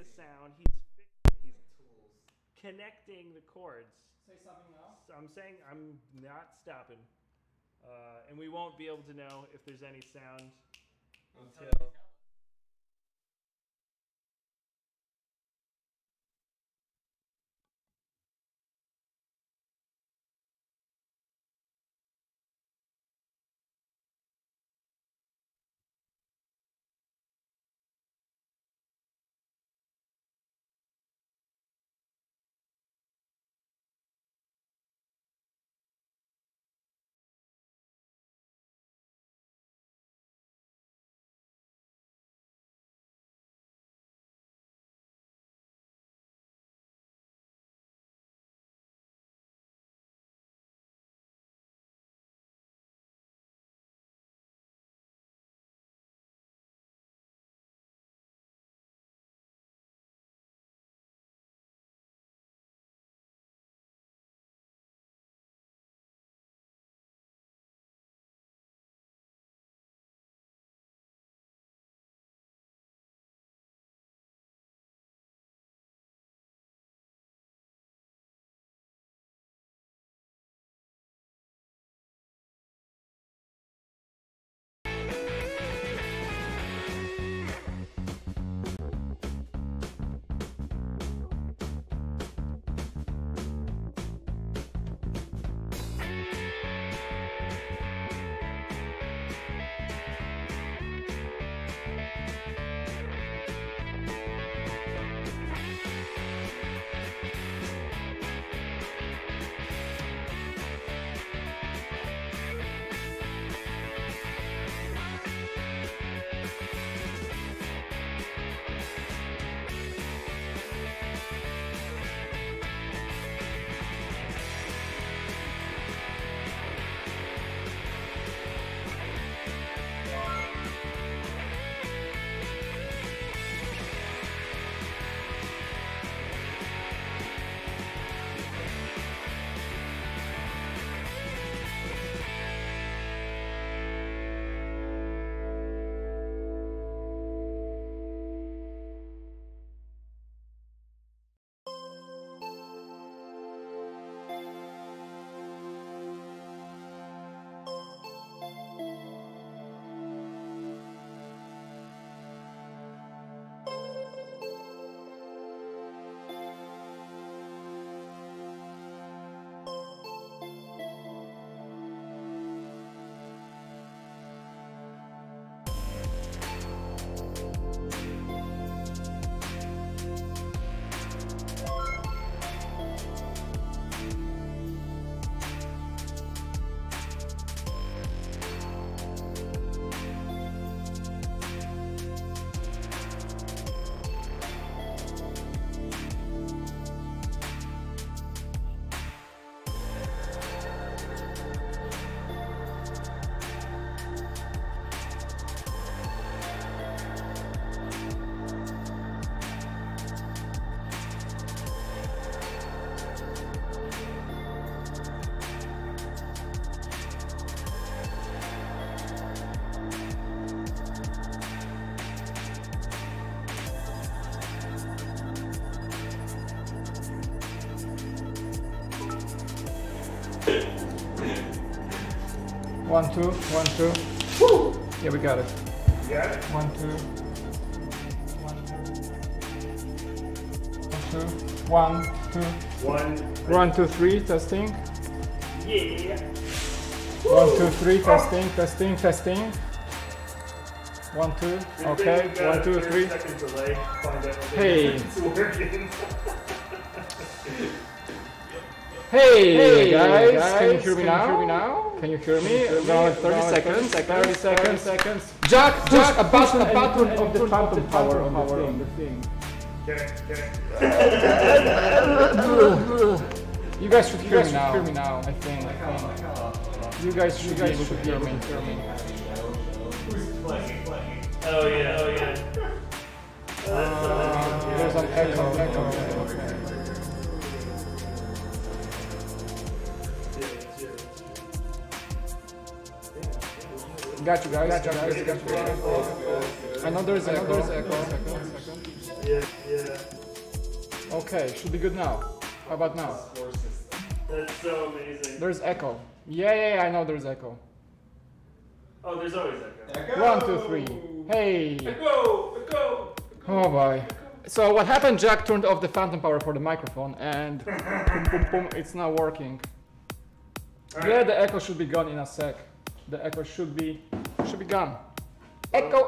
the sound. He's connecting the chords. Say something now. So I'm saying I'm not stopping, and we won't be able to know if there's any sound until. One, two, 1, 2. Woo! Yeah, we got it. You got it? 1, 2. 1, 2. 1, 2. 1, 2, 3, testing. Yeah. 1, 2, 3, testing, testing, testing. 1, 2. Okay. 1, 2, 3. Hey. Hey guys, can you hear me now? Can you hear me? Around 30 seconds. 30 seconds. Jack, push a button of the phantom power on the thing. You guys should hear me now. I think. You guys should hear me. Who's playing? Oh yeah. There's an echo. Got you guys. I know there's echo. Yeah. Yeah. Okay, should be good now. How about now? That's so amazing. There's echo. Yeah, I know there's echo. Oh, there's always echo. Echo. 1, 2, 3. Hey. Echo. Oh boy. So what happened? Jack turned off the phantom power for the microphone, and boom, boom, boom, it's now working. Right. Yeah, the echo should be gone in a sec. The echo should be gone. Echo,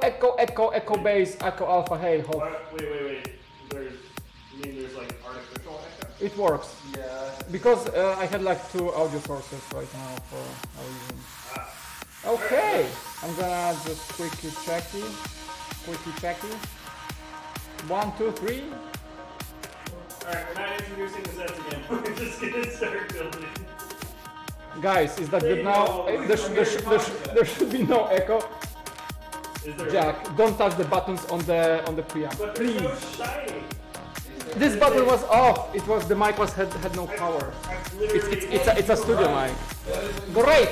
bass, echo alpha. Hey, hope. Wait. You mean there's like artificial echo? It works. Yeah. Because I had like 2 audio sources right now for our reason. Okay, I'm gonna just quickly check it. 1, 2, 3. Alright, we're not introducing the sets again. We're just gonna start building. Guys, is that good now? There should be no echo. Jack, don't touch the buttons on the preamp. But Please. they're so shiny. This button was off. It was the mic had no power. It's a studio mic. Great,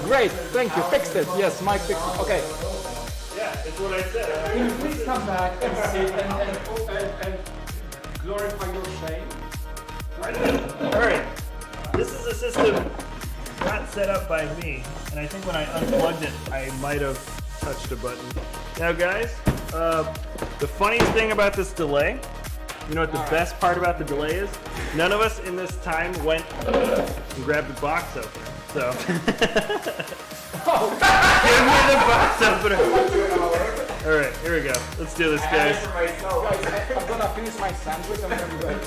great. Thank you. Fixed it. Yes, mic fixed it. Okay. Yeah, it's what I said. Can you please come back and sit and glorify your shame? Alright. This is a system not set up by me, and I think when I unplugged it, I might have touched a button. Now guys, the funniest thing about this delay, you know what the best part about the delay is? None of us in this time went and grabbed the box opener. So give me the box opener. Alright, here we go. Let's do this, guys. I'm gonna finish my sandwich and then go.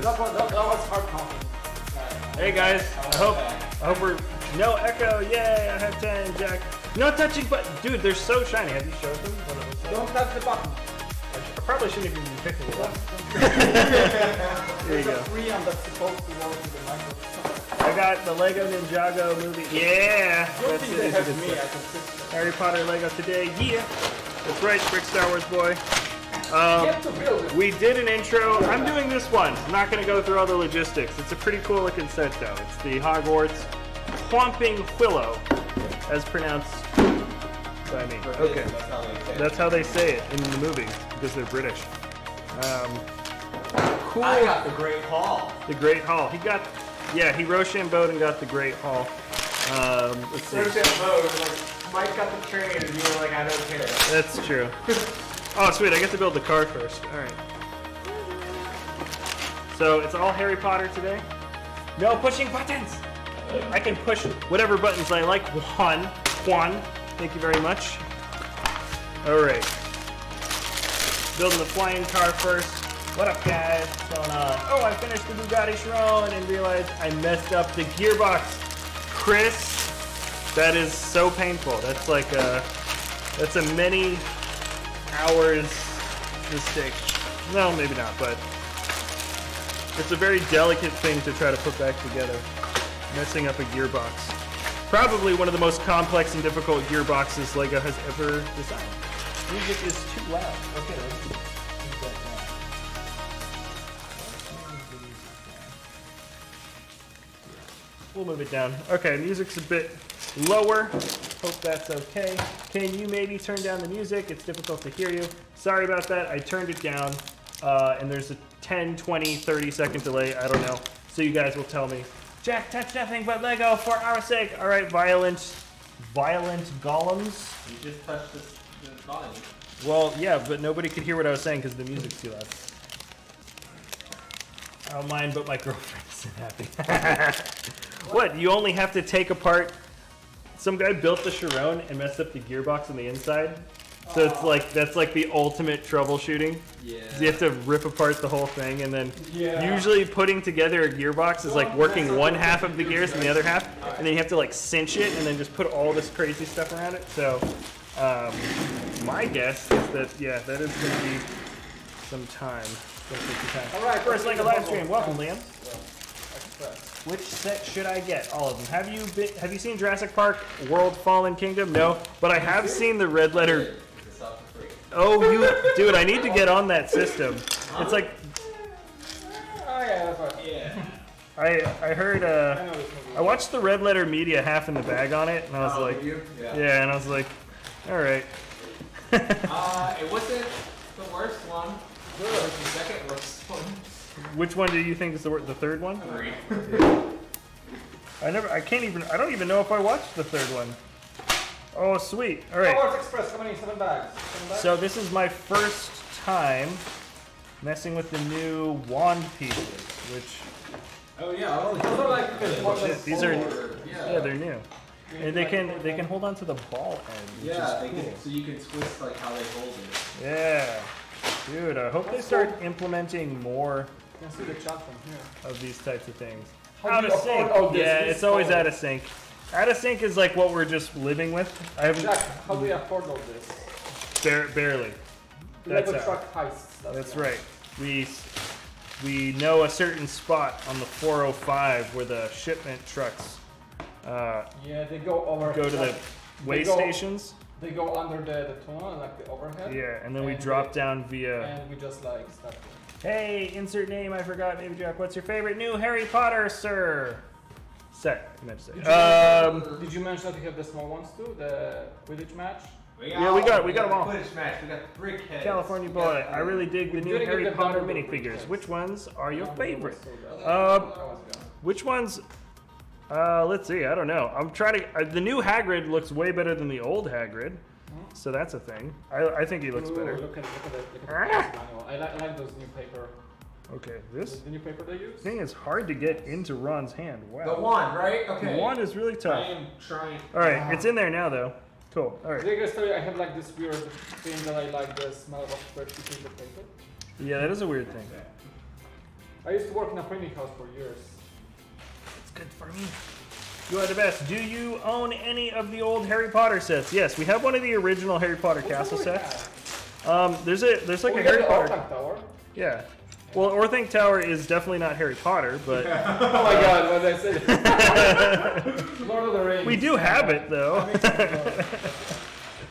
That was hard talking. Hey guys, I hope we're no echo. Yay! I have 10, Jack. No touching button, dude. They're so shiny. Have you showed them? Don't touch the button. I probably shouldn't even be picking it up. Here you go. Preamp that's supposed to work with the microphone. I got the Lego Ninjago movie. Yeah, that's it. Harry Potter Lego today. Yeah, that's right, Brick Star Wars boy. We did an intro. I'm doing this one. I'm not going to go through all the logistics. It's a pretty cool looking set though. It's the Hogwarts Whomping Willow, as pronounced by me. Okay, that's how they say it in the movie because they're British. Cool. I got the Great Hall. The Great Hall. He Rochambeau'd and got the Great Hall. Let's see. Rochambeau was like, Mike got the train, and you were like, I don't care. That's true. Oh, sweet, I get to build the car first. Alright. So, it's all Harry Potter today. No pushing buttons! I can push whatever buttons I like. Juan, thank you very much. Alright. Building the flying car first. What up, guys? What's going on? Oh, I finished the Bugatti Chiron and realized I messed up the gearbox. Chris, that is so painful. That's like that's a many hours mistake. No, maybe not, but it's a very delicate thing to try to put back together. Messing up a gearbox. Probably one of the most complex and difficult gearboxes LEGO has ever designed. Music is too loud. Okay, let's do that now. We'll move it down. Okay, music's a bit lower. Hope that's okay. Can you maybe turn down the music? It's difficult to hear you. Sorry about that. I turned it down, and there's a 10, 20, 30-second delay. I don't know. So you guys will tell me. Jack, touch nothing but Lego for our sake. All right, violent golems. You just touched the volume. Well, yeah, but nobody could hear what I was saying because the music's too loud. I don't mind, but my girlfriend isn't happy. What? You only have to take apart. Some guy built the Chiron and messed up the gearbox on the inside. So it's like that's like the ultimate troubleshooting. Yeah. You have to rip apart the whole thing, and then usually putting together a gearbox is like working one half of the gears and the other half, and then you have to like cinch it and then just put all this crazy stuff around it. So my guess is that that is going to be some time. All right, first Lego live stream. Welcome, Liam. Which set should I get? All of them. Have you seen Jurassic Park World Fallen Kingdom? No, but I have seen the red letter. Oh, dude, I need to get on that system. It's like. Oh yeah, that's right. Yeah. I heard. I watched the Red Letter Media half in the bag on it, and I was like, yeah, and I was like, all right. It wasn't the worst one. The second worst one. Which one do you think is the third one? 3. I don't even know if I watched the third one. Oh, sweet. All right. Hogwarts Express, how many? 7 bags. 7 bags? So this is my first time messing with the new wand pieces, which... Oh yeah, Those are like these are... yeah, they're new. And they can hold on to the ball end, which is cool. so you can twist like how they hold it. Yeah. Dude, I hope they start implementing more You can see the chat from here. of these types of things. How Out do of you afford sync. all this? Yeah, This it's always phone? out of sync. Out of sync is like what we're just living with. I haven't Jack, how do you afford all this? barely. Like That's a how. truck heists. That's right. We know a certain spot on the 405 where the shipment trucks Yeah, they go over. go to the like, way go- stations. They go under the tunnel, like the overhead. Yeah, and then we and drop they- down via. And we just like start it. Hey, insert name. I forgot. Baby Jack. What's your favorite new Harry Potter, sir? Set. I meant to say. Did you mention that you have the small ones too? The Quidditch match? Yeah, we got them all. Quidditch match. We got the brick heads. California We boy. got I really dig the We new didn't Harry get the Potter Dumbledore minifigures. brick Which ones are your Dumbledore favorite? was so bad. Um, Which ones? Let's see. I don't know. I'm trying to. The new Hagrid looks way better than the old Hagrid, so that's a thing. I think he looks Ooh, better. Look at the Ah! manual. I like those new paper. Okay, this The new paper they use. thing is hard to get into Ron's hand. The Wow. wand, right? Okay. The wand is really I tough. am trying. All right, it's in there now though. Cool. All right. Did I guys tell you I have like this weird thing that I like the smell of fresh pieces of paper? Yeah, that is a weird thing. I used to work in a printing house for years. It's good for me. You are the best. Do you own any of the old Harry Potter sets? Yes, we have one of the original Harry Potter castle sets. There's like a Harry Potter. Tower. Yeah. Well, Orthanc Tower is definitely not Harry Potter, but Oh my god, what did I say? Lord of the Rings. we do have it though.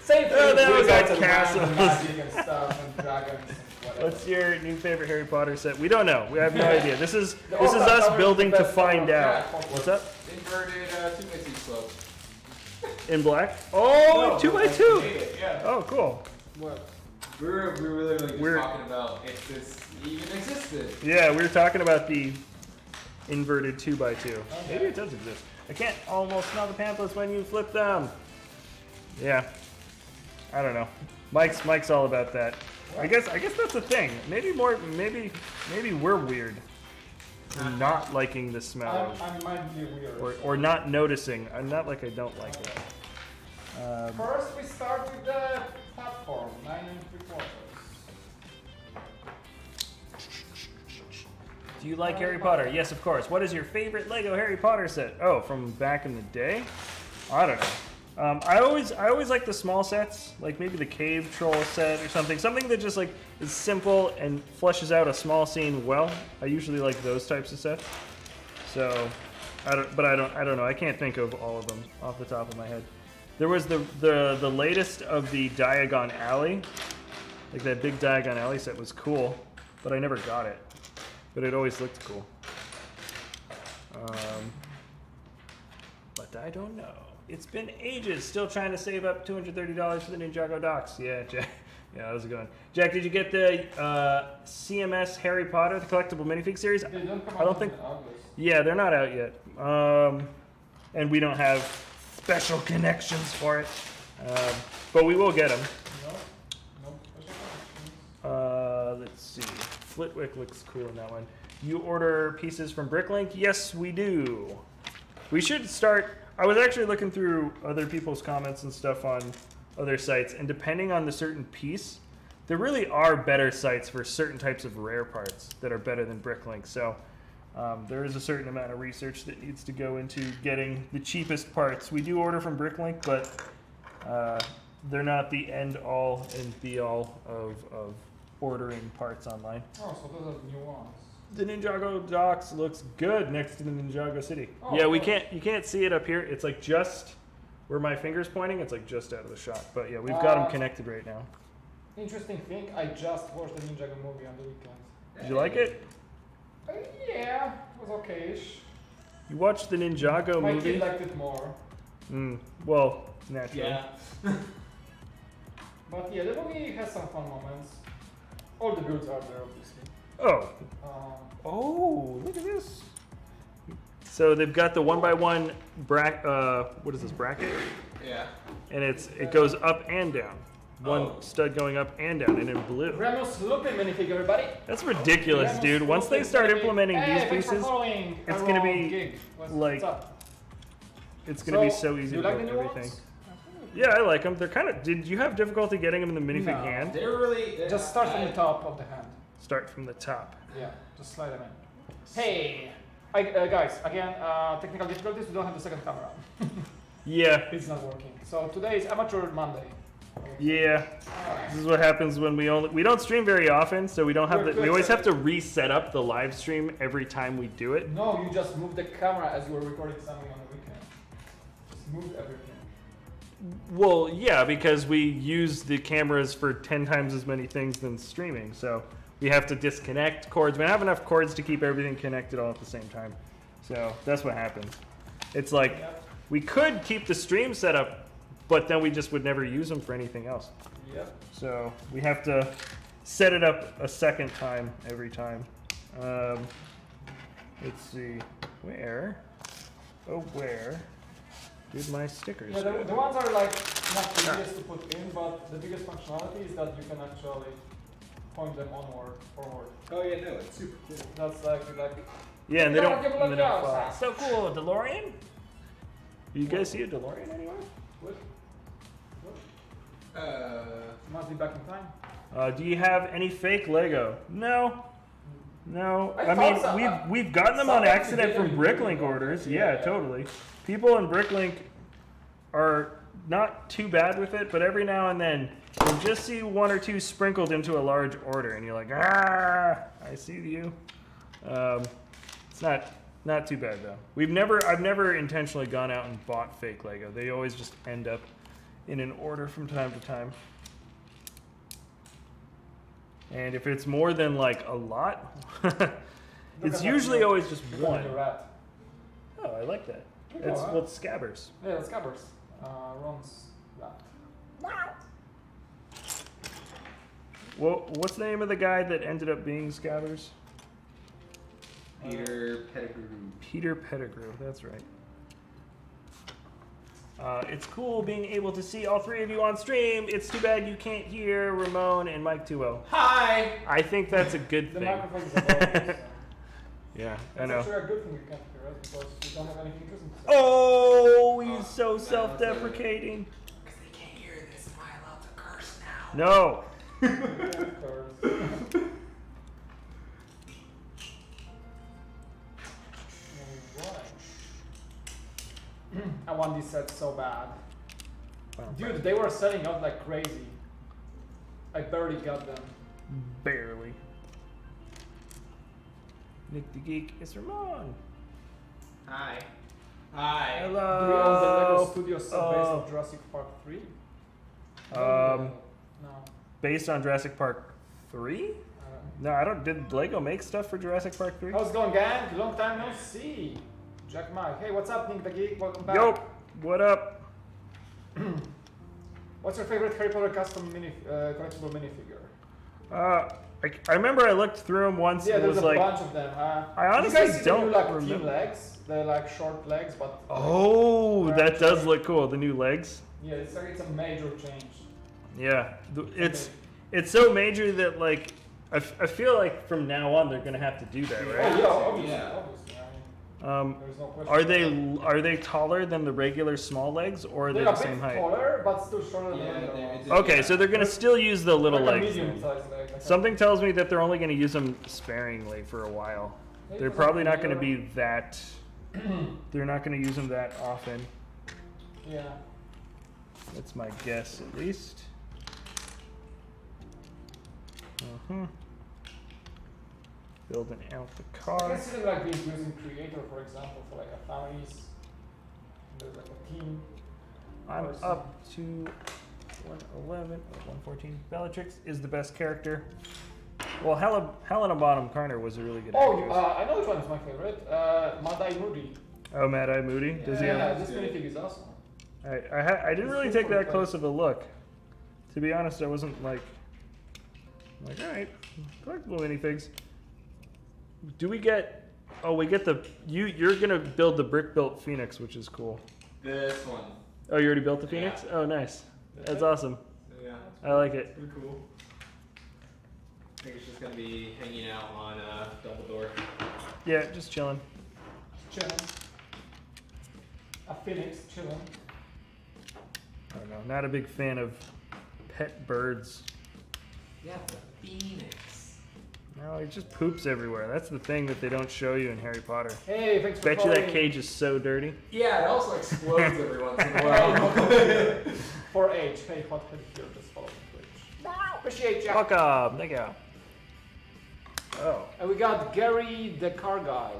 Same thing. Oh, that was wizards our and castles. magic and stuff and dragons and whatever. What's your new favorite Harry Potter set? We don't know. We have no idea. This is Orthanc us Tower building is the to best find tower. out. Yeah, What's up? Inverted 2x6 slopes. In black? Oh, No, 2x2. Made it, yeah. Oh, cool. What? We were literally just We're- talking about if this even existed. Yeah, we were talking about the inverted 2x2. Maybe it does exist. I can't almost smell the pamphlets when you flip them. Yeah. I don't know. Mike's all about that. I guess that's the thing. Maybe we're weird. in not liking the smell I might be weird. or not noticing. I'm not like I don't like it. First, we start with the platform, 9 3/4. Do you like Harry Potter? Yes, of course. What is your favorite Lego Harry Potter set? Oh, from back in the day? I don't know. I always like the small sets, like maybe the cave troll set or something. Something that just like is simple and fleshes out a small scene well. I usually like those types of sets. So, I don't know. I can't think of all of them off the top of my head. There was the latest of the Diagon Alley, like that big Diagon Alley set was cool, but I never got it. But it always looked cool. But I don't know. It's been ages. Still trying to save up $230 for the Ninjago docks. Yeah, Jack. Yeah, how's it going? Jack, did you get the CMS Harry Potter, the collectible minifig series? They don't come I don't out think. in August. Yeah, they're not out yet. And we don't have special connections for it. But we will get them. No special connections. Let's see. Flitwick looks cool in that one. You order pieces from BrickLink? Yes, we do. We should start. I was actually looking through other people's comments and stuff on other sites, and depending on the certain piece, there really are better sites for certain types of rare parts that are better than BrickLink. So there is a certain amount of research that needs to go into getting the cheapest parts. We do order from BrickLink, but they're not the end all and be all of ordering parts online. Oh, so those are the new ones. The Ninjago docks looks good next to the Ninjago City. Oh, yeah, you cool. can't see it up here. It's like just where my finger's pointing. It's like just out of the shot. But yeah, we've got them connected right now. Interesting thing, I just watched the Ninjago movie on the weekend. Did you like it? Yeah, it was okay-ish. You watched the Ninjago My movie? kid liked it more. Well, naturally. Yeah. But yeah, the movie has some fun moments. All the builds are there, obviously. Oh. Oh, look at this. So they've got the 1x1 what is this, bracket? Yeah. And it goes up and down. One stud going up and down, and in blue. Ramos Lupin minifig, everybody. That's ridiculous, dude. Once they start implementing these pieces, it's gonna be like, it's gonna be so easy to build everything. Yeah, I like them. They're kind of. Did you have difficulty getting them in the minifig hand? They're really. Just start from the top of the hand. Start from the top. Yeah, just slide them in. Hey, guys. Again, technical difficulties. We don't have the second camera. Yeah. It's not working. So today is Amateur Monday. Yeah. This is what happens when we don't stream very often, so we don't have we always have to reset up the live stream every time we do it. No, you just move the camera as you were recording something on the weekend. Just move everything. Well, yeah, because we use the cameras for 10 times as many things than streaming, so we have to disconnect cords. We don't have enough cords to keep everything connected all at the same time. So that's what happens. It's like we could keep the stream set up, but then we just would never use them for anything else. Yep. So we have to set it up a second time every time. Let's see, where did my stickers go? The ones are like not the easiest to put in, but the biggest functionality is that you can actually point them onward, forward. Oh yeah, no, it's super cool. That's like yeah, and they don't fly. So cool, a DeLorean? You guys see a DeLorean anywhere? What? Must be back in time. Do you have any fake Lego? No. No. I mean, we've gotten them on accident from BrickLink orders. Yeah, totally. People in BrickLink are not too bad with it, but every now and then you'll just see one or two sprinkled into a large order, and you're like, ah, I see you. It's not too bad though. I've never intentionally gone out and bought fake Lego. They always just end up in an order from time to time. And if it's more than like a lot, it's usually always just one. Oh, I like that. It's Scabbers. Yeah, it's Scabbers. Ron's rat. Well, what's the name of the guy that ended up being Scabbers? Peter Pettigrew. Peter Pettigrew, that's right. It's cool being able to see all three of you on stream. It's too bad you can't hear Ramon and Mike too well. Hi! I think that's a good thing. Yeah, I know. It's actually a good thing you can't hear us because we don't have any features in the Oh, he's so self-deprecating. Because they can't hear this. Am I allowed to curse now? No. I want these sets so bad. Dude, they were selling out like crazy. I barely got them. Barely. Nick the Geek is Ramon. Hi. Hi. Hello. Do we own the Lego Studio set based on Jurassic Park 3? No. Based on Jurassic Park 3? No, I don't. Did Lego make stuff for Jurassic Park 3? How's it going, gang? Long time no see. Jack Mike. Hey, what's up, Nick the Geek? Welcome back. Yo, what up? What's your favorite Harry Potter custom collectible minifigure? I remember I looked through them once. Yeah, and there's was a like, bunch of them. I honestly don't remember. Team legs. They're like short legs, but oh, that does look cool. The new legs. Yeah, it's a major change. Yeah, it's so major that like I feel like from now on they're gonna have to do that, right? Oh yeah, obviously. There's no question. Are they taller than the regular small legs, or are they the same height? Taller, but still shorter than the regular. Okay, so they're gonna still use the little like legs. Medium-sized leg. Something tells me that they're only gonna use them sparingly for a while. They're probably not gonna be that. They're not gonna use them that often. Yeah. That's my guess, at least. Building out the car. I can see them like being used in Creator, for example, for like a families. There's like a team. I'm up to 111 or 114. Bellatrix is the best character. Well, Helena Bonham Carter was a really good actress. I know which one is my favorite. Mad-Eye Moody. Oh, Mad-Eye Moody? Does he have? Yeah, this minifig is awesome. I didn't really take that close of a look. To be honest, I wasn't like I'm like, all right, collectible minifigs. Do we get? Oh, we get the. You're gonna build the brick-built Phoenix, which is cool. This one. Oh, you already built the Phoenix? Yeah. Oh, nice. That's awesome. Yeah. I like it. Pretty cool. I think it's just gonna be hanging out on double door. Yeah, just chilling. Chilling. A Phoenix chilling. I don't know. Not a big fan of pet birds. Yeah, the Phoenix. No, it just poops everywhere. That's the thing that they don't show you in Harry Potter. Hey, thanks for Bet you calling. that cage is so dirty. Yeah, it also explodes every once in a while. 4H. Hey, hothead here, just follow the Twitch. Appreciate you. Welcome. Thank you. Oh. And we got Gary the car guy.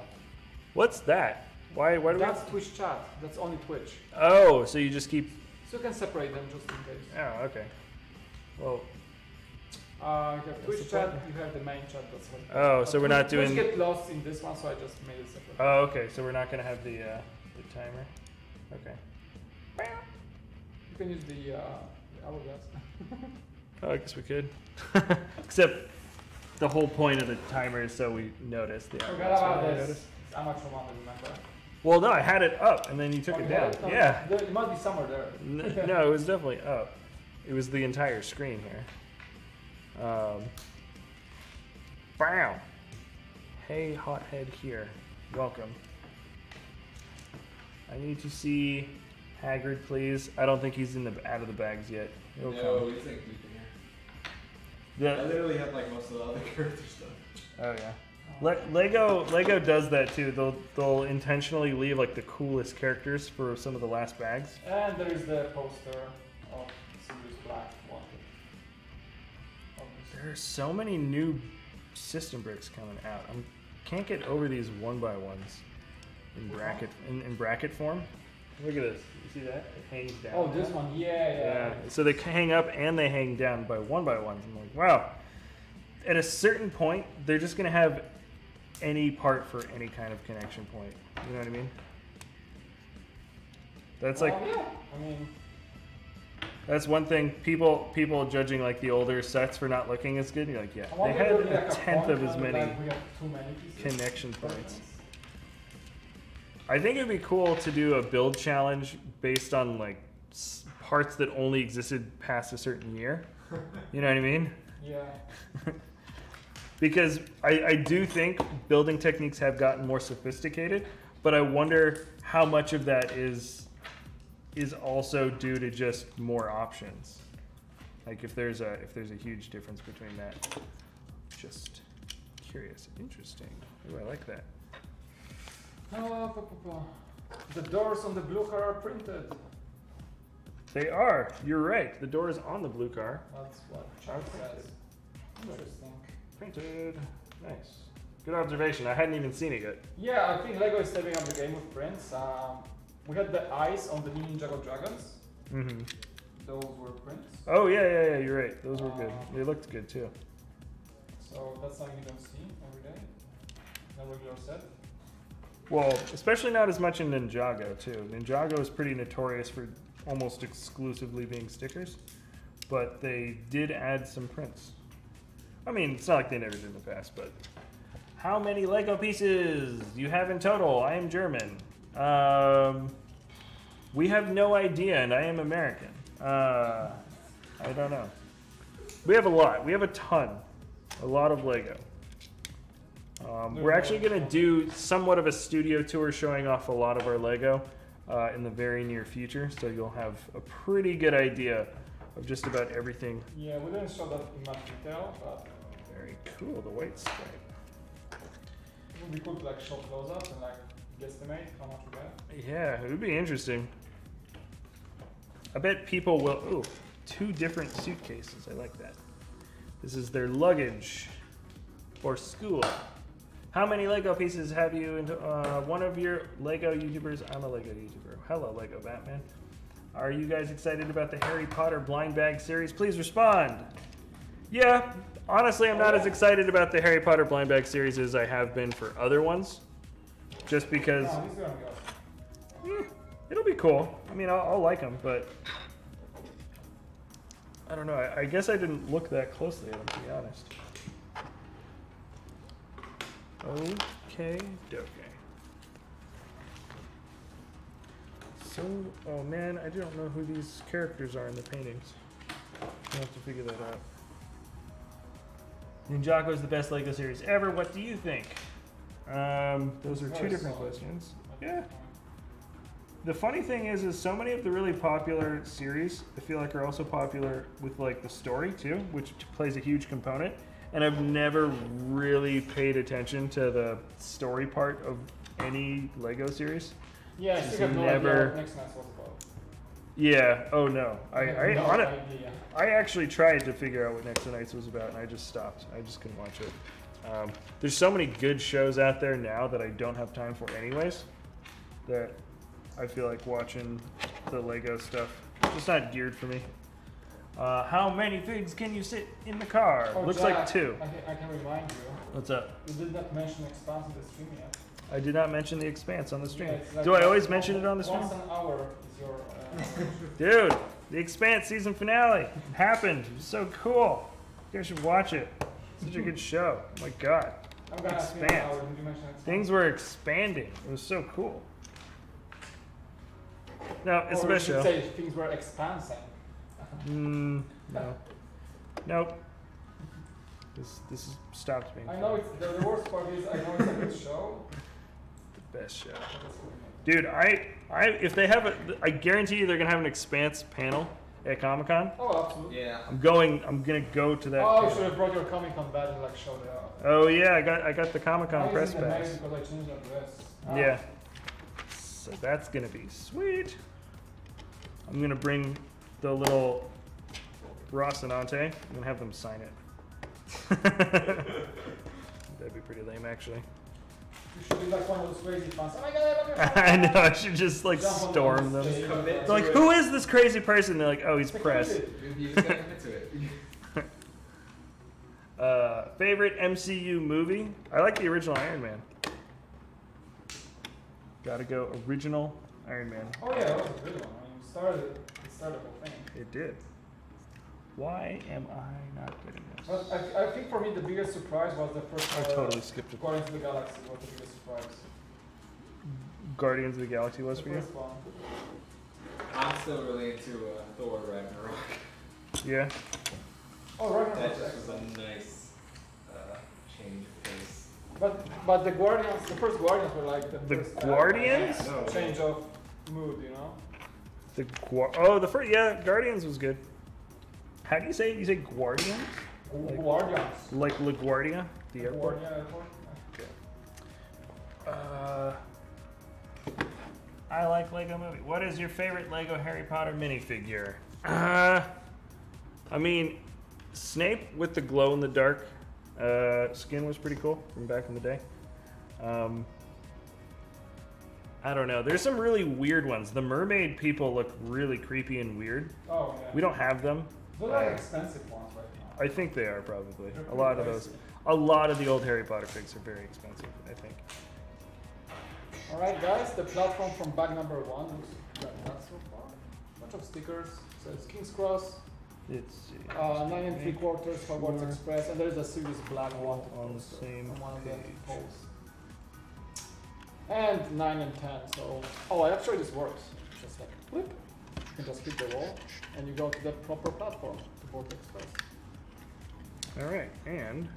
What's that? Why do we... That's Twitch chat. That's only Twitch. Oh, so you just keep... So you can separate them just in case. Oh, okay. Well... You have Twitch chat, you have the main chat, that's what. Oh, so we're not doing... Twitch get lost in this one, so I just made it separate. Oh, okay. So we're not going to have the timer? Okay. You can use the hourglass. Oh, I guess we could. Except the whole point of the timer is so we notice the Forgot about this. I'm actually one to remember. Well, no, I had it up and then you took it down. No, Yeah. It must be somewhere there. No, it was definitely up. It was the entire screen here. Bam! Hey, hothead here. Welcome. I need to see Haggard, please. I don't think he's in the out of the bags yet. He'll No, come. he's like deep in here. I literally have like most of the other character stuff. Oh yeah. Lego does that too. They'll intentionally leave like the coolest characters for some of the last bags. And there is the poster of Sirius Black one. There's so many new system bricks coming out. I can't get over these 1x1s in bracket form. Look at this. You see that? It hangs down. Oh, this one. Yeah. So they hang up and they hang down by 1x1s. I'm like, wow. At a certain point, they're just gonna have any part for any kind of connection point. You know what I mean? That's like. Yeah. I mean. That's one thing. People judging like the older sets for not looking as good. You're like, yeah, they had a tenth of as many connection points. I think it'd be cool to do a build challenge based on like parts that only existed past a certain year. You know what I mean? Yeah. Because I do think building techniques have gotten more sophisticated, but I wonder how much of that is also due to just more options. Like if there's a huge difference between that. Just curious. Interesting. Ooh, I like that. The doors on the blue car are printed. They are. You're right. The door is on the blue car. That's what Chuck says. Interesting. Printed. Nice. Good observation. I hadn't even seen it yet. Yeah, I think Lego is stepping up the game with prints. We had the eyes on the Ninjago Dragons. Mm-hmm. Those were prints. Oh yeah. You're right. Those were good. They looked good too. So that's something you don't see every day. No regular set. Well, especially not as much in Ninjago too. Ninjago is pretty notorious for almost exclusively being stickers, but they did add some prints. I mean, it's not like they never did in the past, but how many Lego pieces you have in total? I am German. We have no idea, and I am American. I don't know. We have a lot. We have a ton. A lot of Lego. We're actually going to do somewhat of a studio tour showing off a lot of our Lego in the very near future, so you'll have a pretty good idea of just about everything. Yeah, we didn't show that in much detail, but... Very cool, the white stripe. It would be cool to like show close-ups and like guesstimate how much we get. Yeah, it would be interesting. I bet people will... Ooh, 2 different suitcases. I like that. This is their luggage for school. How many Lego pieces have you into one of your Lego YouTubers? I'm a Lego YouTuber. Hello, Lego Batman. Are you guys excited about the Harry Potter blind bag series? Please respond. Yeah, honestly, I'm not as excited about the Harry Potter blind bag series as I have been for other ones. Just because... Oh, he's gonna go. It'll be cool. I mean, I'll like them, but... I don't know. I guess I didn't look that closely at them, to be honest. Okay, doke. So, oh man, I don't know who these characters are in the paintings. I'll have to figure that out. Ninjago is the best LEGO series ever. What do you think? Those are two different questions. Yeah. The funny thing is so many of the really popular series, I feel like, are also popular with like the story too, which plays a huge component. And I've never really paid attention to the story part of any LEGO series. Yeah, I still have no idea what next match was about. Yeah. Oh no. I idea. I actually tried to figure out what Next to Nights was about, and I just stopped. I just couldn't watch it. There's so many good shows out there now that I don't have time for, anyways. That I feel like watching the LEGO stuff. It's just not geared for me. How many figs can you sit in the car? Oh, Looks Jack, like 2. I can remind you. What's up? You did not mention Expanse in the stream yet. I did not mention the Expanse on the stream. Yeah, like do I always mention it on the stream? Once an hour is your... Dude, the Expanse season finale happened. It was so cool. You guys should watch it. Such a good show. Oh my god. I'm gonna ask you Expanse. did you mention Expanse? Things were expanding. It was so cool. No, it's the best show. Say things were expansing. No. Nope. This is stopped being I fun. know it's the worst part is I know it's a good show. The best show. Dude, if they have I guarantee you they're gonna have an Expanse panel at Comic-Con. Oh, absolutely. Yeah. I'm gonna go to that. Oh, panel. you should have brought your Comic-Con badge and like showed it out. Oh yeah, I got the Comic-Con press pass. Because I changed the address. Yeah. So that's gonna be sweet. I'm gonna bring the little Rocinante. I'm gonna have them sign it. That'd be pretty lame, actually. You should be like one of those crazy fans. Oh my god, I know. I should just like Jump on storm the them. stage. They're like, who is this crazy person? They're like, oh, he's press. You just gotta commit to it. Favorite MCU movie? I like the original Iron Man. Gotta go original Iron Man. Oh yeah, that was a good one. I mean, it started the whole thing. It did. Why am I not getting this? But I think for me the biggest surprise was the first. I totally skipped it. Guardians of the Galaxy was the biggest surprise. Guardians of the Galaxy was The for you? first one. I'm still really into Thor Ragnarok. Yeah. Oh, right. That just was a nice change of pace. But the Guardians, the first Guardians were like the first Guardians? No. change of mood, you know. The first, yeah, Guardians was good. How do you say it? You say Guardians? Guardians. Like LaGuardia, the airport? Guardia Airport. I like Lego Movie. What is your favorite Lego Harry Potter minifigure? I mean, Snape with the glow-in-the-dark skin was pretty cool from back in the day. I don't know. There's some really weird ones. The mermaid people look really creepy and weird. Oh yeah. We don't have them. Those are expensive ones right now. I think they are probably. They're A lot of pretty those. pricey. A lot of the old Harry Potter figs are very expensive, I think. Alright guys, the platform from bag number 1 looks not so far. Bunch of stickers. Says King's Cross. It's 9 3/4 Hogwarts Express, and there's a Series Black one on the same on one of the page. posts. And 9 and 10. So, oh, actually this works. Just like flip. You can just hit the wall, and you go to the proper platform to board the Express. All right, and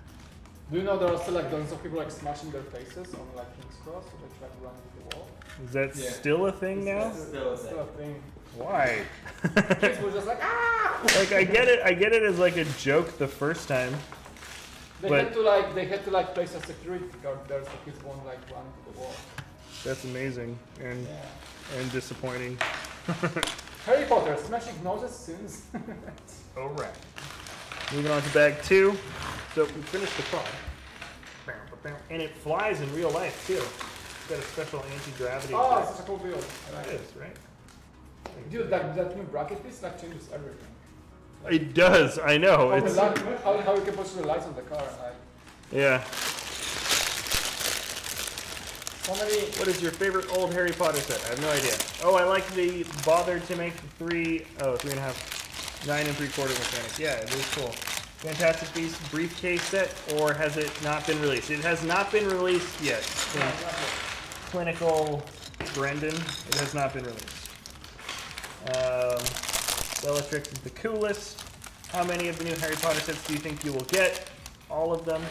Do you know there are still like dozens of people like smashing their faces on like King's Cross, so they try to run into the wall. is that Yeah. still a thing now? Still a Still a thing. Why? Kids were just like ah. Like I get it as like a joke the first time. They But- had to place a security guard there so kids won't like run into the wall. That's amazing and Yeah. and disappointing. Harry Potter, smashing noses sins. All right. Moving on to bag 2. So we finished the car. And it flies in real life too. It's got a special anti-gravity. Oh, effect. it's such a cool build. It is, right? Dude, that new bracket piece like changes everything. It does, I know. How, the It's light, how you can push the lights on the car and like yeah. so many. What is your favorite old Harry Potter set? I have no idea. Oh, I like the bother to make 3.5 9 3/4 mechanic. Yeah, it is cool. Fantastic Beasts briefcase set, or has it not been released? It has not been released yet. Clinical Brendan, it has not been released. Bellatrix is the coolest. How many of the new Harry Potter sets do you think you will get? All of them.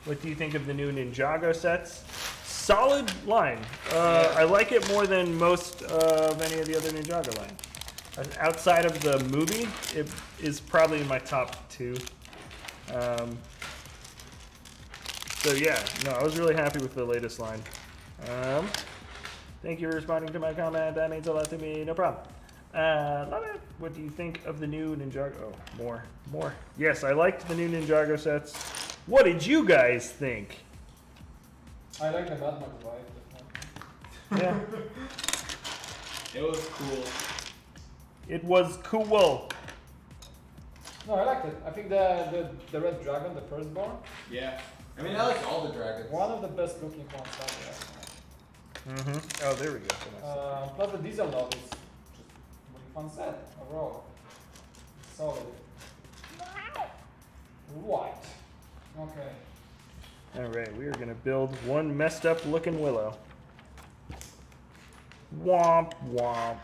What do you think of the new Ninjago sets? Solid line. I like it more than most of any of the other Ninjago line. Outside of the movie, it is probably in my top 2. So yeah, no, I was really happy with the latest line. Thank you for responding to my comment. That means a lot to me. No problem. Love it. What do you think of the new Ninjago? Oh, more. Yes, I liked the new Ninjago sets. What did you guys think? I like the Batman vibe. Yeah. It was cool. It was cool. No, I liked it. I think the red dragon, the firstborn. Yeah. I mean, I like all the dragons. One of the best looking ones out there. Oh, there we go. Plus the diesel log is just a really fun set overall. Solid. White. Okay. All right, we are gonna build one messed up looking willow. Womp womp.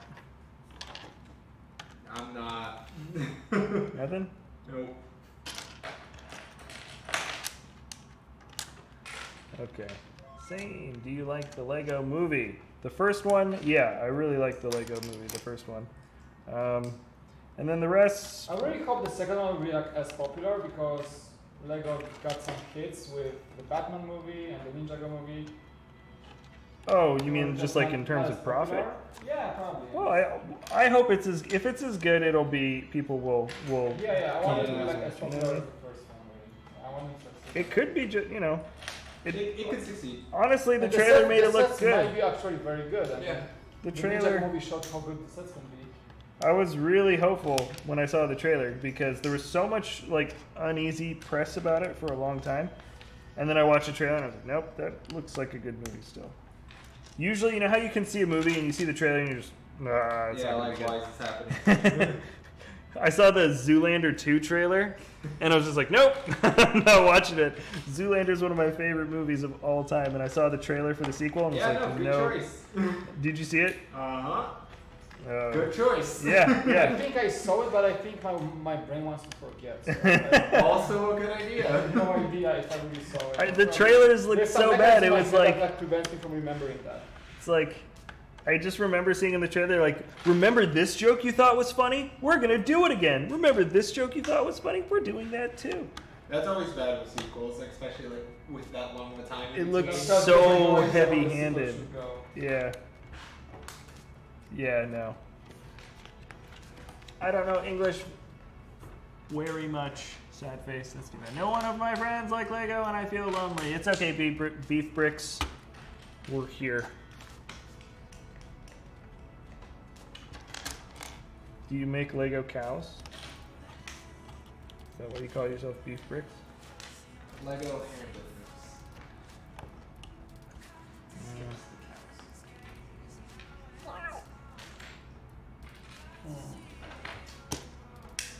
I'm not. Nothing? Nope. Okay. Same. Do you like the Lego movie? The first one? Yeah, I really like the Lego movie, the first one. And then the rest... I really hope the second one will be like as popular because Lego got some hits with the Batman movie and the Ninjago movie. Oh, you mean just like in terms of profit? Yeah, probably. Well, I hope it's as if it's as good, it'll be people will. Yeah. I want it to be like as popular as the first one. Really. I want it to succeed. It could be just It could succeed. Honestly, the trailer made it look good. Might be actually very good. Yeah. The trailer movie showed how good the sets can be. I was really hopeful when I saw the trailer because there was so much like uneasy press about it for a long time, and then I watched the trailer and I was like, nope, that looks like a good movie still. Usually, you know how you can see a movie and you see the trailer and you're just, nah, it's not gonna be good. Why is this happening? I saw the Zoolander 2 trailer, and I was just like, nope, I'm not watching it. Zoolander is one of my favorite movies of all time, and I saw the trailer for the sequel, and I was like, good no. choice. Did you see it? Uh-huh. Good choice. Yeah. I think I saw it, but I think my brain wants to forget. So Also a good idea. I have no idea if I really saw it. The trailers looked so bad, it was like... that prevents me from remembering that. It's like... I just remember seeing in the trailer, like, remember this joke you thought was funny? We're going to do it again. Remember this joke you thought was funny? We're doing that too. That's always bad with sequels, especially like with that long of a time. It looks so heavy-handed. Yeah. Yeah, no. I don't know English very much. Sad face. That's too bad. No one of my friends like Lego and I feel lonely. It's okay, beef bricks. We're here. Do you make Lego cows? Is that what you call yourself, beef bricks? Lego hamburgers.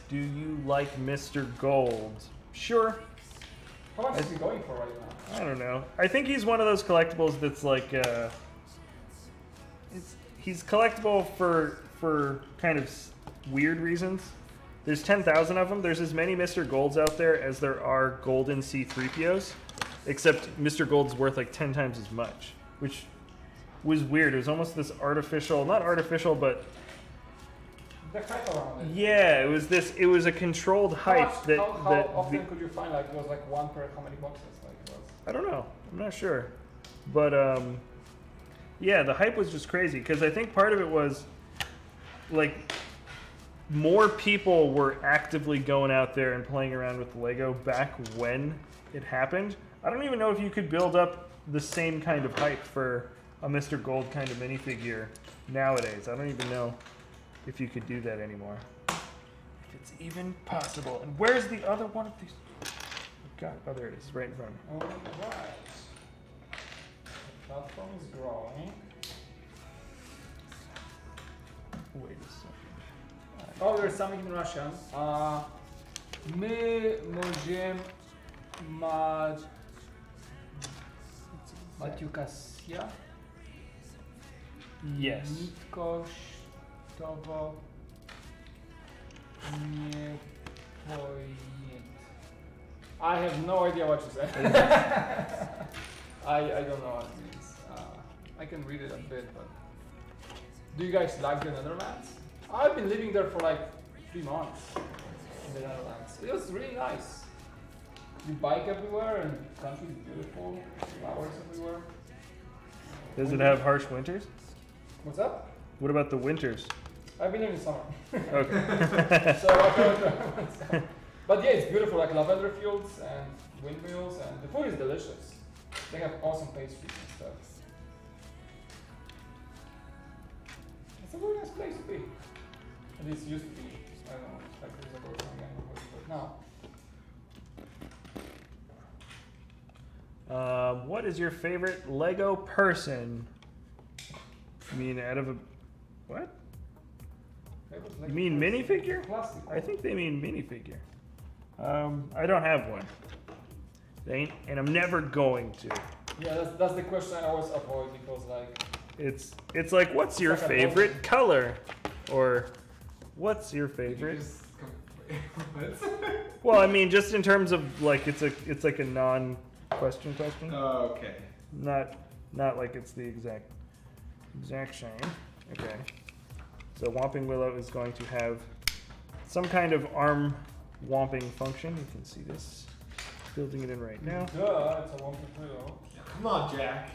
Do you like Mr. Gold? Sure. How much is he going for right now? I don't know. I think he's one of those collectibles that's like, he's collectible for kind of weird reasons. There's 10,000 of them. There's as many Mr. Golds out there as there are golden C-3POs, except Mr. Gold's worth like 10 times as much, which was weird. It was almost this artificial, not artificial, but the hype around it. yeah, it was a controlled hype. How often could you find like it was like one per how many boxes? Like it was? I don't know. I'm not sure, but yeah, the hype was just crazy because I think part of it was like more people were actively going out there and playing around with Lego back when it happened. I don't even know if you could build up the same kind of hype for a Mr. Gold kind of minifigure nowadays. I don't even know if you could do that anymore. If it's even possible. And where's the other one of these? Oh God, oh there it is, right in front of me. All right. The platform is growing. Wait a second. Oh, there's something in Russian. My możemy Maciukasia? Yes. Nitkosztowo nie pojęć. I have no idea what you said. I don't know what it means. I can read it a bit, but do you guys like the Netherlands? I've been living there for like 3 months in the Netherlands. It was really nice. You bike everywhere and the country is beautiful, flowers everywhere. Does it have harsh winters? What's up? What about the winters? I've been here in summer. Okay. So I don't. But yeah, it's beautiful, like lavender fields and windmills, and the food is delicious. They have awesome pastries and stuff. It's a very nice place to be. At least used to be. I don't know, 5 years ago or something, I don't know what it is, but now. What is your favorite Lego person? I mean, out of a what? You mean minifigure? Plastic. I think they mean minifigure. I don't have one. And I'm never going to. Yeah, that's the question I always avoid because like. It's like, what's your favorite color? Or what's your favorite? Well, I mean, just in terms of like, it's like a non-question question. Oh, okay. Not like it's the exact same. Okay. So Whomping Willow is going to have some kind of arm whomping function. You can see this. Building it in right now. Duh, it's a Whomping Willow. Come on, Jack.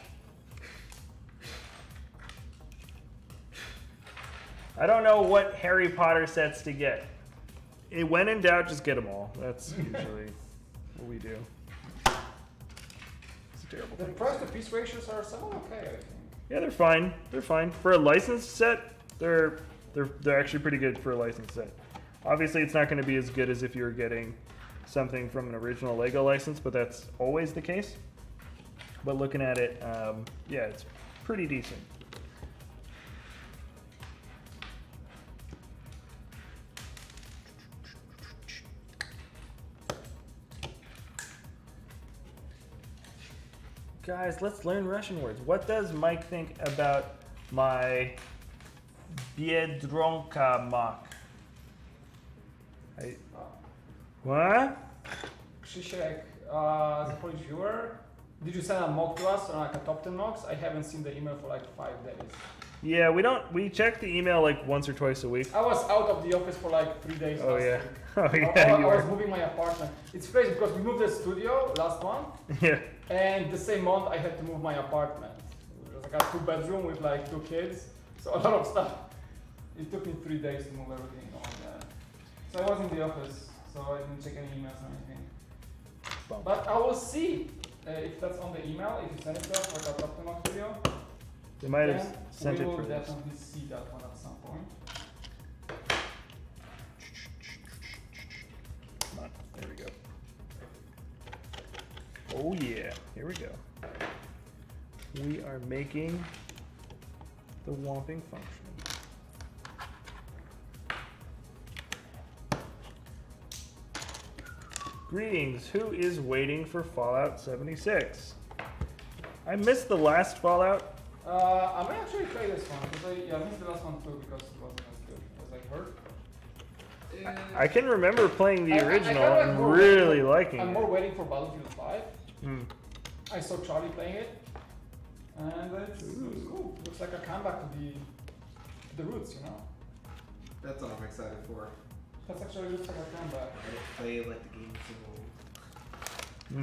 I don't know what Harry Potter sets to get. When in doubt, just get them all. That's usually what we do. It's a terrible The thing. price to piece ratios are somewhat okay, I think. Yeah, they're fine. They're fine. For a licensed set, they're actually pretty good for a licensed set. Obviously, it's not going to be as good as if you were getting something from an original Lego license, but that's always the case. But looking at it, yeah, it's pretty decent. Guys, let's learn Russian words. What does Mike think about my Biedronka mock? What? Krzysiek, as a Polish viewer, did you send a mock to us on like a top 10 mocks? I haven't seen the email for like 5 days. Yeah, we check the email like once or twice a week. I was out of the office for like 3 days Oh last yeah. week. Oh yeah, I was moving my apartment. It's crazy because we moved the studio last month, Yeah. and the same month I had to move my apartment. It was like a 2-bedroom with like 2 kids, so a lot of stuff. It took me 3 days to move everything on there. So I was in the office, so I didn't check any emails or anything. But I will see if that's on the email. If you send it to us for like a top 10 mock video, They might have then sent we it will for this. definitely see that one at some point. Come on, there we go. Oh yeah, here we go. We are making the whomping function. Greetings, who is waiting for Fallout 76? I missed the last Fallout. I might actually play this one because I missed the last one too because it wasn't as good as I heard. I can remember playing the I original kinda and more really waiting- liking I'm it. more waiting for Battlefield 5. Hmm. I saw Charlie playing it, and it's cool. Looks like a comeback to the roots, you know. That's what I'm excited for. That actually looks like a comeback. I don't play like the game single. Hmm.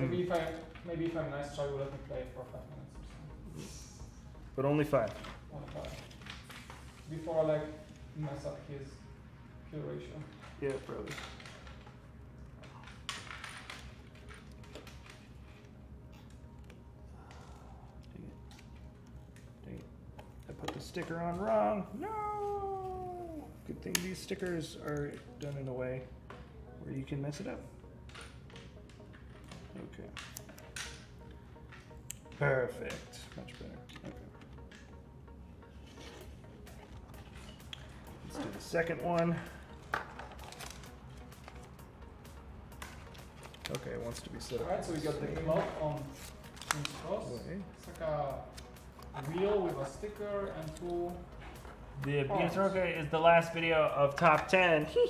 Maybe if I'm nice, Charlie will let me play for 5 minutes or something. But only 5. Only 5. Before I like mess up his kill ratio. Yeah, probably. Dang it. I put the sticker on wrong. No! Good thing these stickers are done in a way where you can mess it up. Okay. Perfect. Much better. Okay. Let's do the second one. wants to be set up. Alright, so we got the clock on cross. It's like a wheel with a sticker and two. The Biasorka is the last video of top 10. So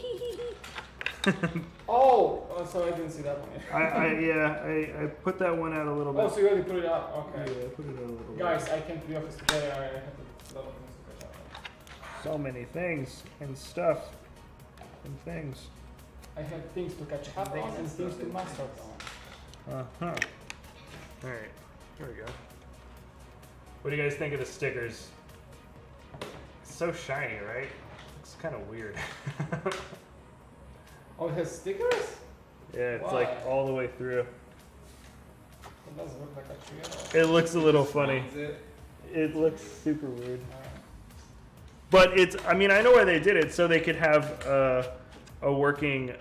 I didn't see that one. I put that one out a little bit. Oh, so you already put it out? Okay. Yeah, I put it out a little bit. Guys, I came to the office today. I had a lot of things to catch up on. So many things and stuff and things. I had things to catch up on and things to master on. Alright, there we go. What do you guys think of the stickers? It's so shiny, right? Looks kind of weird. Oh, it has stickers? Yeah, it's Why? like all the way through. It doesn't look like a tree at all. It looks a little funny. It looks super weird. But it's, I mean, I know why they did it, so they could have a working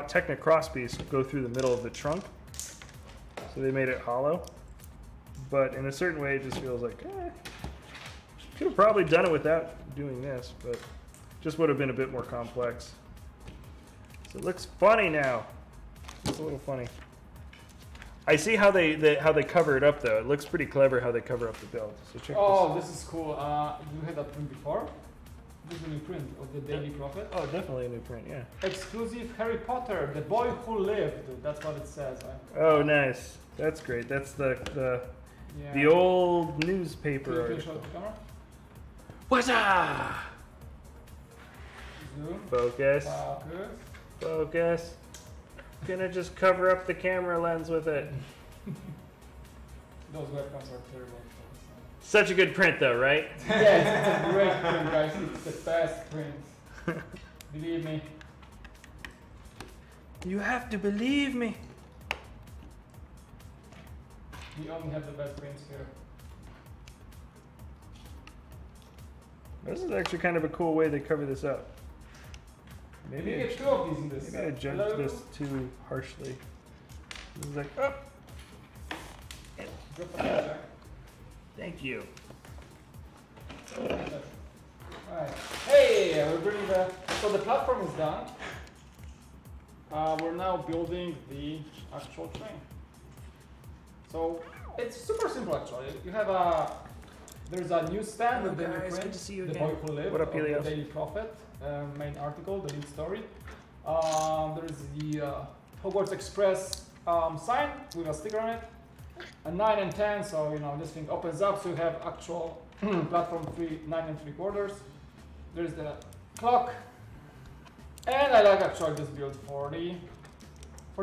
Technic crosspiece go through the middle of the trunk. So they made it hollow. But in a certain way, it just feels like, could have probably done it without doing this, but just would have been a bit more complex. So it looks funny now. It's a little funny. I see how they cover it up though. It looks pretty clever how they cover up the build. So check this is cool. You had that print before? This is a new print of the Daily Prophet. Oh, definitely a new print, yeah. Exclusive Harry Potter, the boy who lived. That's what it says. Oh, nice. That's great. That's the old newspaper article. What's up? Zoom. Focus. Focus. Focus. Gonna just cover up the camera lens with it. Those webcams are terrible. Such a good print though, right? Yes, it's a great print, guys. It's the best print. Believe me. You have to believe me. We only have the best prints here. This is actually kind of a cool way they cover this up. Maybe get two of these in this. Maybe I judged this too harshly. This is like, oh. Thank you. Alright. Hey, we're bringing so the platform is done. We're now building the actual train. So it's super simple actually. You have there's a news stand with the new print, good to see you The again. Boy Who Lived, What up, Helios? the Daily Prophet, main article, the lead story. There's the Hogwarts Express sign with a sticker on it. A 9 and 10, so you know this thing opens up, so you have actual platform 9 3/4. There's the clock, and I like actually this build for the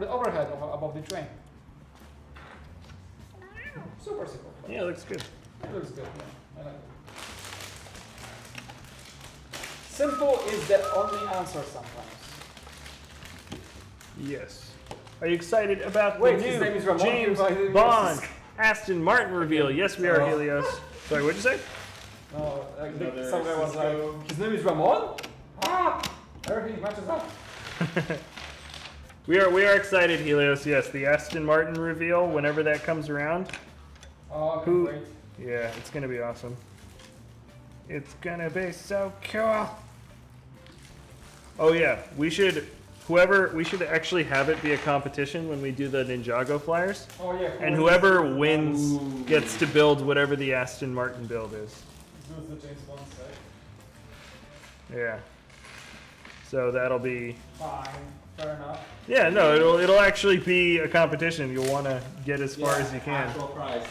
overhead above the train. Super simple. Yeah, it looks good. It looks good. Yeah, I like it. Simple is the only answer sometimes. Yes. Are you excited about Wait, the his new name is Ramon. James Yes. Bond Aston Martin reveal? Yes, we are, Helios. Sorry, what'd you say? No, some guy was like, his name is Ramon? Everything matches up. We are excited, Helios. Yes, the Aston Martin reveal, whenever that comes around. Oh, great. Yeah, it's gonna be awesome. It's gonna be so cool. Oh yeah, we should actually have it be a competition when we do the Ninjago flyers. Oh yeah. And whoever wins gets to build whatever the Aston Martin build is. The James Bond set. Yeah. So that'll be Fine, fair enough. Yeah, no, it'll actually be a competition. You'll want to get as far as you can. Actual prize.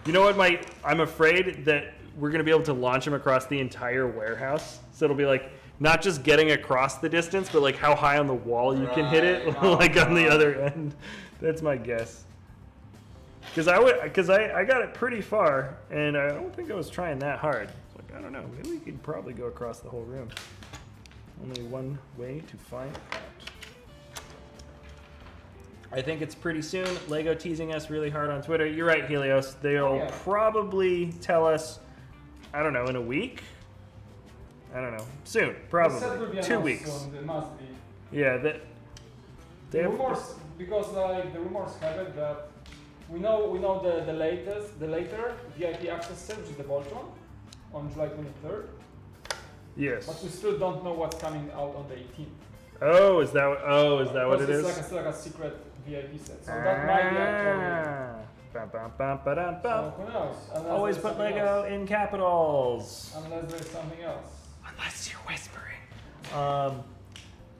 You know what, I'm afraid that we're going to be able to launch them across the entire warehouse. So it'll be like not just getting across the distance, but like how high on the wall you can hit it, like on the other end. That's my guess. Because I got it pretty far, and I don't think I was trying that hard. It's like, I don't know, maybe we could probably go across the whole room. Only one way to find out. I think it's pretty soon. Lego teasing us really hard on Twitter. You're right, Helios. They'll probably tell us, I don't know, in a week? I don't know. Soon, probably. 2 weeks. Soon. It must be. Yeah, the rumors, because like the rumors have it that we know the later VIP access sale, which is the Voltron, on July 23rd. Yes. But we still don't know what's coming out on the 18th. Oh, is that what it is? It's like a secret VIP set. So that might be actually. Bum, bum, bum, ba-dum, bum. So who knows? Unless Always there's put something Lego else. in capitals. Unless there's something else. Unless you're whispering.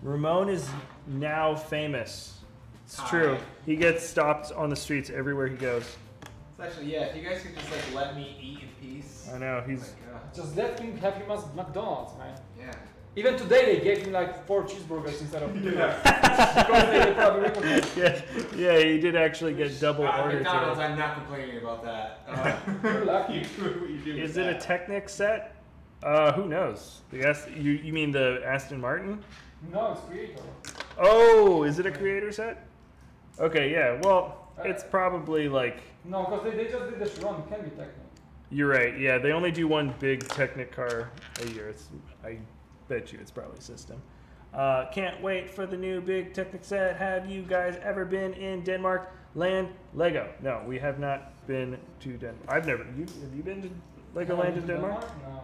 Ramon is now famous. It's true. He gets stopped on the streets everywhere he goes. It's actually, yeah, if you guys could just like let me eat in peace. I know, he's... Just let him have him at McDonald's, man. Yeah. Even today they gave him like 4 cheeseburgers instead of 2. Because they probably recognized. Yeah, he did actually get double order McDonald's, today. I'm not complaining about that. You're lucky. Is it a Technic set? Who knows? You mean the Aston Martin? No, it's Creator. Oh, is it a creator set? Okay, yeah. Well, it's probably like... No, because they just did the Chiron. It can be Technic. You're right. Yeah, they only do one big Technic car a year. I bet you it's probably System. Can't wait for the new big Technic set. Have you guys ever been in Denmark? Land Lego? No, we have not been to Denmark. I've never. Have you been to Legoland in Denmark? No.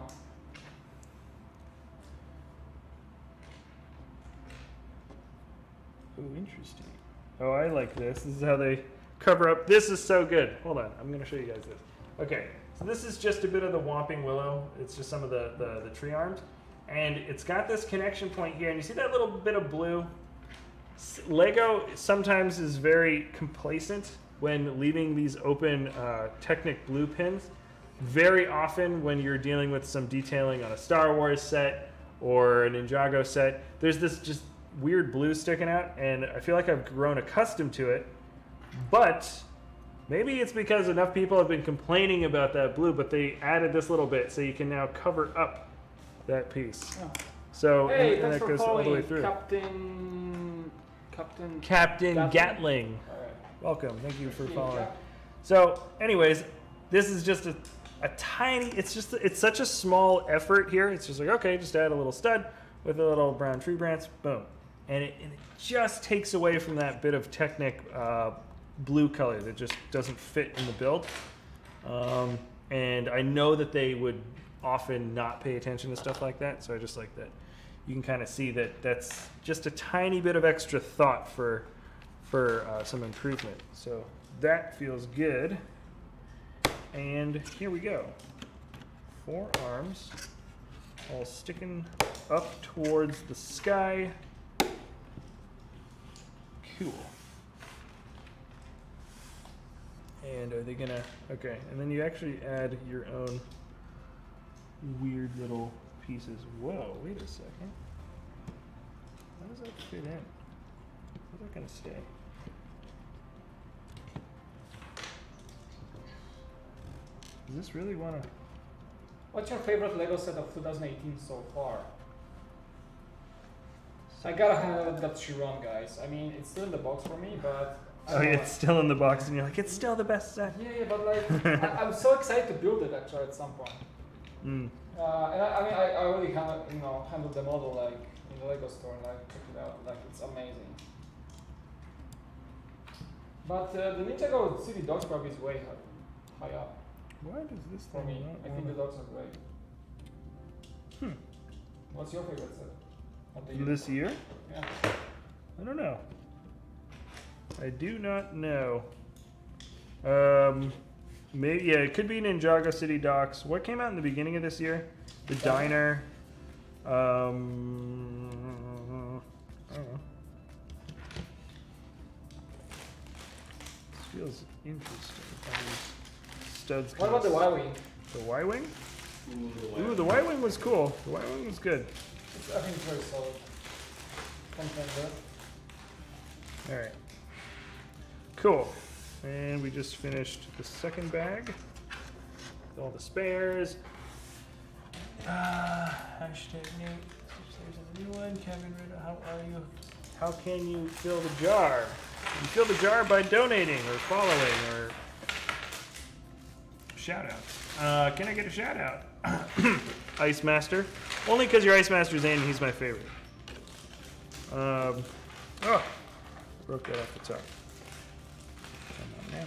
Oh, interesting. Oh, I like this. This is how they cover up. This is so good. Hold on. I'm going to show you guys this. Okay, so this is just a bit of the Whomping Willow. It's just some of the tree arms. And it's got this connection point here. And you see that little bit of blue? Lego sometimes is very complacent when leaving these open Technic blue pins. Very often when you're dealing with some detailing on a Star Wars set or an Ninjago set, there's this just weird blue sticking out, and I feel like I've grown accustomed to it. But maybe it's because enough people have been complaining about that blue, but they added this little bit so you can now cover up that piece. Oh. So Hey, and that goes all the way through. Captain Gatling. All right. Welcome. Thank you for following. So, anyways, this is just a tiny. It's such a small effort here. It's just like, okay, just add a little stud with a little brown tree branch, boom, and it just takes away from that bit of Technic blue color that just doesn't fit in the build. And I know that they would often not pay attention to stuff like that, so I just like that. You can kind of see that that's just a tiny bit of extra thought for some improvement. So that feels good. And here we go. 4 arms, all sticking up towards the sky. Cool. And are they gonna, okay, and then you actually add your own weird little pieces. Whoa, wait a second. How does that fit in? How's that gonna stay? Does this really wanna? What's your favorite Lego set of 2018 so far? I gotta have that Chiron, guys. I mean, it's still in the box for me, but... Oh, yeah, it's still in the box, and you're like, it's still the best set. Yeah, but like, I'm so excited to build it actually at some point. Mm. And I already handled the model like in the Lego store, and like check it out, like it's amazing. But the Ninjago City Dogs probably is way high up. Why does this For thing me, not I think the wanna- dogs are great. What's your favorite set? Of the year? This year? Yeah. I don't know. I do not know. Maybe, yeah, it could be Ninjago City Docks. What came out in the beginning of this year? The Diner. I don't know. This feels interesting. How these studs What about the Y-Wing? The Y-Wing? Ooh, The Y-Wing was cool. The Y-Wing was good. I think it's very solid. Contender. Alright. Cool. And we just finished the second bag with all the spares. Hashtag Nate. There's a new one. Kevin Ritter, how are you? How can you fill the jar? You fill the jar by donating or following or shout out. Can I get a shout out? Ice Master. Only because your Ice Master's in, he's my favorite. Oh, broke that off the top. Come on now.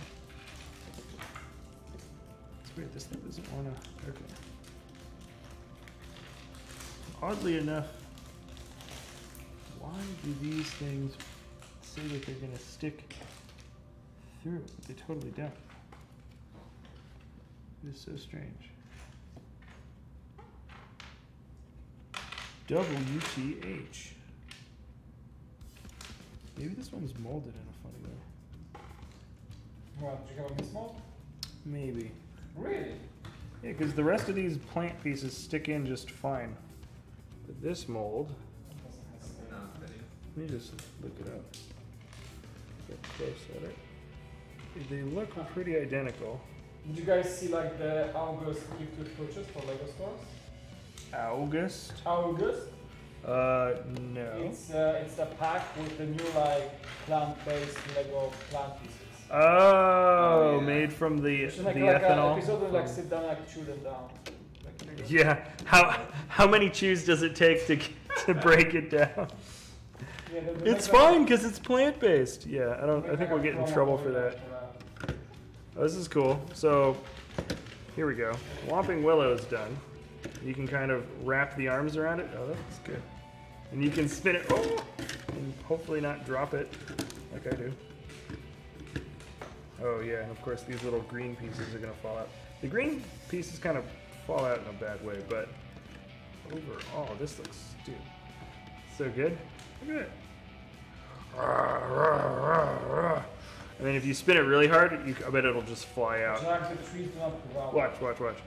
It's weird, this thing doesn't want to. Okay. Oddly enough, why do these things say that they're gonna stick through, but they totally don't. It is so strange. WTH. Maybe this one's molded in a funny way. What, did you have a mismold? Maybe. Really? Yeah, because the rest of these plant pieces stick in just fine. But this mold, let me just look it up. Get close at it. They look pretty identical. Did you guys see like the August gift with purchase for Lego stores? August? August? No. It's the pack with the new like plant-based Lego plant pieces. Oh, made from the It's like ethanol. An episode where like sit down and like chew them down. Like, Yeah. How many chews does it take to break it down? yeah, It's fine because it's plant based. Yeah, I think we'll get in trouble for that. Oh, this is cool. So here we go. Whomping Willow is done. You can kind of wrap the arms around it. Oh, that's good. And you can spin it. Oh, and hopefully not drop it like I do. Oh yeah, and of course these little green pieces are gonna fall out. The green pieces kind of fall out in a bad way, but overall this looks, dude, so good. Look at it. And then if you spin it really hard, I bet it'll just fly out. Watch, watch, watch.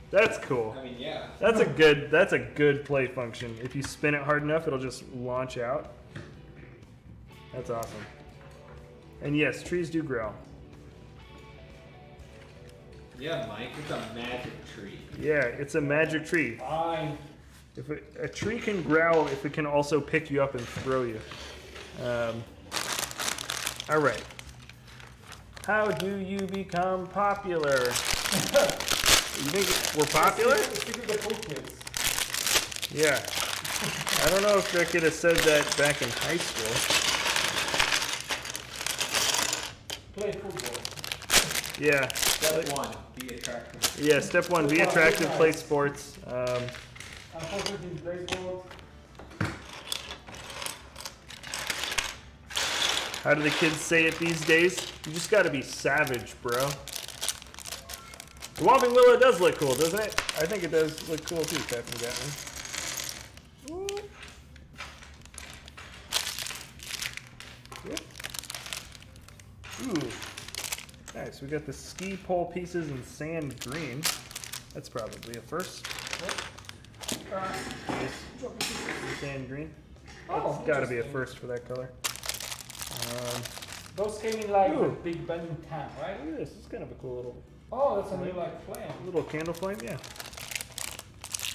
That's cool. I mean, yeah. That's a good play function. If you spin it hard enough, it'll just launch out. That's awesome. And yes, trees do grow. Yeah, Mike, it's a magic tree. Yeah, it's a magic tree. Fine. If a tree can growl, if it can also pick you up and throw you. All right. How do you become popular? You think we're popular? Stick with the cool kids. Yeah. I don't know if I could have said that back in high school. Play football. Yeah. Step one, be attractive. Yeah, step one, be attractive, play sports. Unfortunately, in baseball. How do the kids say it these days? You just gotta be savage, bro. The Whomping Willow does look cool, doesn't it? I think it does look cool too, Captain Gatman. Ooh. Nice, we got the ski pole pieces in sand green. That's probably a first. Sand green. That's gotta be a first for that color. Those came in like a big bending tan, right? Look at this. It's kind of a cool little. Oh, that's a new like flame. Little candle flame, yeah.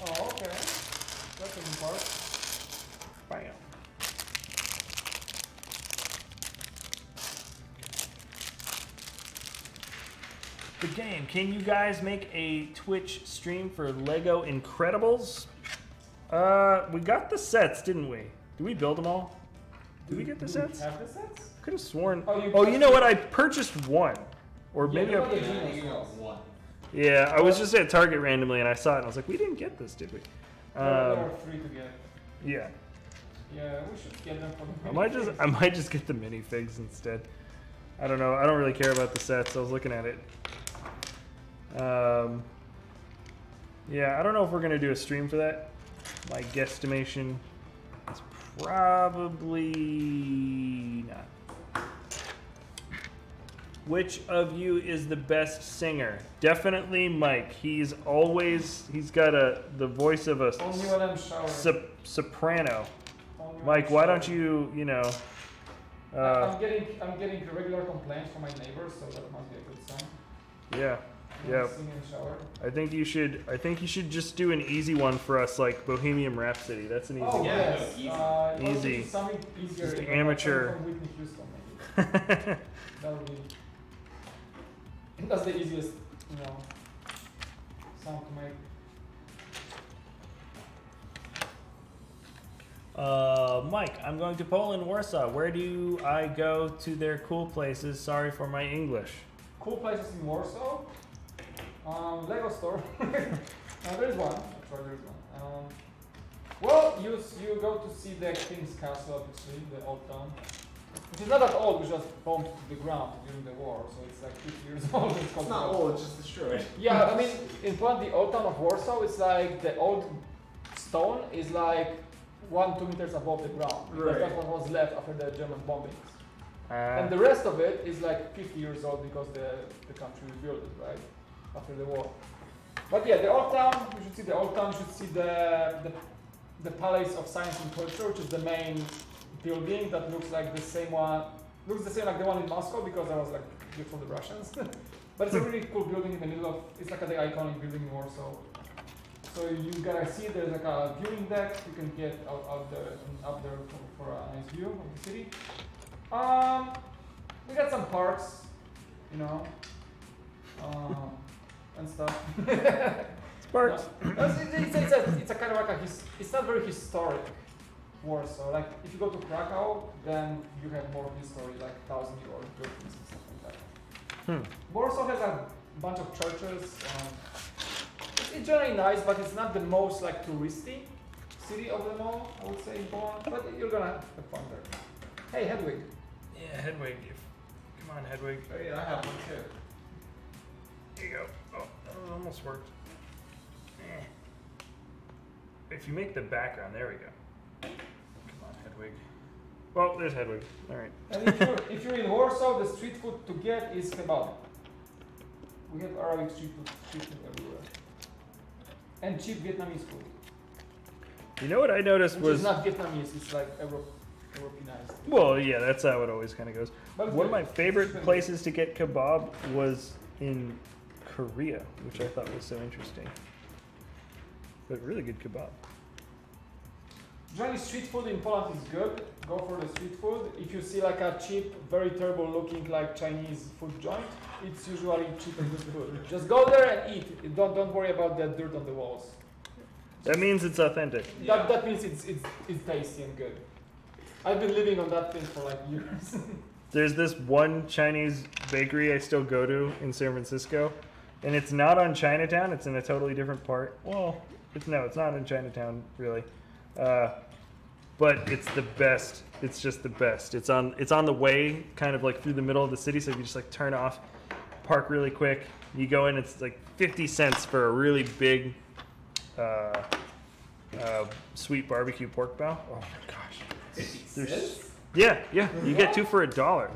Oh, okay. That's a good part. Bam. The game. Can you guys make a Twitch stream for Lego Incredibles? We got the sets, didn't we? Did we build them all? Did we get the sets? Have the sets? Could have sworn. Oh, you know what? I purchased one, or maybe I. You got one. Yeah, I was just at Target randomly and I saw it and I was like, we didn't get this, did we? There are 3 to get. Yeah. Yeah, we should get them for the I might just get the minifigs instead. I don't know. I don't really care about the sets. I was looking at it. Yeah, I don't know if we're gonna do a stream for that. My guesstimation is probably not. Which of you is the best singer? Definitely Mike. He's got the voice of a Only when I'm showering. soprano. Only when Mike, I'm why don't showering. you know? I'm getting regular complaints from my neighbors, so that must be a good sign. Yeah, When yeah. I sing in the shower. I think you should just do an easy one for us, like Bohemian Rhapsody. That's an easy Oh one. Yeah, yes. easy. Easy. Something easier. Just like amateur. From Whitney Houston, maybe. That would be. That's the easiest, sound to make. Mike, I'm going to Poland, Warsaw. Where do I go to their cool places? Sorry for my English. Cool places in Warsaw. Lego store. There is one. Actually, there is one. Well, you go to see the King's Castle, obviously, the old town. Which is not that old, we just bombed to the ground during the war, so it's like 50 years old. It's not old, it's just destroyed. Yeah, I mean, in Poland, the old town of Warsaw, it's like the old stone is like 1-2 meters above the ground. Because that's what was left after the German bombings. And the rest of it is like 50 years old because the country rebuilt it, right? After the war. But yeah, the old town, you should see the old town, you should see the Palace of Science and Culture, which is the main building that looks like the same one, looks the same like the one in Moscow because I was like good for the Russians. But it's a really cool building in the middle of, it's like the iconic building in Warsaw. So you gotta see there's like a viewing deck, you can get out there and up there for a nice view of the city. We got some parks, you know, and stuff. Sparks. No, it's a kind of like it's not very historic Warsaw. Like if you go to Krakow, then you have more history, like 1,000-year-old buildings and stuff like that. Warsaw has a bunch of churches. It's generally nice, but it's not the most like touristy city of them all, I would say in Poland. But you're gonna have fun there. Hey, Hedwig. Yeah, Hedwig. Come on, Hedwig. Oh yeah, I have one too. There you go. Oh, that almost worked. If you make the background, there we go. Come on, Hedwig. Well, there's Hedwig. All right. And if you're in Warsaw, the street food to get is kebab. We have Arabic street food everywhere. And cheap Vietnamese food. You know what I noticed Which was... is not Vietnamese, it's like Europeanized. Well, yeah, that's how it always kind of goes. But One of my favorite places to get kebab was in Korea, which I thought was so interesting. But really good kebab. Generally, street food in Poland is good. Go for the street food. If you see like a cheap, very terrible looking like Chinese food joint, it's usually cheap and good food. Just go there and eat. Don't worry about the dirt on the walls. That means it's authentic. Yeah. That means it's tasty and good. I've been living on that thing for like years. There's this one Chinese bakery I still go to in San Francisco, and it's not on Chinatown. It's in a totally different part. Well, it's not in Chinatown really, but it's the best. It's just the best. It's on the way, kind of like through the middle of the city. So you just like turn off, park really quick. You go in. It's like 50 cents for a really big sweet barbecue pork bow. Oh my gosh. 50 cents? Yeah. You get two for $1.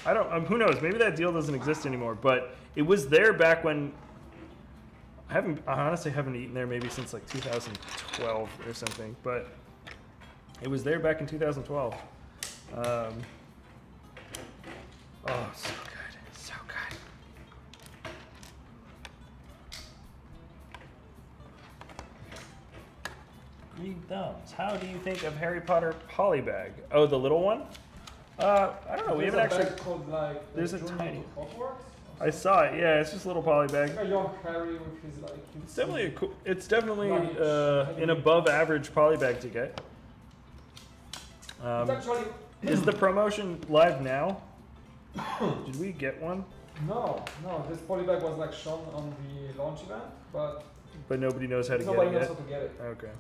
I don't. Who knows? Maybe that deal doesn't exist anymore. But it was there back when. I honestly haven't eaten there maybe since like 2012 or something. But it was there back in 2012. Oh, so good, so good. Green thumbs. How do you think of Harry Potter polybag? Oh, the little one? I don't know. We haven't actually. Called, like, there's a tiny. Hogwarts? I saw it. Yeah, it's just a little polybag. It's like a young Harry with his like. It's definitely an above average polybag to get. It's actually. Is the promotion live now? Did we get one? No. This polybag was like shown on the launch event, but nobody knows how to nobody get it knows yet. how to get it. Okay.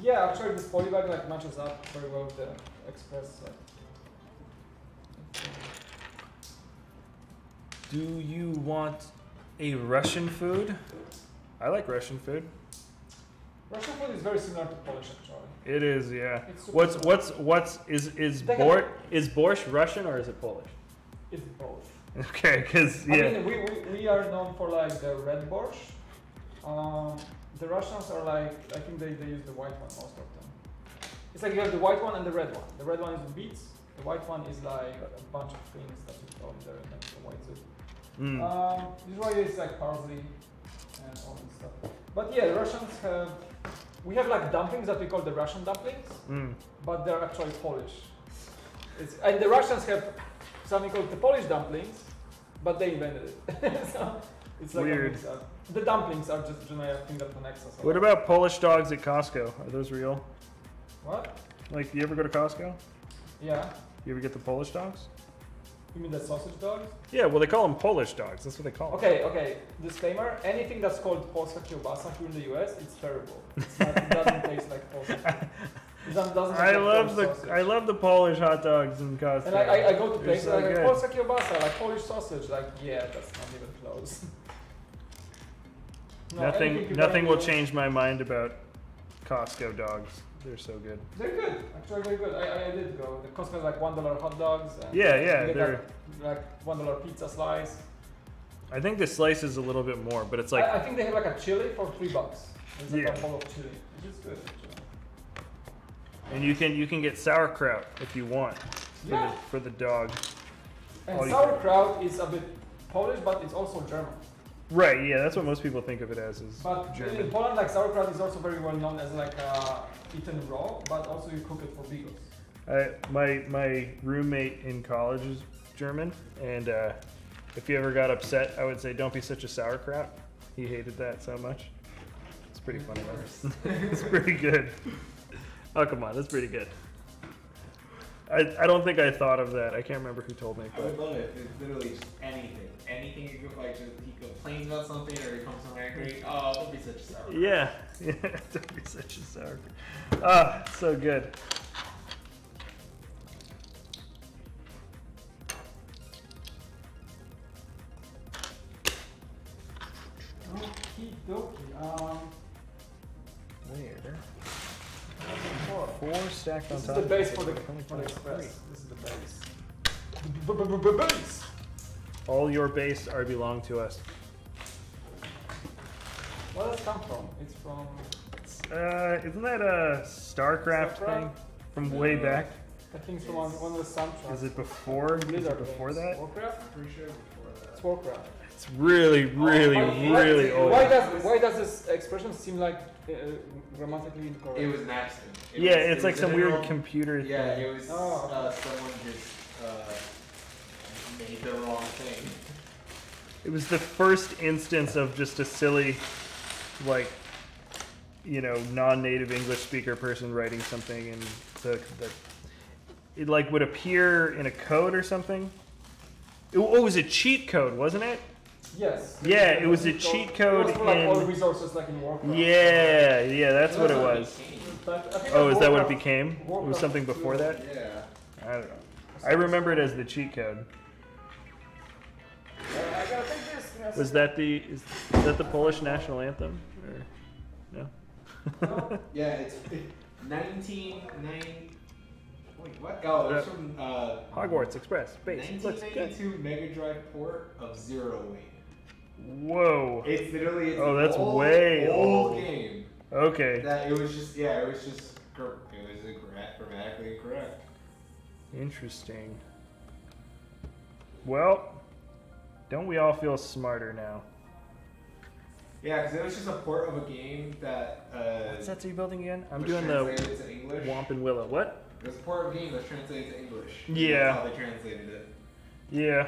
Yeah, actually, this polybag like matches up very well with the Express. Do you want a Russian food? I like Russian food. Russian food is very similar to Polish, actually. It is, yeah. It's Is borscht Russian or is it Polish? It's both. Okay, because yeah. I mean, we are known for like the red borscht. The Russians are like, I think they use the white one most of them. It's like you have the white one and the red one. The red one is with beets. The white one is like a bunch of things that you throw in there and make the white soup. Usually it's like parsley and all that stuff. But yeah, the Russians we have like dumplings that we call the Russian dumplings, but they're actually Polish. And the Russians have something called the Polish dumplings, but they invented it. So it's like weird. The dumplings are just generally a thing that connects us. What about Polish dogs at Costco? Are those real? What? Like, do you ever go to Costco? Yeah. You ever get the Polish dogs? You mean the sausage dogs? Yeah, well, they call them Polish dogs. That's what they call them. Okay. Disclaimer: anything that's called Polska kielbasa here in the US, it's terrible. It doesn't taste like Polska. It doesn't I taste like sausage. love the Polish hot dogs in Costco. And I go to places so like good. Polska kielbasa, like Polish sausage. Like, yeah, that's not even close. No, Nothing will change my mind about Costco dogs. They're so good. They're good. Actually, they're good. I did go. The Costco is like $1 hot dogs. And Yeah, you get they're. like $1 pizza slice. I think the slice is a little bit more, but it's like. I think they have like a chili for $3. It's like Yeah. a bowl of chili, which is good. Actually. And you can get sauerkraut if you want Yeah. for the dog. And Oh, you- sauerkraut is a bit Polish, but it's also German. Right. Yeah, that's what most people think of it as is But in German. Poland, like sauerkraut is also very well known as like eaten raw, but also you cook it for bigos. My roommate in college is German, and if he ever got upset, I would say, "Don't be such a sauerkraut." He hated that so much. It's pretty funny. It's pretty good. Oh, come on, that's pretty good. I don't think I thought of that. I can't remember who told me. I would love it if it's literally just anything. Anything you could like, just he complains about something or he comes home angry. Oh, don't be such a sour. Yeah, don't be such a sauerkraut. Ah, so good. Okie dokie. Where? Four. 4 stacked on This is top. the of base each for the other. express. This is the base. Base. All your base are belong to us. Where does it come from? It's from. Isn't that a StarCraft thing StarCraft? from way back? I think it's from one of the soundtracks. Is it before? Is Blizzard it before games. that? Warcraft? Pretty sure before that. It's Warcraft. It's really, really, really old. Why does this expression seem like grammatically incorrect? It was an accident. Yeah, it's like was some literal- weird computer Yeah, thing. it was someone just made the wrong thing. It was the first instance of just a silly, like, non-native English speaker person writing something, and it like would appear in a code or something. It was a cheat code, wasn't it? Yes. Yeah, it was a cheat code It was for like all in. resources like in Warcraft. Yeah, that's what it was. But I think Oh, is that what it Warcraft- became? It was Warcraft something before too. that? Yeah. I don't know. I remember it as the cheat code. I gotta take this. Was that is that the Polish national anthem? Or no? No. Yeah, it's 1990. Wait, what? Oh, it's from Hogwarts Express base. Looks good. 1992 Mega Drive port of Zero Weight. Whoa. It's literally Oh, an that's old, way old old. game. Okay. That it was just grammatically incorrect. Interesting. Well, don't we all feel smarter now? Yeah, because it was just a port of a game that What sets are you building again? I'm was doing the translated to English. Womp and Willow. What? It was a port of a game that was translated to English. Yeah. That's how they translated it. Yeah.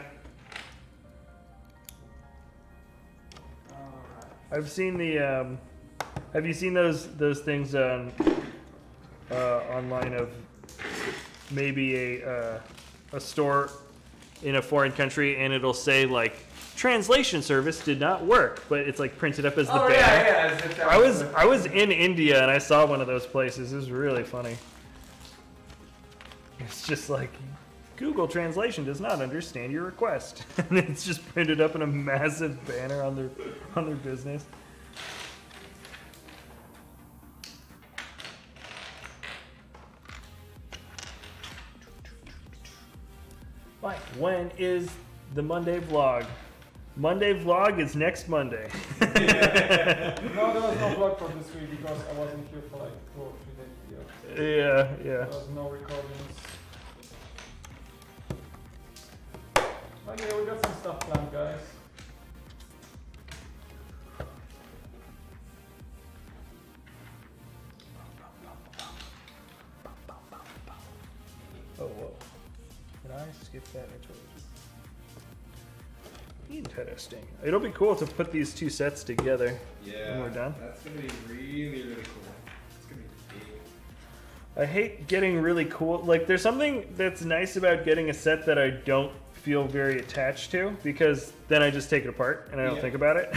I've seen the. Have you seen those things on online of maybe a store in a foreign country, and it'll say like translation service did not work, but it's like printed up as the banner. Yeah, as if that I was in India and I saw one of those places. It was really funny. It's just like Google Translation does not understand your request, and it's just printed up in a massive banner on their business. Mike, when is the Monday vlog? Monday vlog is next Monday. No, there was no vlog for this week because I wasn't here for like 2 or 3 days. Yeah. There was no recordings. But yeah, we got some stuff planned, guys. Oh, whoa. Did I skip that? I totally did. Interesting. It'll be cool to put these two sets together when we're done. That's gonna be really, really cool. It's gonna be big. I hate getting really cool. Like, there's something that's nice about getting a set that I don't feel very attached to, because then I just take it apart and I don't think about it.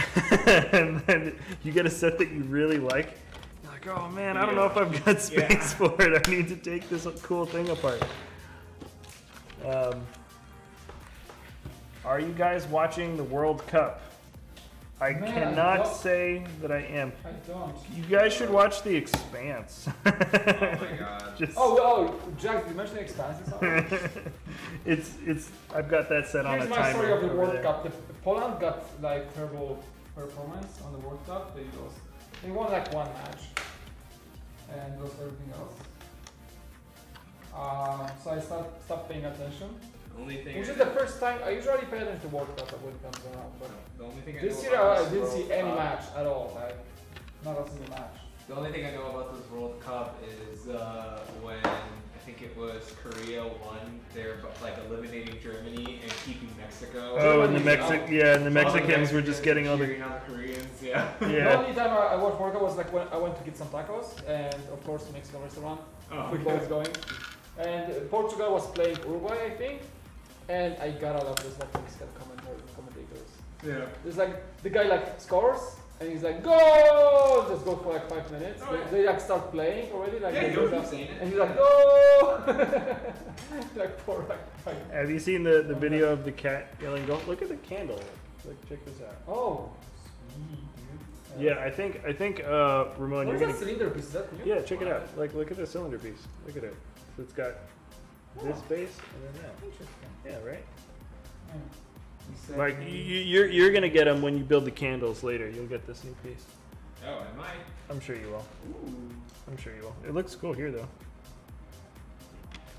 And then you get a set that you really like. You're like, oh man, I don't know if I've got space for it. I need to take this cool thing apart. Are you guys watching the World Cup? I cannot say that I am. I don't. You guys should watch The Expanse. Oh my god. Jack, did you mention The Expanse? It's. I've got that set on a timer. Here's my story of the World there. Cup. Poland got like terrible performance on the World Cup. They lost. They won like one match and lost everything else. So I stopped paying attention. Only thing Which is the first time I usually pay attention to World Cup when it comes around, but the only thing this I year know I about didn't this see World any Cup- match at all, like not a single match. The only thing I know about this World Cup is when I think it was Korea won, they're like eliminating Germany and keeping Mexico. Oh, and the Mexicans were just getting all the. cheering on the Koreans, yeah. The only time I watched World Cup was like when I went to get some tacos, and of course Mexican restaurant, football was going, and Portugal was playing Uruguay, I think. And I got out of this like Mexican commentators. Yeah. There's like the guy like scores and he's like go, just go for like 5 minutes. They like start playing already, like Yeah, you keep saying it. and he's like go, like for like 5 minutes. Have you seen the video of the cat yelling? Don't look at the candle. Like, check this out. Oh, sweet, dude. Yeah, I think Ramon, What you're is gonna. that cylinder piece? Is that new? Yeah, check it out. Like, look at the cylinder piece. Look at it. So it's got this base and then that. Interesting. Yeah, right. Yeah. Like you're gonna get them when you build the candles later. You'll get this new piece. Oh, I might. I'm sure you will. I'm sure you will. It looks cool here though.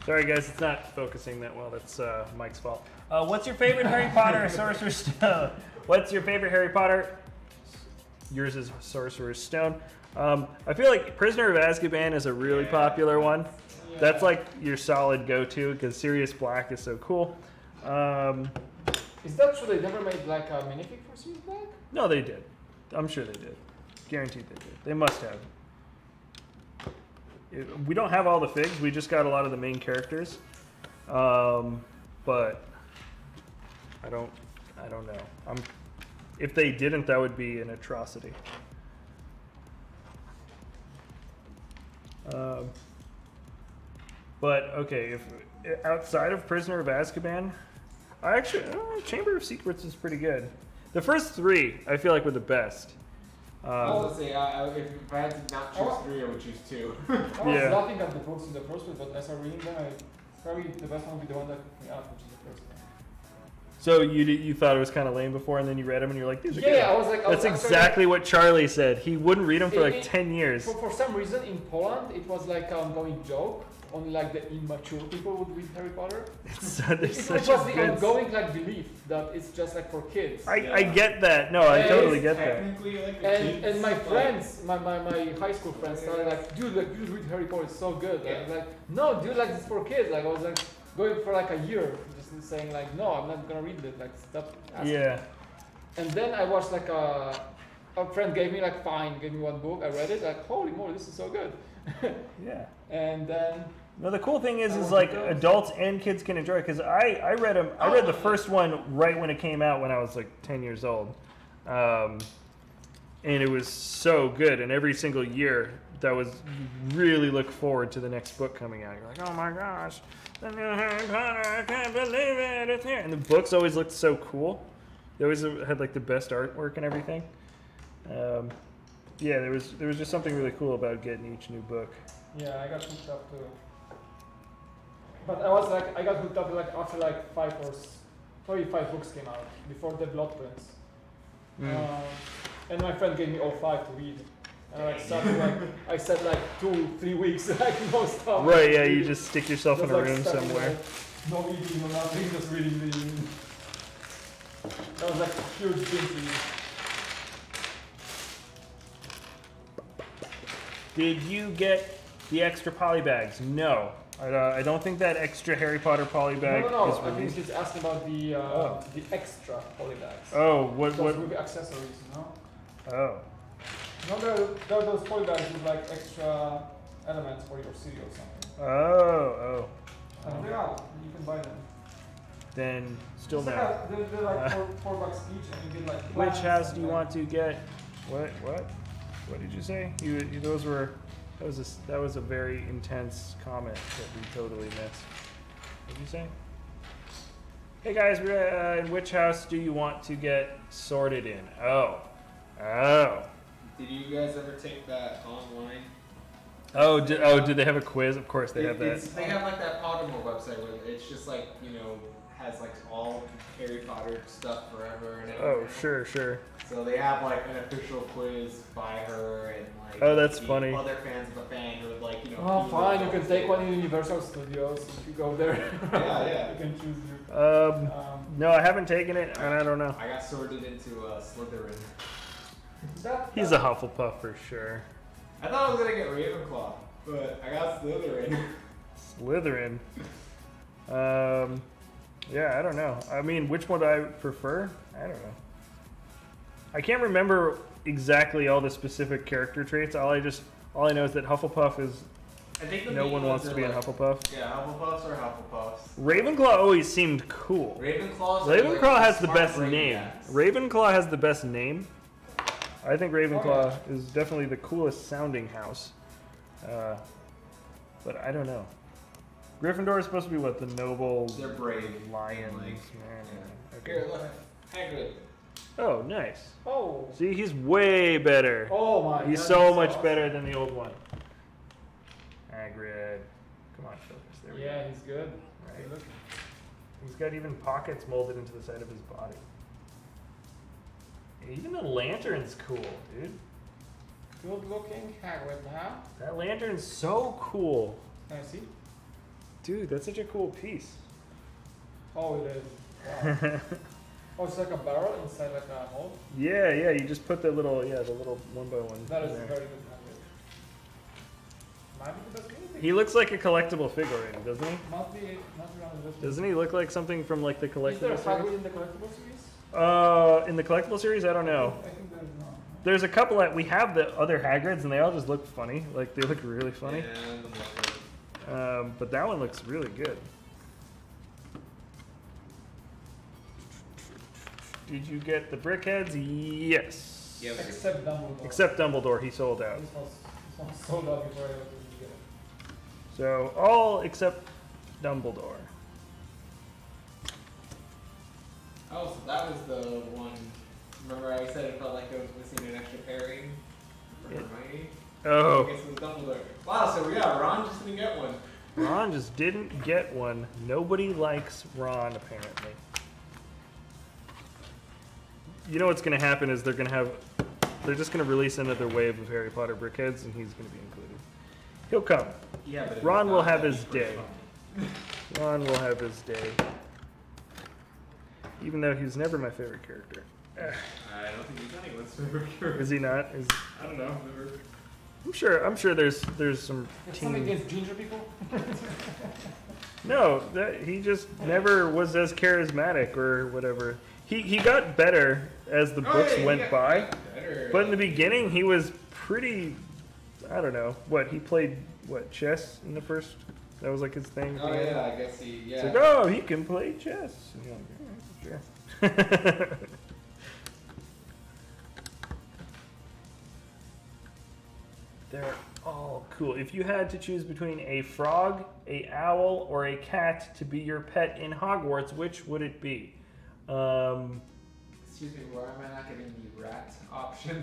Sorry guys, it's not focusing that well. That's Mike's fault. What's your favorite Harry Potter or Sorcerer's Stone? What's your favorite Harry Potter? Yours is Sorcerer's Stone. I feel like Prisoner of Azkaban is a really popular one. Yeah. That's like your solid go-to because Sirius Black is so cool. Is that true? They never made like a minifig for Sirius Black? No, they did. I'm sure they did. Guaranteed they did. They must have. We don't have all the figs. We just got a lot of the main characters. But I don't know. If they didn't, that would be an atrocity. But okay, if outside of Prisoner of Azkaban, Chamber of Secrets is pretty good. The first three, I feel like, were the best. I was gonna say, if I had to not choose three, I would choose two. I was laughing at the books in the first place, but as I read them, probably the best one would be the one that took me out, which is the first one. So you thought it was kind of lame before, and then you read them, and you're like, these are good. Yeah, I was like, that's exactly what Charlie said. He wouldn't read them for like 10 years. For some reason, in Poland, it was like an ongoing joke. Only like the immature people would read Harry Potter. It was the ongoing like belief that it's just like for kids. I get that. No, I totally get that. Like and my friends, my high school friends started like, dude, you read Harry Potter, it's so good. Yeah. I was like, no, dude, like it's for kids. Like I was like going for like a year, just saying like, no, I'm not gonna read it. Like stop asking. Yeah. And then I watched like a friend gave me one book. I read it, like holy moly, this is so good. Yeah. And then. No, the cool thing is like adults and kids can enjoy it because I read them. I read the first one right when it came out when I was like 10 years old, and it was so good. And every single year, that was really look forward to the next book coming out. You're like, oh my gosh, the new Harry Potter! I can't believe it! It's here. And the books always looked so cool. They always had like the best artwork and everything. Yeah, there was just something really cool about getting each new book. Yeah, I got hooked up too. But I got hooked up like after like 5 books came out before the Blood Prince. And my friend gave me all 5 to read. And I said like 2-3 weeks, like no stop. Right, yeah, you just stick yourself in a room somewhere. No eating, no nothing, just reading. That was like a huge thing for me. Did you get the extra poly bags? No. I don't think that extra Harry Potter poly bag is I think released. he's asking about the extra poly bags. Oh, what? With the accessories, you know? Oh. There are those poly bags with like extra elements for your city or something. Oh. And they're out. You can buy them. then still It's no. like they're like $4 each, and you get like. Which plants house and, do you like- want to get? What did you say? Those were. That was a very intense comment that we totally missed. What did you say? Hey guys, we're in which house do you want to get sorted in? Oh. Did you guys ever take that online? Did they have a quiz? Of course they have that. They have like that Pottermore website where it's just like, you know, has like all Harry Potter stuff forever and everything. Oh, sure. So they have like an official quiz by her and like. Oh, that's the funny. Other fans of the fan who would like, you know. Oh, keep fine. it You can up. take one in Universal Studios if you go there. Yeah. You can choose your. No, I haven't taken it, and I don't know. I got sorted into Slytherin. He's a Hufflepuff for sure. I thought I was gonna get Ravenclaw, but I got Slytherin. Slytherin. Yeah, I don't know. I mean, which one do I prefer? I don't know. I can't remember exactly all the specific character traits. All I know is that Hufflepuff is. I think the No main one ones wants to are be a like- Hufflepuff. Yeah, Hufflepuffs are Hufflepuffs. Ravenclaw always seemed cool. Ravenclaws. Ravenclaw has the smart best brain name. cats. Ravenclaw has the best name. I think Ravenclaw is definitely the coolest sounding house. But I don't know. Gryffindor is supposed to be what? The noble They're brave. lions. Like, Yeah. Here, Okay. look. Hagrid. Oh, nice. Oh. See, he's way better. Oh my. He's God, so that's much awesome. better than the old one. Hagrid. Come on, focus. There we Yeah, go. he's good. Right. Good looking. He's got even pockets molded into the side of his body. Even the lantern's cool, dude. Good looking Hagrid, huh? That lantern's so cool. Can I see? Dude, that's such a cool piece. Oh, it is. Wow. Oh, it's like a barrel inside like a hole. Yeah, you just put the little one by one That in is there. very good Hagrid. Might be the best anything. He looks like a collectible figure already, doesn't he? Not really the best. Doesn't he look like something from like the Is there collectible a series? Hagrid in the collectible series? In the collectible series, I don't know. I think there's not. There's a couple that we have the other Hagrids, and they all just look funny. Like they look really funny. And the Muppet. But that one looks really good. Did you get the brickheads? Yes. Yeah, but Except Dumbledore. Except Dumbledore, he sold out. This was sold out before I was able to get it. So all except Dumbledore. Oh, so that was the one. Remember I said it felt like I was missing an extra pairing for Yeah. Hermione? Oh, I guess it was Dumbledore. Wow, so yeah, Ron just didn't get one. Ron just didn't get one. Nobody likes Ron, apparently. You know what's going to happen is they're just going to release another wave of Harry Potter brickheads, and he's going to be included. He'll come. Yeah, but if Ron it's will not, have that'd his be pretty day. fun. Ron will have his day. Even though he's never my favorite character. I don't think he's anyone's favorite character. Is he not? I don't know. Never. I'm sure there's some It's something team. against ginger people? No, he just never was as charismatic or whatever. He got better as the books went by, but in the beginning he was pretty. I don't know what he played. What, chess in the first? That was like his thing. Oh yeah, I guess he. It's Yeah. like, oh, he can play chess. And you're like, "Yeah, sure." They're all cool. If you had to choose between a frog, a owl, or a cat to be your pet in Hogwarts, which would it be? Excuse me, why am I not getting the rat option?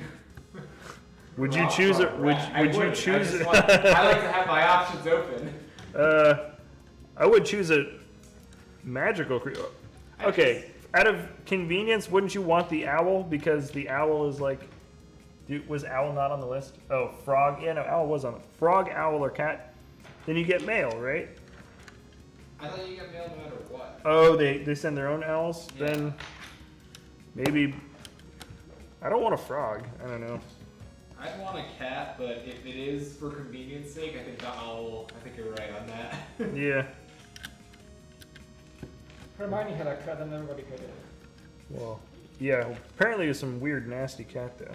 Would you choose it? Would you choose it? I like to have my options open. I would choose a magical creature. Okay, out of convenience, wouldn't you want the owl? Because the owl is like, was owl not on the list? Oh, frog. Yeah, no, owl was on the frog, owl, or cat. Then you get male, right? I thought you got mail no matter what. Oh, they send their own owls. Yeah. Then maybe. I don't want a frog. I don't know. I'd want a cat, but if it is for convenience sake, I think the owl. I think you're right on that. Yeah. Hermione had a cat and everybody had it. Well, yeah. Apparently, there's some weird, nasty cat though.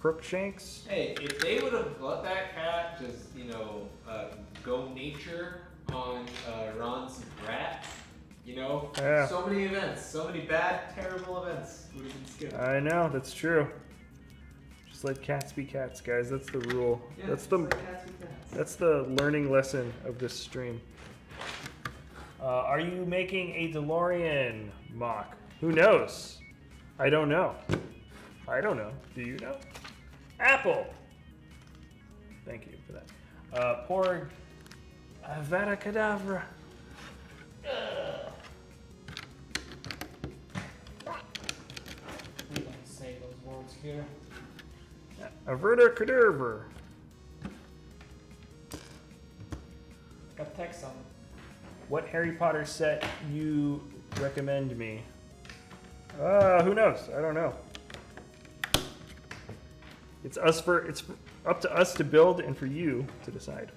Crookshanks. Hey, if they would have let that cat just, go nature on Ron's Rat. You know, Yeah. so many events, so many bad, terrible events would have been skipped. I know, that's true. Just let cats be cats, guys. That's the rule. Yeah, That's the like cats with cats. that's the learning lesson of this stream. Are you making a DeLorean mock? Who knows? I don't know. I don't know. Do you know? Apple. Thank you for that. Porg. Avada Kedavra. We don't say those words here. Averta Cadaver. Got text on. What Harry Potter set you recommend me? Who knows? I don't know. It's up to us to build and for you to decide.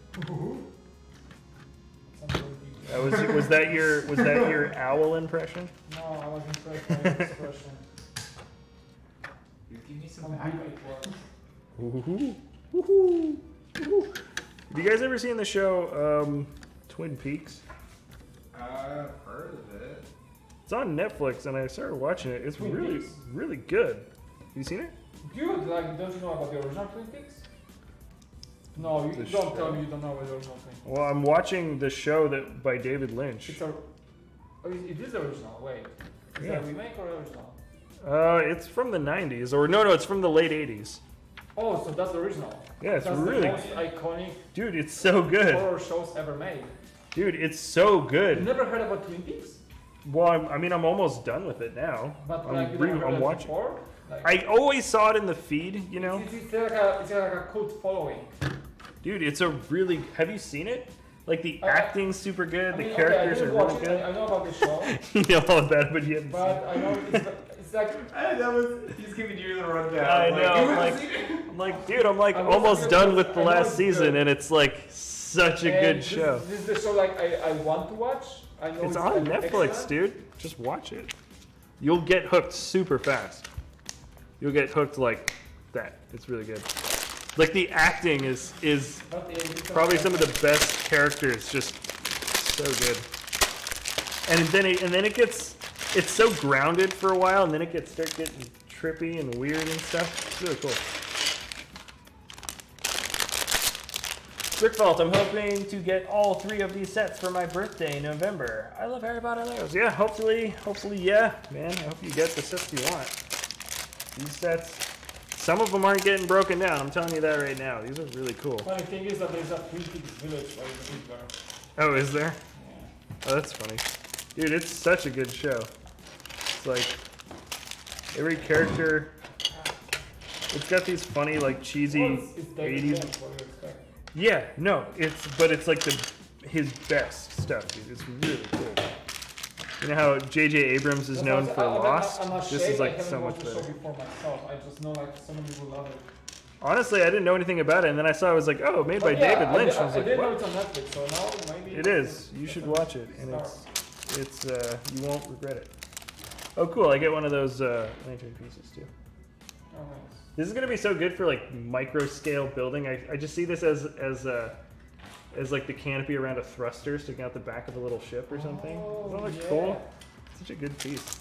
Was that your owl impression? No, I was impressed by your expression. You give me some How big background. it was. Woohoo! Woohoo! Woohoo! Have you guys ever seen the show Twin Peaks? I've heard of it. It's on Netflix, and I started watching it. It's Twin really, Peaks? really good. You seen it? Dude, like, don't you know about the original Twin Peaks? No, you The don't tell show. me you don't know about the original Twin Peaks. Well, I'm watching the show that by David Lynch. It's a, oh, it is original. Wait, is Yeah. that a remake or original? It's from the 90s, or no, it's from the late 80s. Oh, so that's the original. Yeah, it's That's really, the most iconic dude, it's so good. horror shows ever made. Dude, it's so You good. never heard about Twin Peaks? Well, I mean, I'm almost done with it now. But like, you never heard I'm it watching. before? Like, I always saw it in the feed, you know. It's like a cult following. Dude, it's a really. Have you seen it? Like the I- acting's super good. I The mean, characters okay, I are didn't watch really it. good. I know about the show, You know all about it, but you haven't seen but I know it's like He's giving you the rundown. I know, You like- haven't seen it? it. I'm like, dude, I'm like I was almost thinking done it with was- the I know last it's season, good. and it's like such a and good this, show. This is the show like I want to watch. I know It's on like, Netflix, excellent. dude. Just watch it. You'll get hooked super fast. You'll get hooked like that. It's really good. Like the acting is But it's probably some of the best characters. Just so good. And then it gets, it's so grounded for a while, and then it starts getting trippy and weird and stuff. It's really cool. BrickVault, I'm hoping to get all 3 of these sets for my birthday in November. I love Harry Potter Legos. Yeah, hopefully, yeah, man. I hope you get the sets you want. These sets, some of them aren't getting broken down. I'm telling you that right now. These are really cool. Funny thing is that there's a Twin Peaks village by the river. Oh, is there? Yeah. Oh, that's funny. Dude, it's such a good show. It's like every character. It's got these funny, like cheesy Well, it's David 80s. Lynch, what do you expect? Yeah, no, but it's like his best stuff, dude. It's really cool. You know how J.J. Abrams is That's known why for Lost? I'm This ashamed is I like haven't so much watched the show better. before myself. I just know like so many people love it. Honestly, I didn't know anything about it, and then I saw it was like, oh, made by But yeah, David Lynch. I was I like, didn't know what? it's on Netflix, so now maybe It is. You should watch it, and it's you won't regret it. Oh, cool! I get one of those lantern pieces too. Oh, nice. This is gonna be so good for like micro scale building. I just see this as like the canopy around a thruster sticking out the back of a little ship or something. Doesn't that look yeah. cool? Such a good piece.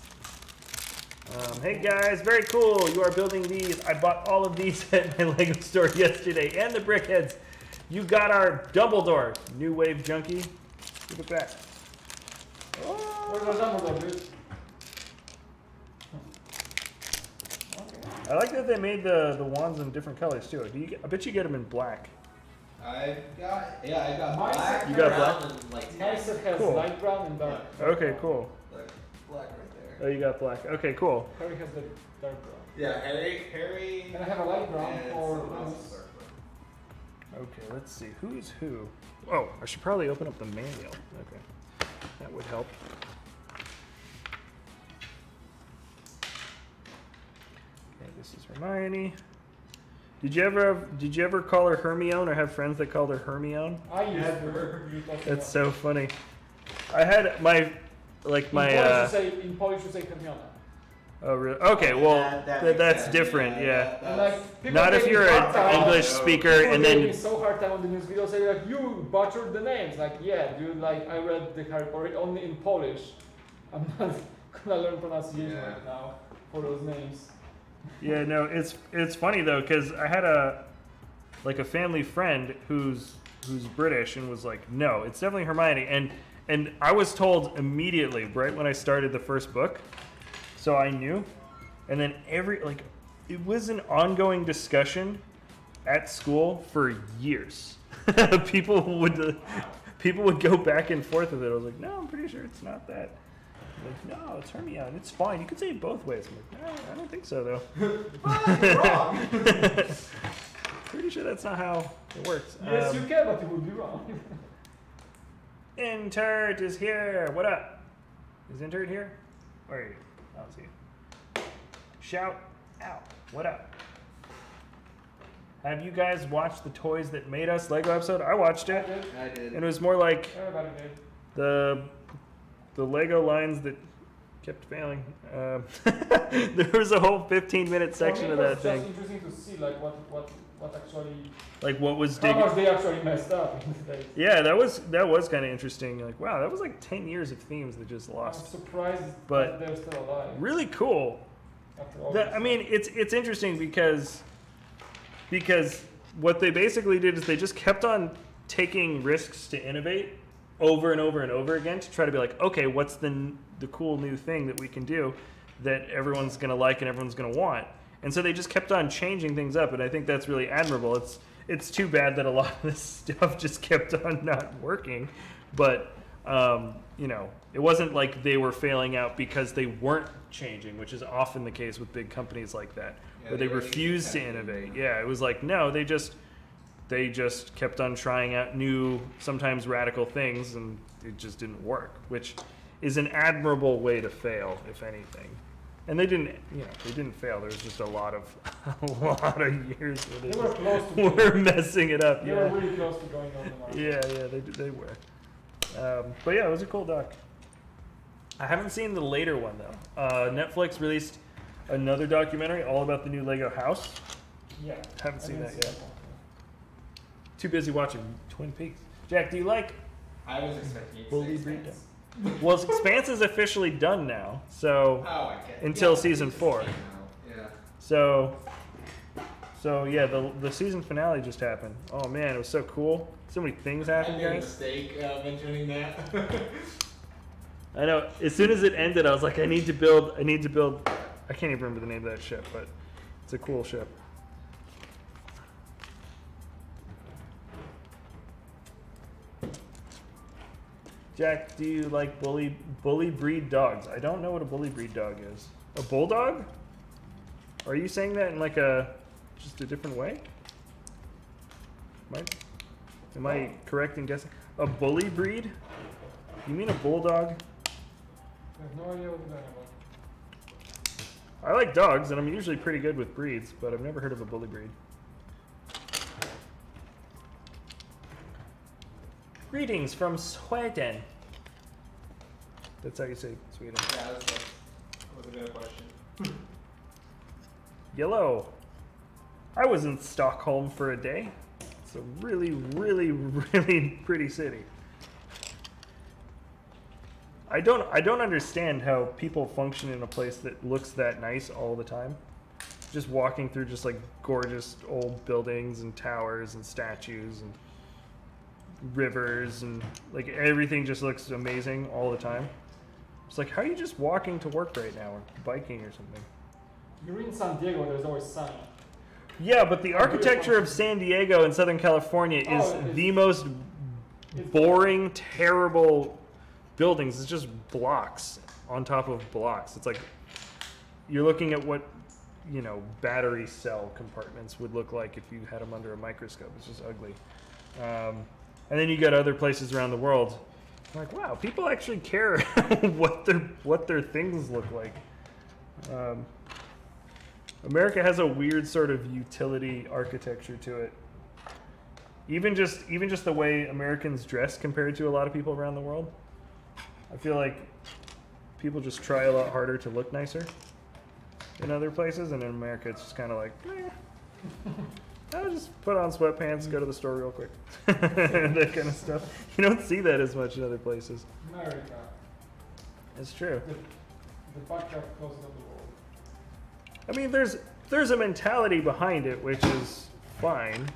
Hey guys, very cool. You are building these. I bought all of these at my Lego store yesterday, and the Brickheads. You got our Dumbledore, New Wave Junkie. Look at that. Where's the Dumbledore, dude? I like that they made the wands in different colors too. I bet you get them in black. I got Mine black. said You got brown, black? and like Nice, it has Cool. light brown and dark. Okay, cool. Like black right Oh, there. you got black. Okay, cool. Harry has the dark brown. Yeah, Harry. And I have a light brown and for someone else's Bruce. dark brown. Okay, let's see. Who's who? Oh, I should probably open up the manual. Okay. That would help. Okay, this is Hermione. Did you ever call her Hermione or have friends that called her Hermione? I used Never. to. That's so funny. I had my In Polish, you say Hermione. Oh, really? Okay, well, that's different, yeah. Not if you're an English speaker and then... People so hard time on the news videos, saying like, you butchered the names. Like, yeah, dude, like, I read the Harry Potter only in Polish. I'm not gonna learn pronunciation right now for those names. Yeah, no, it's funny though, because I had a family friend who's British and was like, no, it's definitely Hermione, and I was told immediately right when I started the first book, so I knew, and then it was an ongoing discussion at school for years. people would go back and forth with it. I was like, no, I'm pretty sure it's not that. Like, no, it's Hermione. It's fine. You can say it both ways. I'm like, no, I don't think so, though. You're wrong. Pretty sure that's not how it works. Yes, you can, but you would be wrong. Intert is here. What up? Is Intert here? Where are you? I don't see you. Shout out. What up? Have you guys watched the Toys That Made Us Lego episode? I watched it. I did. And it was more like Everybody did. the Lego lines that kept failing. There was a whole 15-minute section of that thing. It's just interesting to see like what actually, like what was how much they actually messed up in the days. Yeah, that was kind of interesting. Like, wow, that was like 10 years of themes that just I'm lost. surprised But that they're still alive. Really cool. After all this I mean, it's interesting because what they basically did is they just kept on taking risks to innovate over and over and over again to try to be like, okay, what's the cool new thing that we can do that everyone's going to like and everyone's going to want? And so they just kept on changing things up, and I think that's really admirable. It's too bad that a lot of this stuff just kept on not working, but it wasn't like they were failing out because they weren't changing, which is often the case with big companies like that, where they refuse to innovate. Yeah, it was like, no, they just kept on trying out new, sometimes radical things, and it just didn't work, which is an admirable way to fail, if anything. And they didn't fail. There was just a lot of years where they were messing it up. They were really close to going on the market. Yeah, they were. But yeah, it was a cool doc. I haven't seen the later one though. Netflix released another documentary all about the new Lego house. Yeah. Haven't seen that yet. Too busy watching Twin Peaks. Jack, do you like? I was expecting you to Bully say Breed Expanse. Well, Expanse is officially done now, so Oh, I get it. until Yeah, season 4. Yeah. So yeah, the season finale just happened. Oh man, it was so cool. So many things I happened, made a guys. mistake mentioning that. I know. As soon as it ended, I was like, I need to build. I can't even remember the name of that ship, but it's a cool ship. Jack, do you like bully breed dogs? I don't know what a bully breed dog is. A bulldog? Are you saying that in like just a different way? Am I correct in guessing? A bully breed? You mean a bulldog? I have no idea what you're talking about. I like dogs, and I'm usually pretty good with breeds, but I've never heard of a bully breed. Greetings from Sweden. That's how you say Sweden. Yeah, that was a good question. Yellow. I was in Stockholm for a day. It's a really, really, really pretty city. I don't understand how people function in a place that looks that nice all the time. Just walking through just like gorgeous old buildings and towers and statues and rivers and like everything just looks amazing all the time. It's like, how are you just walking to work right now or biking or something? You're in San Diego, there's always sun. Yeah, but the architecture of San Diego and Southern California is the most boring, terrible buildings. It's just blocks on top of blocks. It's like you're looking at what, battery cell compartments would look like if you had them under a microscope. It's just ugly. And then you got other places around the world. I'm like, wow, people actually care what their things look like. America has a weird sort of utility architecture to it. Even just the way Americans dress compared to a lot of people around the world. I feel like people just try a lot harder to look nicer. in other places, and in America it's just kind of like, I'll just put on sweatpants, go to the store real quick, that kind of stuff. You don't see that as much in other places. America. It's true. The backyard closes up the world. I mean, there's a mentality behind it, which is fine.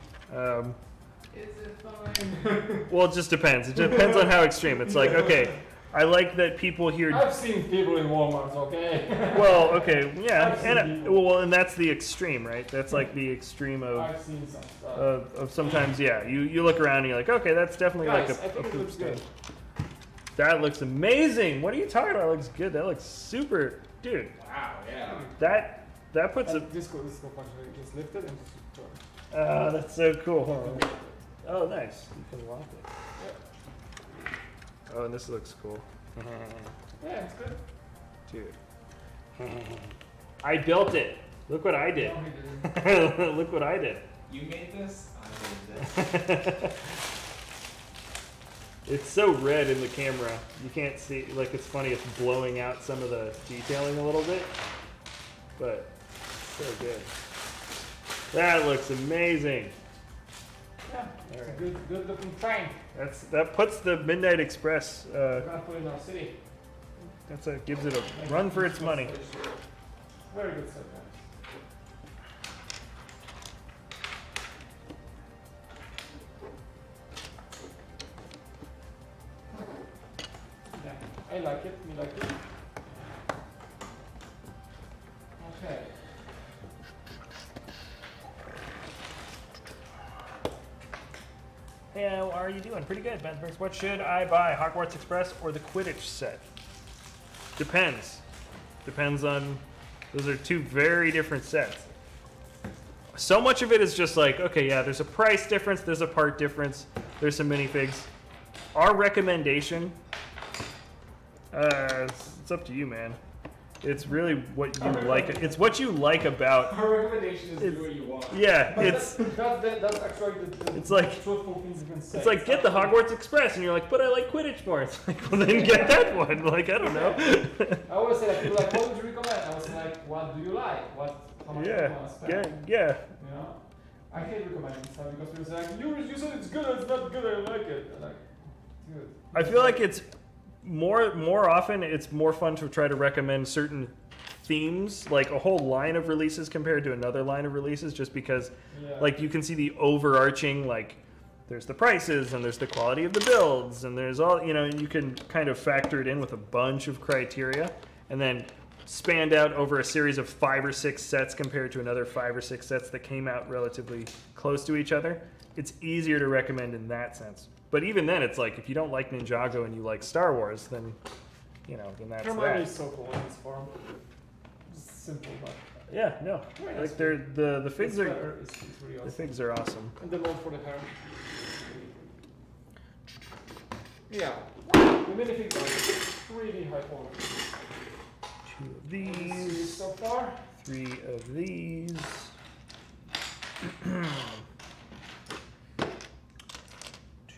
Is it fine? Well, it just depends. It depends on how extreme. It's like, okay, I like that people here. I've seen people in Walmart, okay? Well, okay, yeah, I've seen people. and that's the extreme, right? That's like the extreme of I've seen some stuff. of sometimes, yeah. You look around and you're like, okay, that's definitely Guys, like I think a it poop looks stain. good. That looks amazing. What are you talking about? That looks good. That looks super, dude. Wow, yeah. That puts a. This go functionally just lifted and just turn. That's so cool. Hold on. Oh, nice. You can lock it. Yep. Oh, and this looks cool. Yeah, it's good. Dude. I built it. Look what I did. No, he didn't. Look what I did. You made this? I made this. It's so red in the camera. You can't see, like, it's funny, it's blowing out some of the detailing a little bit. But, so good. That looks amazing. Yeah, it's Alright. a good looking train. That puts the Midnight Express, We're gonna put it in our city. gives it a run for its money. Very good set, guys. Yeah, I like it. Me like it. Okay. Hey, how are you doing? Pretty good, Ben. What should I buy? Hogwarts Express or the Quidditch set? Depends. Depends on. Those are two very different sets. So much of it is just like, okay, yeah, there's a price difference, there's a part difference, there's some minifigs. Our recommendation, it's up to you, man. It's really what you like. It's what you like about. Our recommendation is do what you want. Yeah, But it's that's actually the it's like- truthful things you can say. it's like get the Hogwarts Express, and you're like, but I like Quidditch more. It's like, well, then get that one. Like, I don't know. I always say that people are like, what would you recommend? I was like, what do you like? How much do you Yeah, want to spend? yeah. You know? I hate recommending stuff because people say like, you said it's good, it's not good, I like it. I'm like, dude. I feel like it's more often it's more fun to try to recommend certain themes, like a whole line of releases compared to another line of releases, just because Yeah. like you can see the overarching, like there's the prices and there's the quality of the builds and there's all, you know, you can kind of factor it in with a bunch of criteria and then spanned out over a series of 5 or 6 sets compared to another 5 or 6 sets that came out relatively close to each other. It's easier to recommend in that sense. But even then, it's like, if you don't like Ninjago and you like Star Wars, then, you know, then that's Hermione that. is so cool in this form. Just simple, but Yeah, no. Very Like nice. the figs it's are better. It's really the awesome. figs are awesome. And the load for the hair. Yeah. The minifigs are pretty high quality. 2 of These these, so far. 3 of these.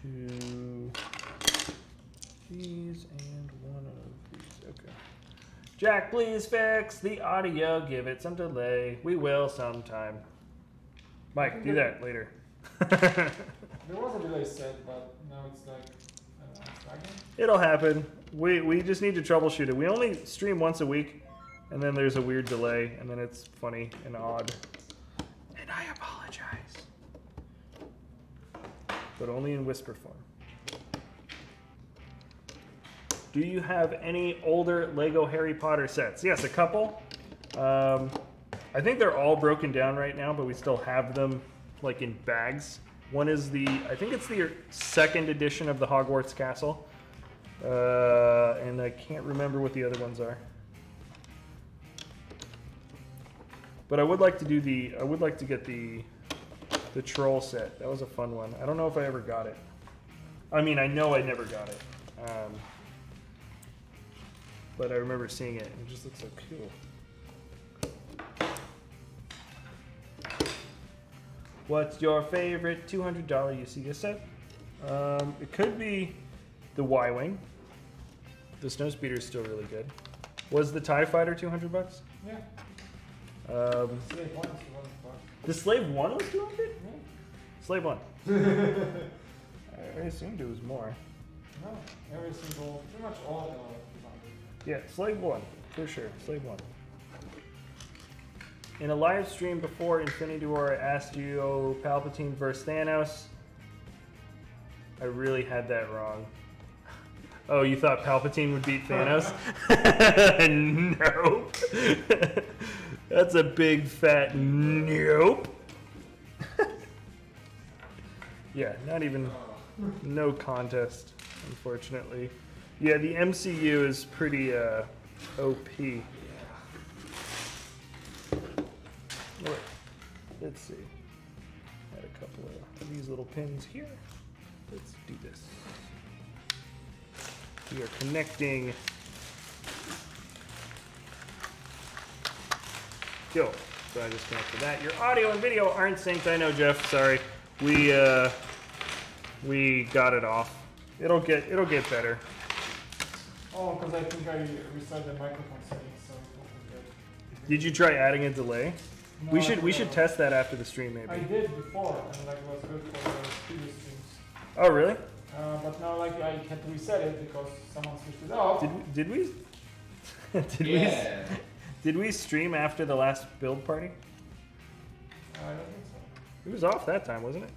2 these and 1 of these. Okay. Jack, please fix the audio. Give it some delay. We will sometime. Mike, do that later. There was a delay set, but now it's like, I don't know, it's lagging. It'll happen. We just need to troubleshoot it. We only stream once a week, and then there's a weird delay, and then it's funny and odd. And I apologize. But only in whisper form. Do you have any older Lego Harry Potter sets? Yes, a couple. I think they're all broken down right now, but we still have them like in bags. One is I think it's the 2nd edition of the Hogwarts Castle. And I can't remember what the other ones are. But I would like to get the troll set. That was a fun one. I don't know if I ever got it. I mean, I know I never got it. But I remember seeing it, and it just looks so cool. What's your favorite $200 UCS set? It could be the Y-Wing. The Snowspeeder is still really good. Was the TIE Fighter $200? Yeah. Slave 1 is 200. The Slave 1 was 200? Yeah. Slave 1. I assumed it was more. No, every single, pretty much all of them are 200. Yeah, Slave 1, for sure. Slave 1. In a live stream before Infinity War, I asked you, oh, Palpatine versus Thanos. I really had that wrong. Oh, you thought Palpatine would beat Thanos? Nope. That's a big fat nope. Yeah, not even, no contest, unfortunately. Yeah, the MCU is pretty OP. Let's see. Add a couple of these little pins here. Let's do this. We are connecting. Go. So I just connected that. Your audio and video aren't synced. I know, Jeff. Sorry. We got it off. It'll get better. Oh, because I think I reset the microphone settings, so it wasn't good. Did you try adding a delay? No, We should test that after the stream, maybe. I did before, and like it was good for the previous streams. Oh, really? But now like I had to reset it because someone switched it off. Did we? Did we stream after the last build party? I don't think so. It was off that time, wasn't it?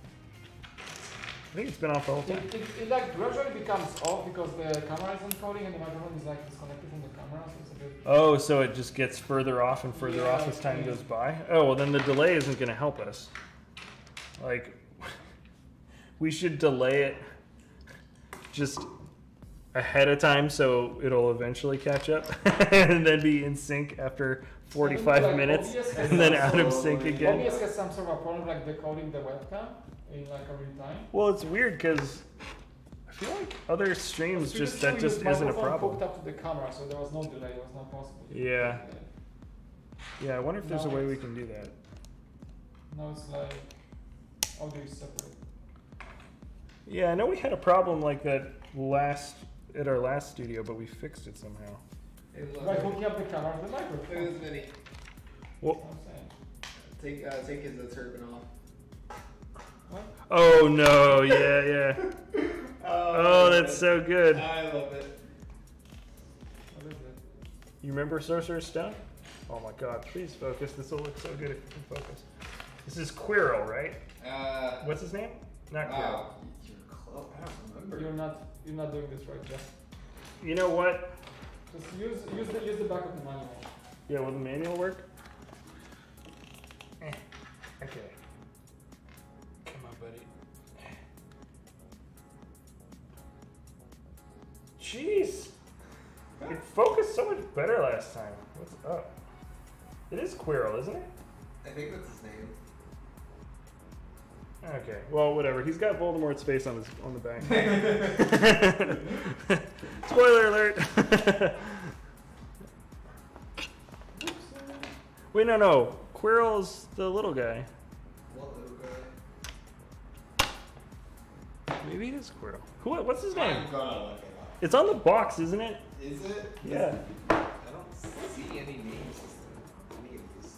I think it's been off the whole time. It like gradually becomes off because the camera is encoding and the microphone is like disconnected from the camera, so it's a bit. Oh, so it just gets further off and further off as time goes by? Oh, well then the delay isn't going to help us. Like, we should delay it just ahead of time so it'll eventually catch up and then be in sync after 45 minutes and then out of sync again. OBS has some sort of a problem like decoding the webcam in like a real time. Well, it's weird because I feel like other streams that just isn't a problem. Hooked up to the camera, so there was no delay. It was not possible. Yeah. Yeah, I wonder if there's a way we can do that. Now it's like audio is separate. Yeah, I know we had a problem like that at our last studio, but we fixed it somehow. By hooking up the camera and the microphone. Look at this mini. Well, Take his turban off. What? oh no, yeah. Oh, that's so good. I love it. What is it? You remember Sorcerer's Stone? Oh my god, please focus. This will look so good if you can focus. This is Quirrell, right? What's his name? Not Quirrell. Wow. You're close. I don't remember. You're not doing this right, Jeff. You know what? Just use the back of the manual. Yeah, will the manual work? Okay. Come on, buddy. Jeez! It focused so much better last time. What's up? It is Quirrell, isn't it? I think that's his name. Okay, well, whatever. He's got Voldemort's face on the back. Spoiler alert! Wait, no. Quirrell's the little guy. What little guy? Maybe it is Quirrell. What's his name? I'm gonna look it up. It's on the box, isn't it? Is it? Yeah. I don't see any names listed. Any of these.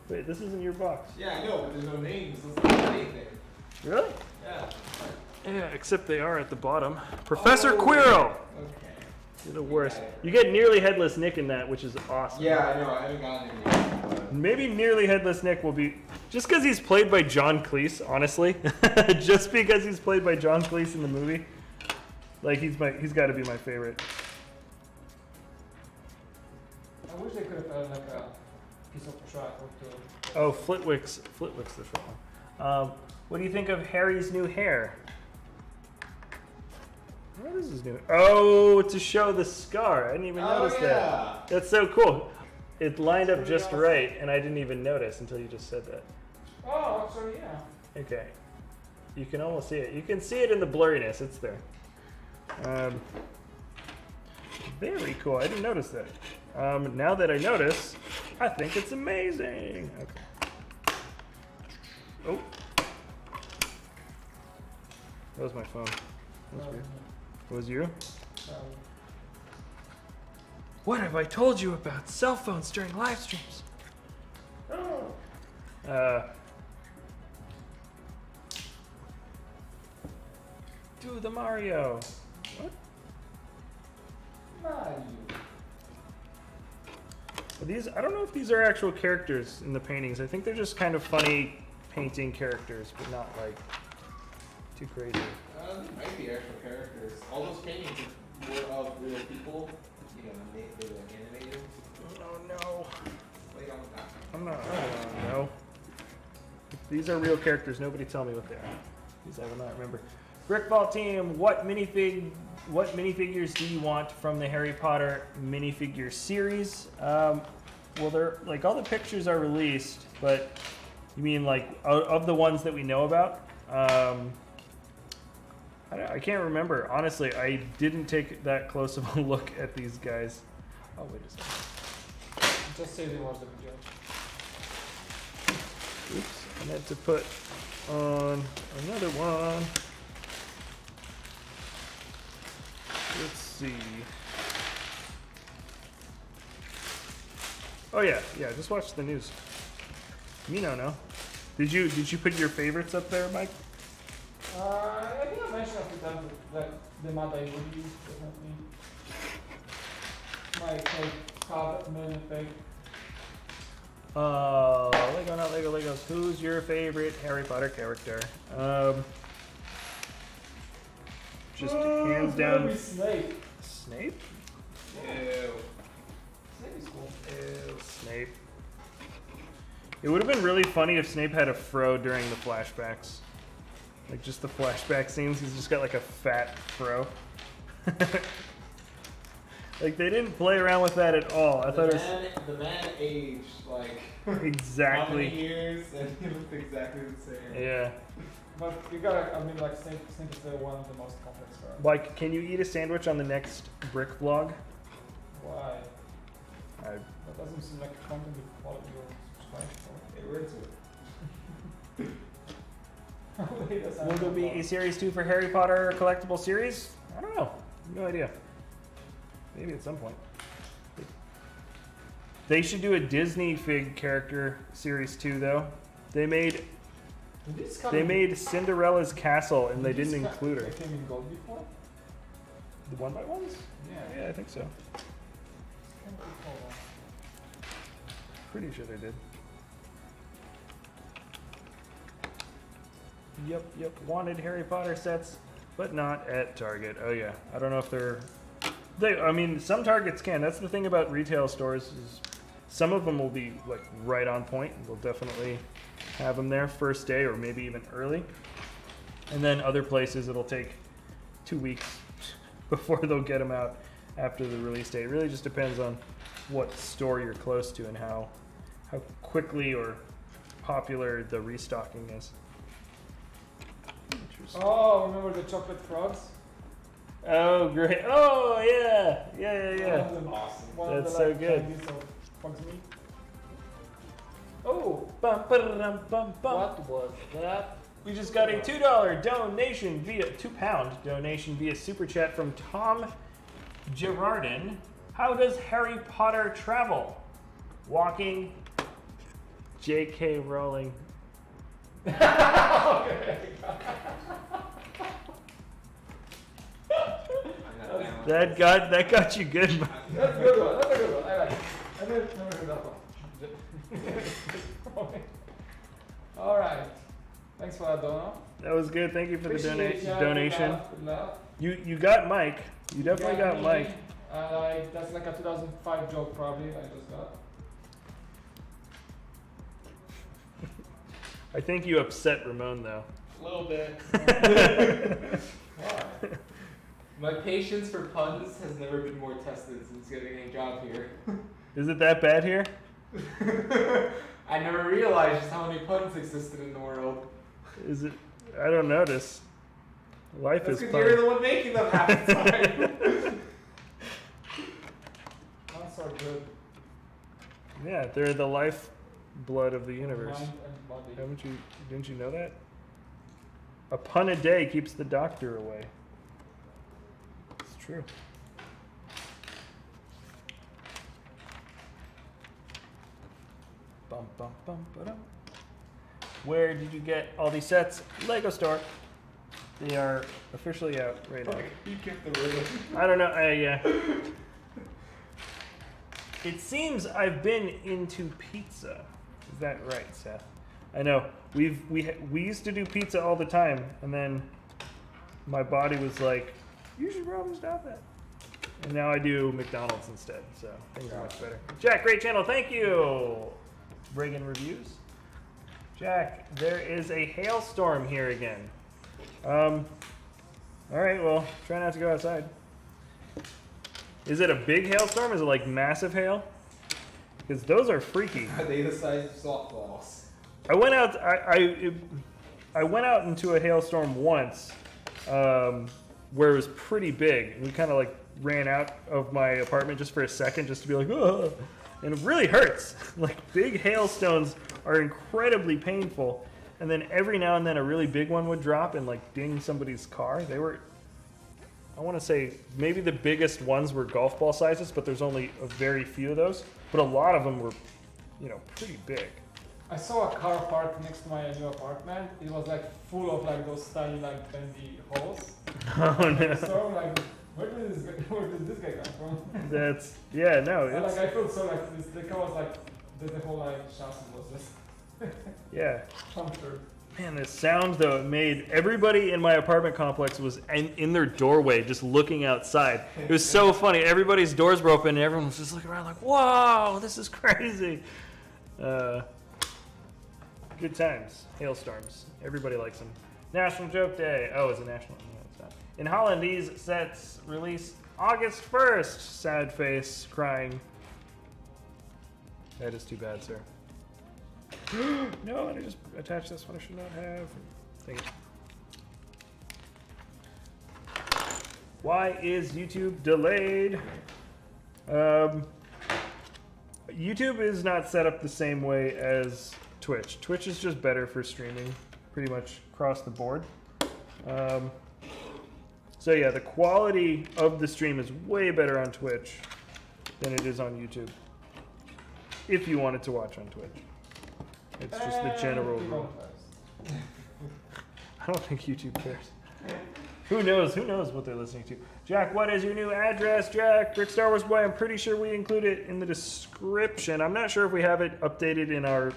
Wait, this isn't your box. Yeah, I know, but there's no names listed on anything. Really? Yeah. Yeah, except they are at the bottom. Professor Quirrell! Okay. You're the worst. You get Nearly Headless Nick in that, which is awesome. Yeah, I know. I haven't gotten it yet. Maybe Nearly Headless Nick will be... Just because he's played by John Cleese, honestly. Just because he's played by John Cleese in the movie. Like, he's got to be my favorite. I wish they could have had like a piece of track or two. Oh, Flitwick's the film. What do you think of Harry's new hair? What is his new? Oh, to show the scar. I didn't even notice that. That's so cool. It lined up just right, and I didn't even notice until you just said that. Oh, actually, yeah. Okay. You can almost see it. You can see it in the blurriness. It's there. Very cool. I didn't notice that. Now that I notice, I think it's amazing. Okay. Oh. That was my phone. That's weird. It was you? What have I told you about cell phones during live streams? Do the Mario. What? Mario. These, I don't know if these are actual characters in the paintings. I think they're just kind of funny painting characters, but not like too crazy. They might be actual characters. All those paintings were of real people. You know, they were animated. Oh no. Wait on that. I'm not. I don't know. If these are real characters, nobody tell me what they are. These I will not remember. BrickVault team, what minifigures do you want from the Harry Potter minifigure series? Well, they're like all the pictures are released, but you mean like of the ones that we know about? I can't remember. Honestly, I didn't take that close of a look at these guys. Oh, wait a second. Just say they watch the video. Oops, I meant to put on another one. Let's see. Oh yeah, just watch the news. You know. Did you put your favorites up there, Mike? I think I mentioned a few times that the mod I would use, definitely. My top million fake. Lego, not Lego, Legos. Who's your favorite Harry Potter character? Just hands down. Snape. Snape? Ew. Snape is cool. Ew, Snape. It would have been really funny if Snape had a fro during the flashbacks. Like just the flashback scenes, he's just got like a fat fro. Like they didn't play around with that at all. I thought the man aged like exactly. how many years and he looked exactly the same. Yeah. But you gotta, I mean, like, Snape is one of the most complex characters. Like, can you eat a sandwich on the next Brick vlog? Why? That doesn't seem like content with quality or subscribe for. Hey, we're into it. Will there be a series 2 for Harry Potter collectible series? I don't know. No idea. Maybe at some point. They should do a Disney fig character series 2 though. They made Cinderella's castle and they didn't include her. They came in gold before? The 1x1s? Yeah, I think so. Pretty sure they did. Yep. Wanted Harry Potter sets, but not at Target. Oh yeah. I don't know if I mean, some Targets can. That's the thing about retail stores is some of them will be like right on point. They'll definitely have them there first day or maybe even early. And then other places it'll take 2 weeks before they'll get them out after the release date. It really just depends on what store you're close to and how quickly or popular the restocking is. Oh, remember the chocolate frogs? Oh, great. Oh, yeah. Awesome. That's so good. Oh, What was that? We just got a $2 donation via £2 donation via Super Chat from Tom Gerardin. How does Harry Potter travel? Walking. J.K. Rowling. That got you good. That's a good one. That's a good one. I like it. I never heard that one. All right. Thanks for that, Dono. That was good. Thank you for the donation. Good luck. You got Mike. You definitely got Mike. That's like a 2005 joke, probably. I just got. I think you upset Ramon though. A little bit. My patience for puns has never been more tested since getting a job here. Is it that bad here? I never realized just how many puns existed in the world. Is it? I don't notice. Life That's is because you're the one making them half the time. Puns are good. Yeah, they're the lifeblood of the universe. Mind and body. Didn't you know that? A pun a day keeps the doctor away. It's true. Bum bum bum ba-dum. Where did you get all these sets? Lego store. They are officially out right now. You kept the ribbon. I don't know. It seems I've been into pizza. Is that right, Seth? I know. We used to do pizza all the time, and then my body was like, you should probably stop that. And now I do McDonald's instead, so things are much better. Jack, great channel. Thank you. Reagan Reviews. Jack, there is a hailstorm here again. All right, well, try not to go outside. Is it a big hailstorm? Is it like massive hail? Because those are freaky. Are they the size of softballs? I went out. I went out into a hailstorm once, where it was pretty big. We kind of like ran out of my apartment just for a second, just to be like, oh, and it really hurts. Like big hailstones are incredibly painful, and then every now and then a really big one would drop and like ding somebody's car. They were, I want to say maybe the biggest ones were golf ball sizes, but there's only a very few of those. But a lot of them were, you know, pretty big. I saw a car parked next to my new apartment. It was like full of like those tiny like bendy holes. Oh no! So like, where did this guy come from? That's yeah, no. And, It's, like I felt so like this, the car was like the whole like chassis was just yeah. punctured. Man, the sound though it made everybody in my apartment complex was in their doorway just looking outside. It was so funny. Everybody's doors were open and everyone was just looking around like, "Whoa, this is crazy." Good times. Hailstorms. Everybody likes them. National Joke Day. Oh, is it national? No, it's not. In Holland, these sets release August 1st. Sad face, crying. That is too bad, sir. No, and I just attached this one I should not have. Thank you. Why is YouTube delayed? YouTube is not set up the same way as Twitch. Twitch is just better for streaming, pretty much across the board. So yeah, the quality of the stream is way better on Twitch than it is on YouTube. If you wanted to watch on Twitch. It's just the general rule. I don't think YouTube cares. Who knows? Who knows what they're listening to? Jack, what is your new address, Jack? Brick Star Wars Boy, I'm pretty sure we include it in the description. I'm not sure if we have it updated in our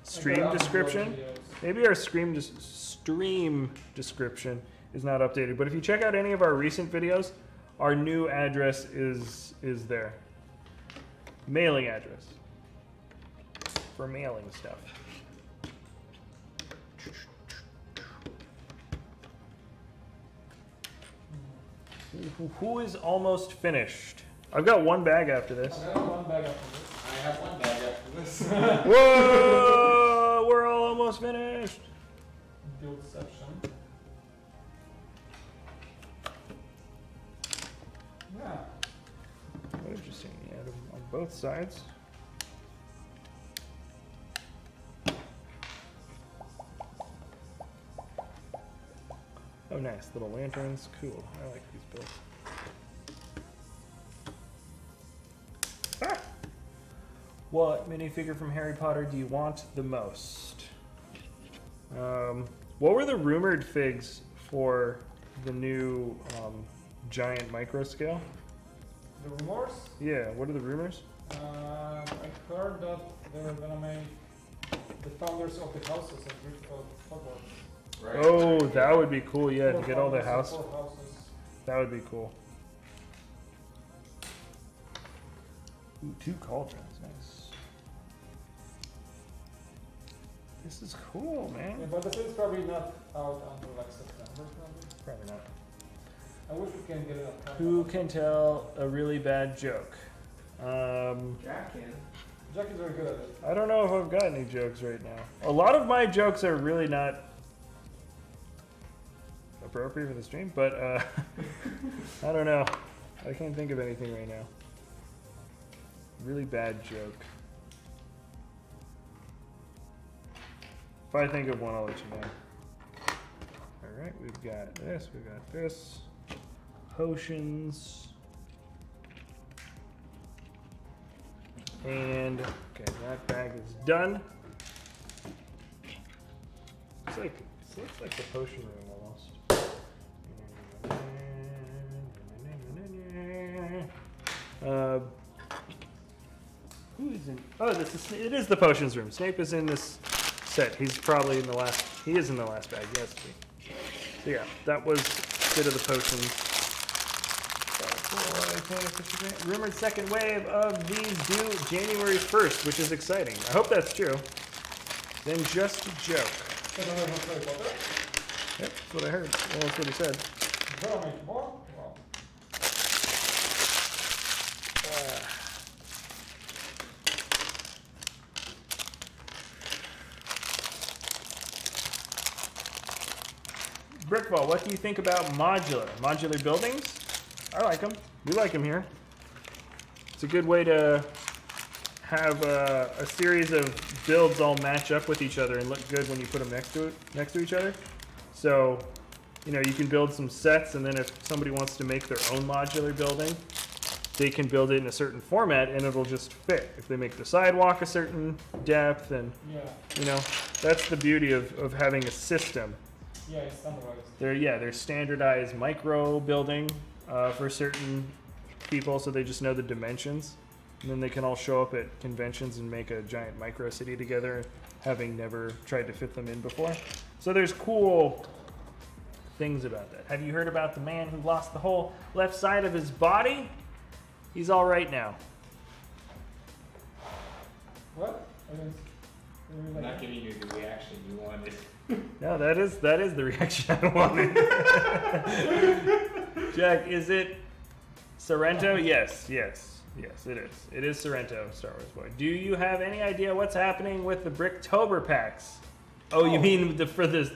stream description. Maybe our stream description is not updated. But if you check out any of our recent videos, our new address is there. Mailing address. For mailing stuff. Who is almost finished? I've got one bag after this. I have one bag after this. I have one bag after this. Whoa! We're all almost finished. Build section. Yeah. What interesting. Yeah, on both sides. Oh, nice. Little lanterns. Cool. I like these builds. Ah! What minifigure from Harry Potter do you want the most? What were the rumored figs for the new giant micro scale? The rumors? Yeah, what are the rumors? I heard that they were gonna make the founders of the houses of BrickVault Hogwarts. Right. Oh, that would be cool. Yeah, to get all the Four house. houses. That would be cool. Ooh, 2 cauldrons. Nice. This is cool, man. Yeah, but the set's probably not out until like September, probably. Probably not. I wish we can get it up. Who can tell a really bad joke? Jack can. Jack is very good at it. I don't know if I've got any jokes right now. A lot of my jokes are really not appropriate for the stream, but I don't know. I can't think of anything right now. Really bad joke. If I think of one, I'll let you know. Alright, we've got this, we've got this. Potions. And, okay, that bag is done. looks like the potion room almost. Who is in? Oh, it is the potions room. Snape is in this set. He's probably in the last. He is in the last bag. Yes. So yeah, that was a bit of the potions. Rumored second wave of these due January 1st, which is exciting. I hope that's true. Then just a joke. Yep, that's what I heard. Well, that's what he said. BrickVault, what do you think about modular buildings? I like them. We like them here. It's a good way to have a series of builds all match up with each other and look good when you put them next to each other. So, you know, you can build some sets, and then if somebody wants to make their own modular building, they can build it in a certain format, and it'll just fit. If they make the sidewalk a certain depth, and you know, that's the beauty of having a system. Yeah, it's standardized. They're standardized micro building for certain people, so they just know the dimensions, and then they can all show up at conventions and make a giant micro city together, having never tried to fit them in before. So there's cool things about that. Have you heard about the man who lost the whole left side of his body? He's all right now. What? I'm not giving you the reaction you wanted. No, that is the reaction I wanted. Jack, is it Sorrento? Yes, it is. It is Sorrento, Star Wars boy. Do you have any idea what's happening with the Bricktober packs? Oh, you mean for the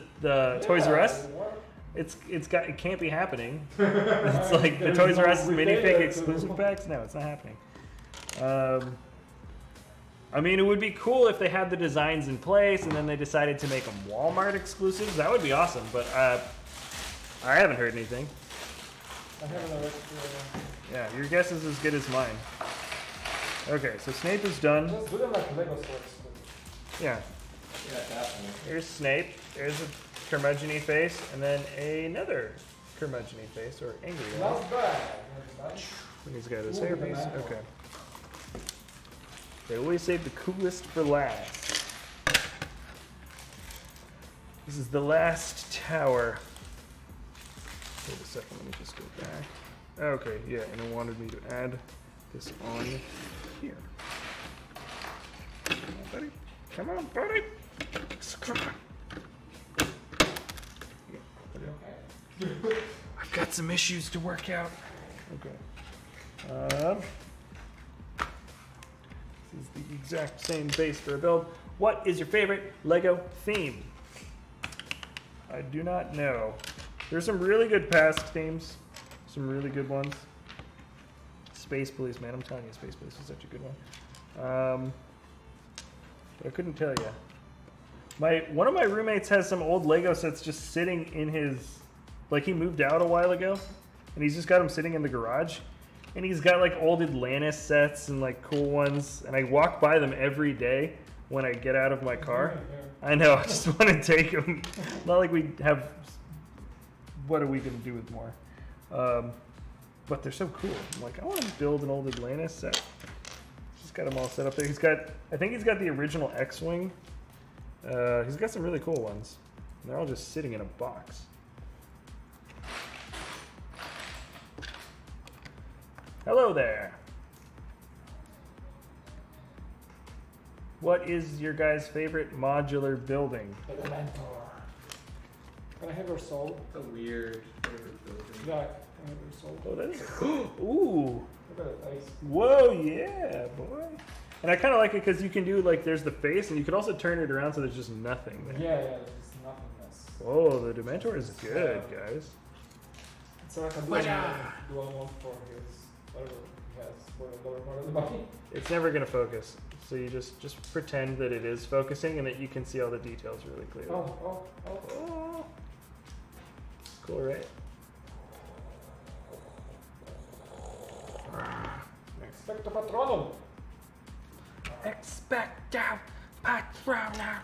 Toys R Us? It can't be happening. It's like the Toys R Us minifig exclusive packs. No, it's not happening. I mean, it would be cool if they had the designs in place and then they decided to make them Walmart exclusives. That would be awesome, but I haven't heard anything. I haven't heard. Yeah, your guess is as good as mine. Okay, so Snape is done. Just do them like Lego sets. Yeah. Yeah, definitely. Here's Snape. There's a curmudgeon-y face, and then another curmudgeon-y face, or angry one. Not bad. And he's got his hairpiece. Okay. They always save the coolest for last. This is the last tower. Wait a second, let me just go back. Okay, yeah, and it wanted me to add this on here. Come on, buddy. Come on, buddy. Come on. I've got some issues to work out. Okay. This is the exact same base for a build. What is your favorite Lego theme? I do not know. There's some really good past themes. Some really good ones. Space Police, man. I'm telling you, Space Police is such a good one. But I couldn't tell you. One of my roommates has some old Lego sets just sitting in his... Like, he moved out a while ago, and he's just got them sitting in the garage. And he's got, like, old Atlantis sets and, like, cool ones. And I walk by them every day when I get out of my car. I know, I just want to take them. Not like we have... What are we going to do with more? But they're so cool. I'm like, I want to build an old Atlantis set. He's got them all set up there. He's got... I think he's got the original X-Wing. He's got some really cool ones. And they're all just sitting in a box. Hello there. What is your guys' favorite modular building? The Dementor. Can I have your soul? It's a weird building. Yeah, can I have your soul? Oh, that is. Ooh. Look at that face. Whoa, yeah, boy. And I kind of like it because you can do, like, there's the face, and you can also turn it around so there's just nothing there. Yeah, there's just nothingness. Oh, the Dementor is good, guys. It's like a dual one for his, whatever he has for the lower part of the body. It's never going to focus. So you just pretend that it is focusing and that you can see all the details really clearly. Oh. Cool, right? Expecto Patronum. Expecto Patronum.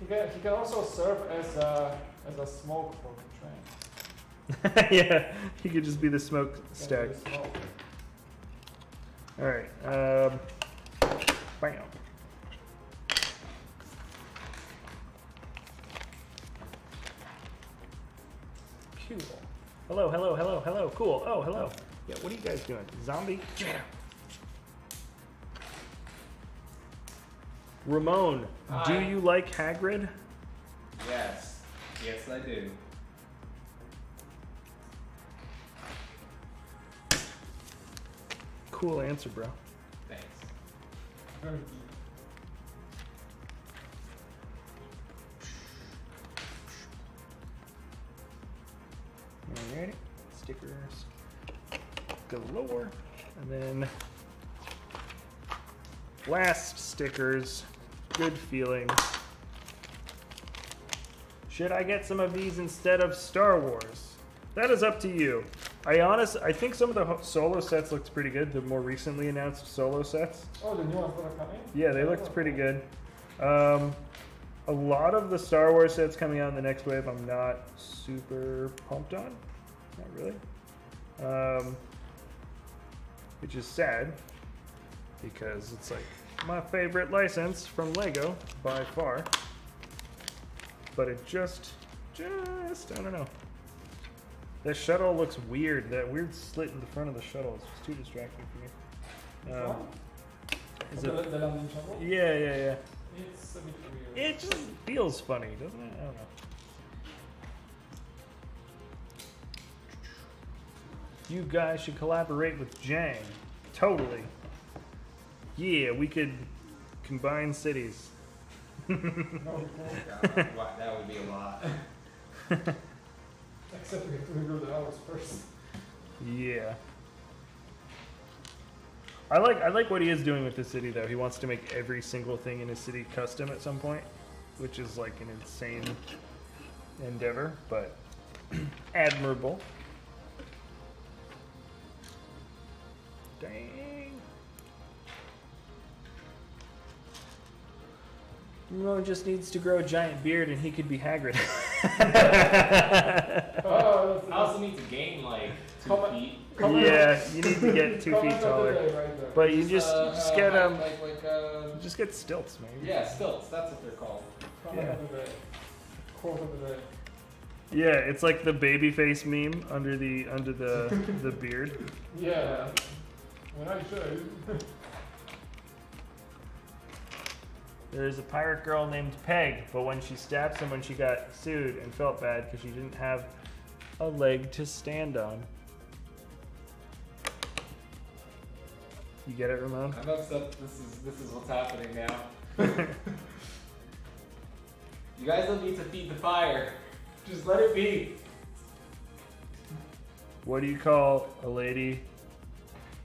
He can also serve as a smoke for the train. Yeah, he could just be the smoke stack. All right. Bam. Cool. Hello, hello, hello, hello. Cool. Oh, hello. Yeah, what are you guys doing? Zombie? Yeah. Ramon, Hi. do you like Hagrid? Yes. Yes, I do. Cool answer, bro. Thanks. Alrighty. Stickers galore. And then last stickers. Good feeling. Should I get some of these instead of Star Wars? That is up to you. I think some of the solo sets looked pretty good. The more recently announced solo sets. Oh, the new ones that are coming? Yeah, they looked pretty good. A lot of the Star Wars sets coming out in the next wave, I'm not super pumped on. Not really. Which is sad, because it's like my favorite license from Lego by far. But it just, I don't know. That shuttle looks weird. That weird slit in the front of the shuttle is just too distracting for me. Is the it? landing shuttle? Yeah. It's a bit weird. It just feels funny, doesn't it? I don't know. You guys should collaborate with Jang. Totally. Yeah, we could combine cities. No, we can't. That would be a lot. Except we have to redo the hours first. Yeah. I like what he is doing with the city though. He wants to make every single thing in his city custom at some point, which is like an insane endeavor, but admirable. Dang. Ramon just needs to grow a giant beard and he could be Hagrid. Oh, I also need to gain like 2 feet. Yeah, you need to get 2 feet taller. Right, But you just get just get stilts, maybe. yeah, stilts. That's what they're called. Yeah. Quote of the day. Yeah, it's like the baby face meme under the the beard. Yeah. When I should. There's a pirate girl named Peg, but when she stabbed someone, she got sued and felt bad because she didn't have a leg to stand on. You get it, Ramon? I'm upset. This is what's happening now. You guys don't need to feed the fire. Just let it be. What do you call a lady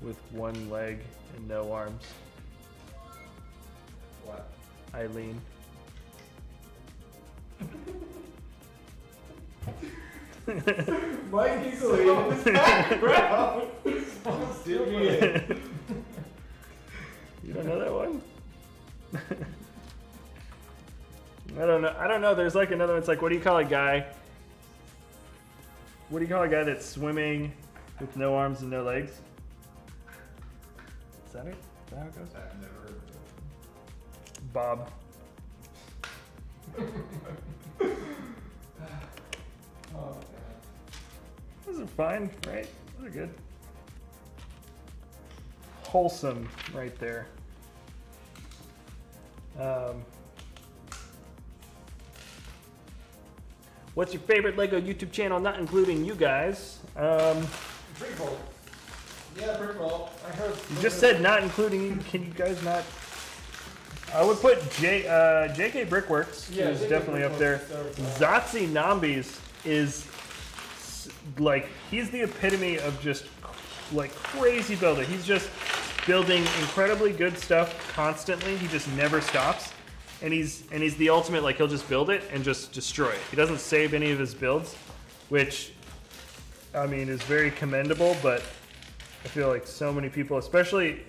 with one leg and no arms? What? Eileen. Mike is Bro. Stupid. You don't know that one? I don't know. There's like another one. It's like, what do you call a guy? What do you call a guy that's swimming with no arms and no legs? Is that it? Is that how it goes? I've never heard of it. Bob. Oh, Those are fine, right? Those are good. Wholesome right there. What's your favorite Lego YouTube channel, not including you guys? BrickVault. Yeah, BrickVault. I heard. You just said not including you. Can you guys not? I would put JK Brickworks. Yeah, is JK definitely up there. Brickworks, Zotzi Nambis is like, he's the epitome of just like crazy builder. He's just building incredibly good stuff constantly. He just never stops. And he's the ultimate, like, he'll just build it and just destroy it. He doesn't save any of his builds, which, I mean, is very commendable, but I feel like so many people, especially,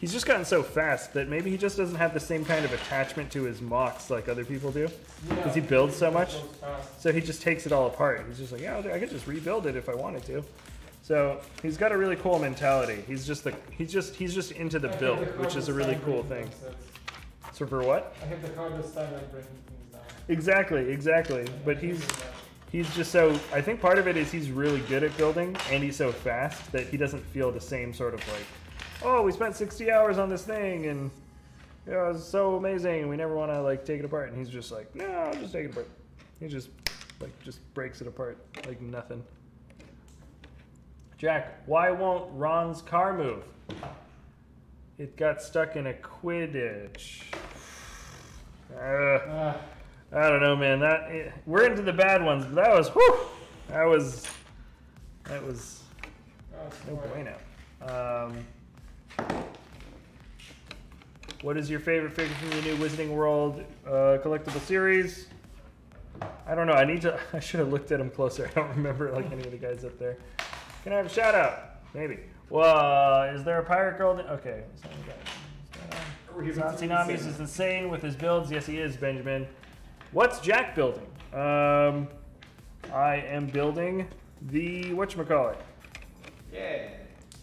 he's just gotten so fast that maybe he just doesn't have the same kind of attachment to his mocks like other people do. Because he builds so much. So he just takes it all apart. He's just like, yeah, I could just rebuild it if I wanted to. So he's got a really cool mentality. He's just into the build, which is a really cool thing. So for what? I have the hardest time like breaking things down. Exactly. But he's just so, I think part of it is he's really good at building and he's so fast that he doesn't feel the same sort of like, oh, we spent 60 hours on this thing and you know, it was so amazing. We never want to like take it apart. And he's just like, no, I'll just take it apart. He just breaks it apart like nothing. Jack, why won't Ron's car move? It got stuck in a Quidditch. I don't know, man. We're into the bad ones, but that was, whew, that was no bueno. What is your favorite figure from the new Wizarding World collectible series? I don't know. I should have looked at him closer. I don't remember like any of the guys up there. Can I have a shout out? Maybe. Well, is there a pirate girl? Okay. Tsunamis is insane with his builds. Yes, he is, Benjamin. What's Jack building? I am building the whatchamacallit. Yeah.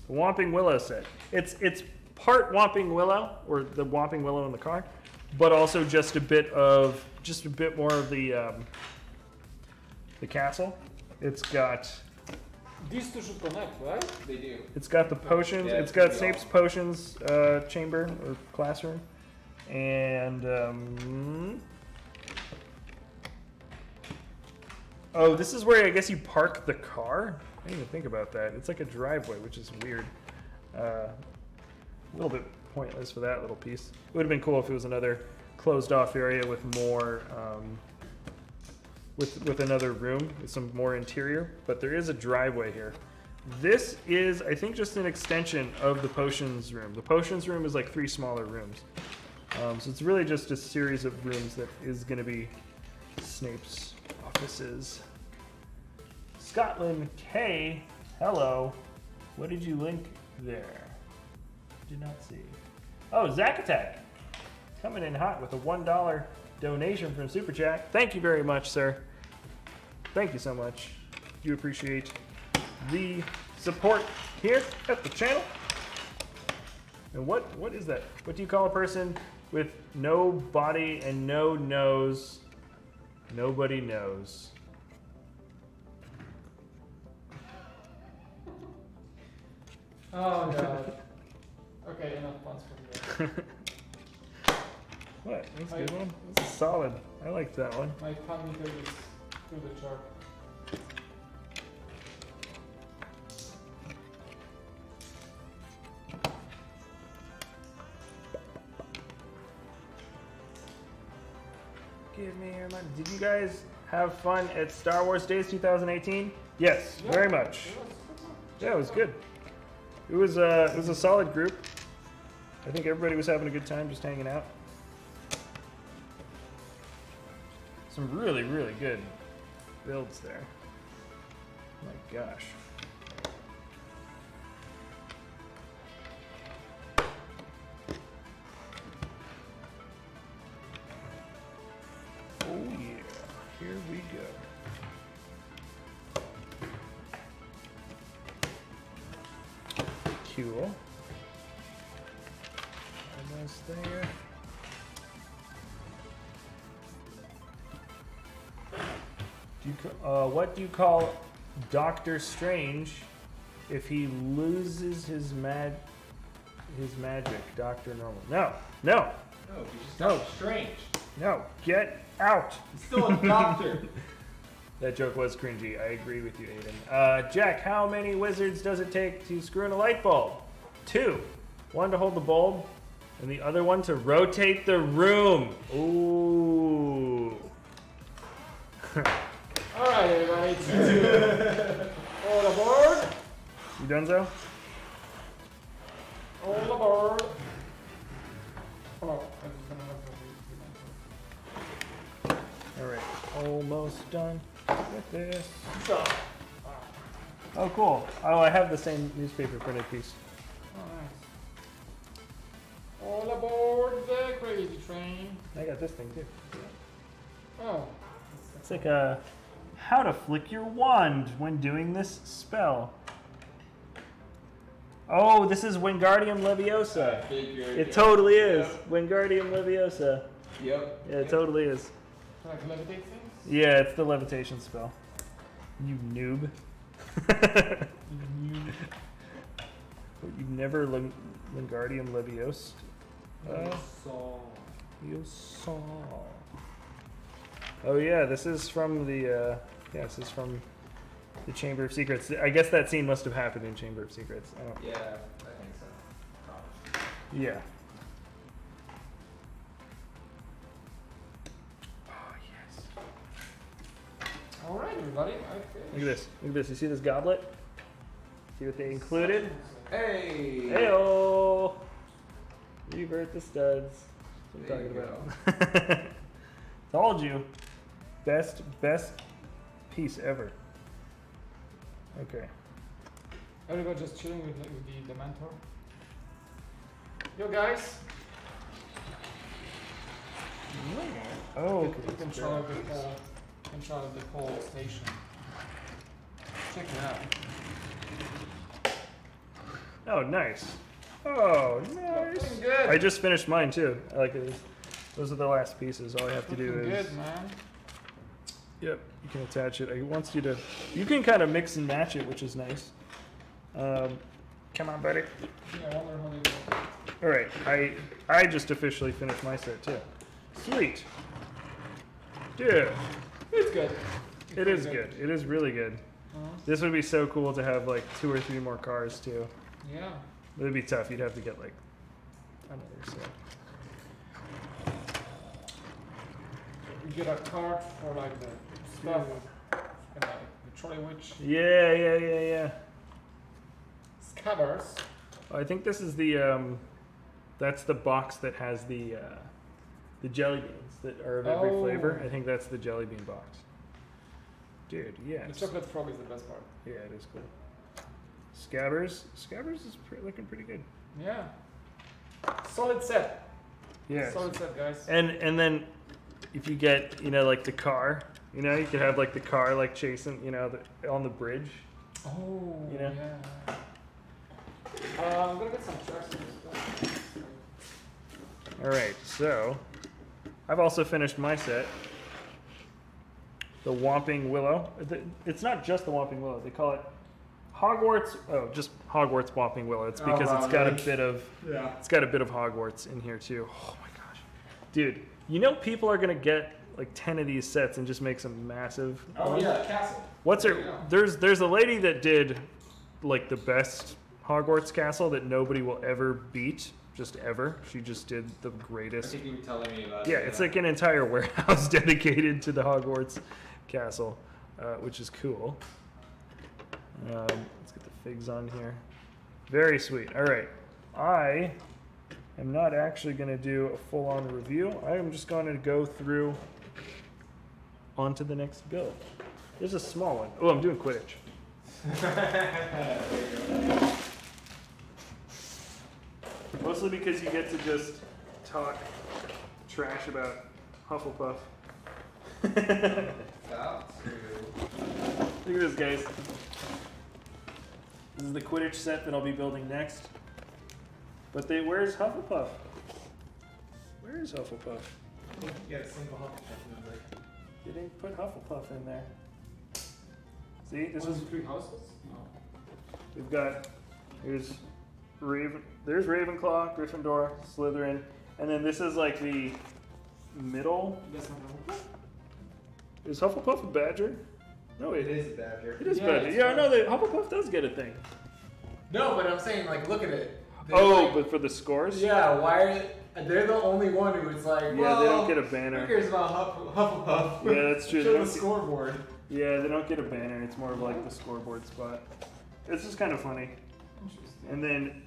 The Whomping Willow set. It's part Whomping Willow, or the Whomping Willow in the car, but also just a bit more of the castle. It's got. These two should connect, right? They do. It's got the potions. Yeah, it's got Snape's potions chamber or classroom, and oh, this is where I guess you park the car. I didn't even think about that. It's like a driveway, which is weird. A little bit pointless for that little piece. It would have been cool if it was another closed-off area with more. With another room, with some more interior, but there is a driveway here. This is, I think, just an extension of the potions room. The potions room is like 3 smaller rooms. So it's really just a series of rooms that is going to be Snape's offices. Scotland K, hello. What did you link there? Did not see. Oh, Zack Attack. Coming in hot with a $1 donation from Super Chat. Thank you very much, sir. Thank you so much. Do appreciate the support here at the channel. And what is that? What do you call a person with no body and no nose? Nobody knows. Oh god. Okay, enough puns for today. What? That's a good one. That's solid. I liked that one. My pun meter is through the chart. Give me your money. Did you guys have fun at Star Wars Days 2018? Yes, yeah, very much. Yeah, it was good. It was a solid group. I think everybody was having a good time just hanging out. Some really, really good builds there. My gosh. Oh yeah, here we go. Cool. Almost there. What do you call Doctor Strange if he loses his magic? Doctor Normal. No. No, he's just Doctor Strange. No, get out. He's still a doctor. That joke was cringy. I agree with you, Aiden. Jack, how many wizards does it take to screw in a light bulb? 2. One to hold the bulb, and the other one to rotate the room. Ooh. Alright, everybody. All aboard. You done, so? All aboard. Oh, Alright, almost done with this. Oh, cool. Oh, I have the same newspaper printed piece. Oh, I got this thing too. Oh. It's like a how to flick your wand when doing this spell. Oh, this is Wingardium Leviosa. It totally is. Yep. Wingardium Leviosa. Yep. Yeah, it totally is. Like levitate things? Yeah, it's the levitation spell. You noob. You've never Wingardium Leviosa? Leviosa. Oh yeah, this is from the this is from the Chamber of Secrets. I guess that scene must have happened in Chamber of Secrets. Yeah, I think so. Probably. Yeah. Oh yes. All right, everybody. Look at this. Look at this. You see this goblet? See what they included? Hey. Heyo. Revert the studs. That's what I'm talking about. Told you. Best piece ever. Okay. Everybody just chilling with the Dementor. Yo, guys. Oh, okay. You can control the whole station. Check it out. Oh, nice. Oh, nice. Good. I just finished mine too. I like it. Those are the last pieces. All I have to do is. Good, man. Yep, you can attach it. It wants you to. You can kind of mix and match it, which is nice. Come on, buddy. Yeah, I wonder how they do. All right, I just officially finished my set too. Sweet. Dude. It's good. It is good. It is really good. This would be so cool to have like 2 or 3 more cars too. Yeah. It would be tough. You'd have to get like another set. You get a card for like the stuff, and like the trolley witch. Yeah. Scabbers. I think this is the that's the box that has the jelly beans that are of every flavor. I think that's the jelly bean box. Dude, yeah. The chocolate frog is the best part. Yeah, it is cool. Scabbers is looking pretty good. Yeah. Solid set. Yeah. Solid set, guys. And then if you get, like the car, you could have like the car like chasing, on the bridge. Oh, yeah. I'm gonna get some tracks in this. All right, so I've also finished my set. The Whomping Willow. It's not just the Whomping Willow. They call it Hogwarts. Oh, just Hogwarts Whomping Willow. It's because it's got a bit of Hogwarts in here too. Oh my gosh, dude! People are gonna get like 10 of these sets and just make some massive. Oh yeah, castle. What's her? There's a lady that did like the best Hogwarts castle that nobody will ever beat. Just ever. She just did the greatest. I think you were telling me about it. Yeah, it's like an entire warehouse dedicated to the Hogwarts castle, which is cool. Let's get the figs on here. Very sweet. All right. I am not actually going to do a full-on review. I am just going to go through onto the next build. There's a small one. Oh, I'm doing Quidditch. Mostly because you get to just talk trash about Hufflepuff. Look at this, guys. This is the Quidditch set that I'll be building next. But where's Hufflepuff? Where is Hufflepuff? Yeah, single Hufflepuff in there. You didn't put Hufflepuff in there. See, this is 3 houses? No. We've got there's Ravenclaw, Gryffindor, Slytherin, and then this is like the middle. Is Hufflepuff a badger? No, it is a badger. It is a badger. Yeah, I know that Hufflepuff does get a thing. No, but I'm saying, like, look at it. But for the scores? Yeah, they're the only one who is like, yeah, they don't get a banner. Who cares about Hufflepuff? Yeah, that's true. Show the scoreboard. Yeah, they don't get a banner. It's more of like the scoreboard spot. It's just kind of funny. Interesting. And then,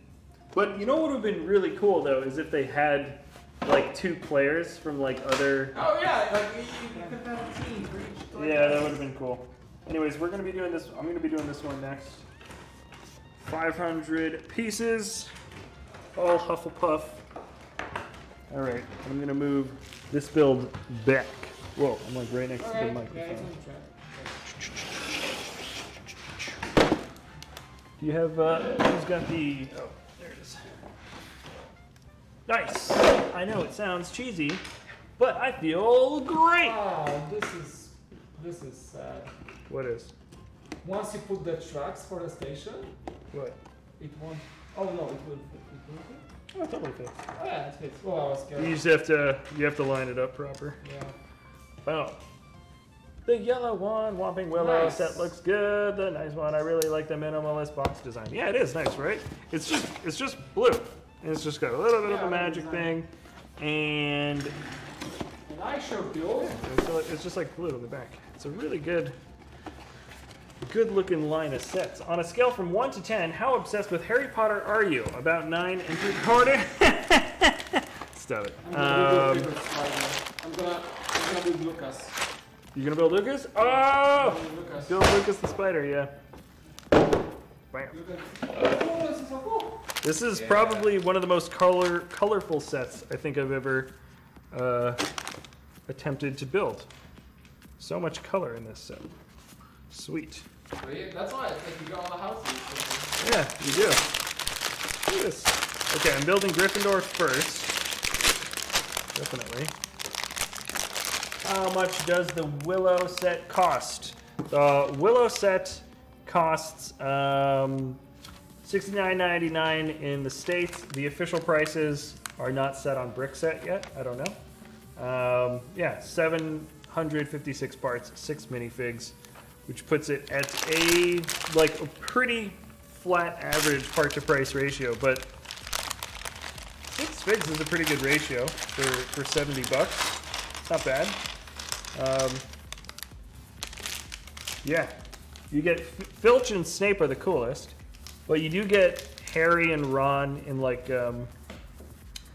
but you know what would have been really cool though is if they had like 2 players from like other. Oh yeah, like you could have a team for each. Yeah, that would have been cool. Anyways, we're gonna be doing this. I'm gonna be doing this one next. 500 pieces, all Hufflepuff. All right, I'm gonna move this build back. Whoa, I'm like right next to the Yeah, microphone. it's on track. Do you have, who's got the, oh, there it is. Nice. I know it sounds cheesy, but I feel great. Oh, this is sad. What is? Once you put the tracks for the station, What? it won't. Oh no, it will. Oh, it totally fits. Oh, yeah, it fits. Well, I was scared. You just have to line it up proper. Yeah. Boom. The yellow one, Whomping Willow Nice. set looks good. The nice one. I really like the minimalist box design. Yeah, it is nice, right? It's just blue. It's just got a little bit of a magic thing, and And I show build. it's just like blue in the back. It's a really good looking line of sets. On a scale from 1 to 10, how obsessed with Harry Potter are you? About 9 and 3/4. Stop it. I'm gonna build Lucas. You gonna build Lucas? Oh! Lucas. Build Lucas the spider, yeah. Bam. Oh, this is so cool. This is probably one of the most colorful sets I think I've ever attempted to build. So much color in this set. Sweet. That's why it's like you got all the houses. Yeah, you do. Look at this. Okay, I'm building Gryffindor first. Definitely. How much does the Willow set cost? The Willow set costs $69.99 in the States. The official prices are not set on BrickVault yet. I don't know. Yeah, 756 parts, 6 minifigs, which puts it at a pretty flat average part to price ratio, but 6 figs is a pretty good ratio for 70 bucks. It's not bad. Yeah, you get Filch and Snape are the coolest, but you do get Harry and Ron in like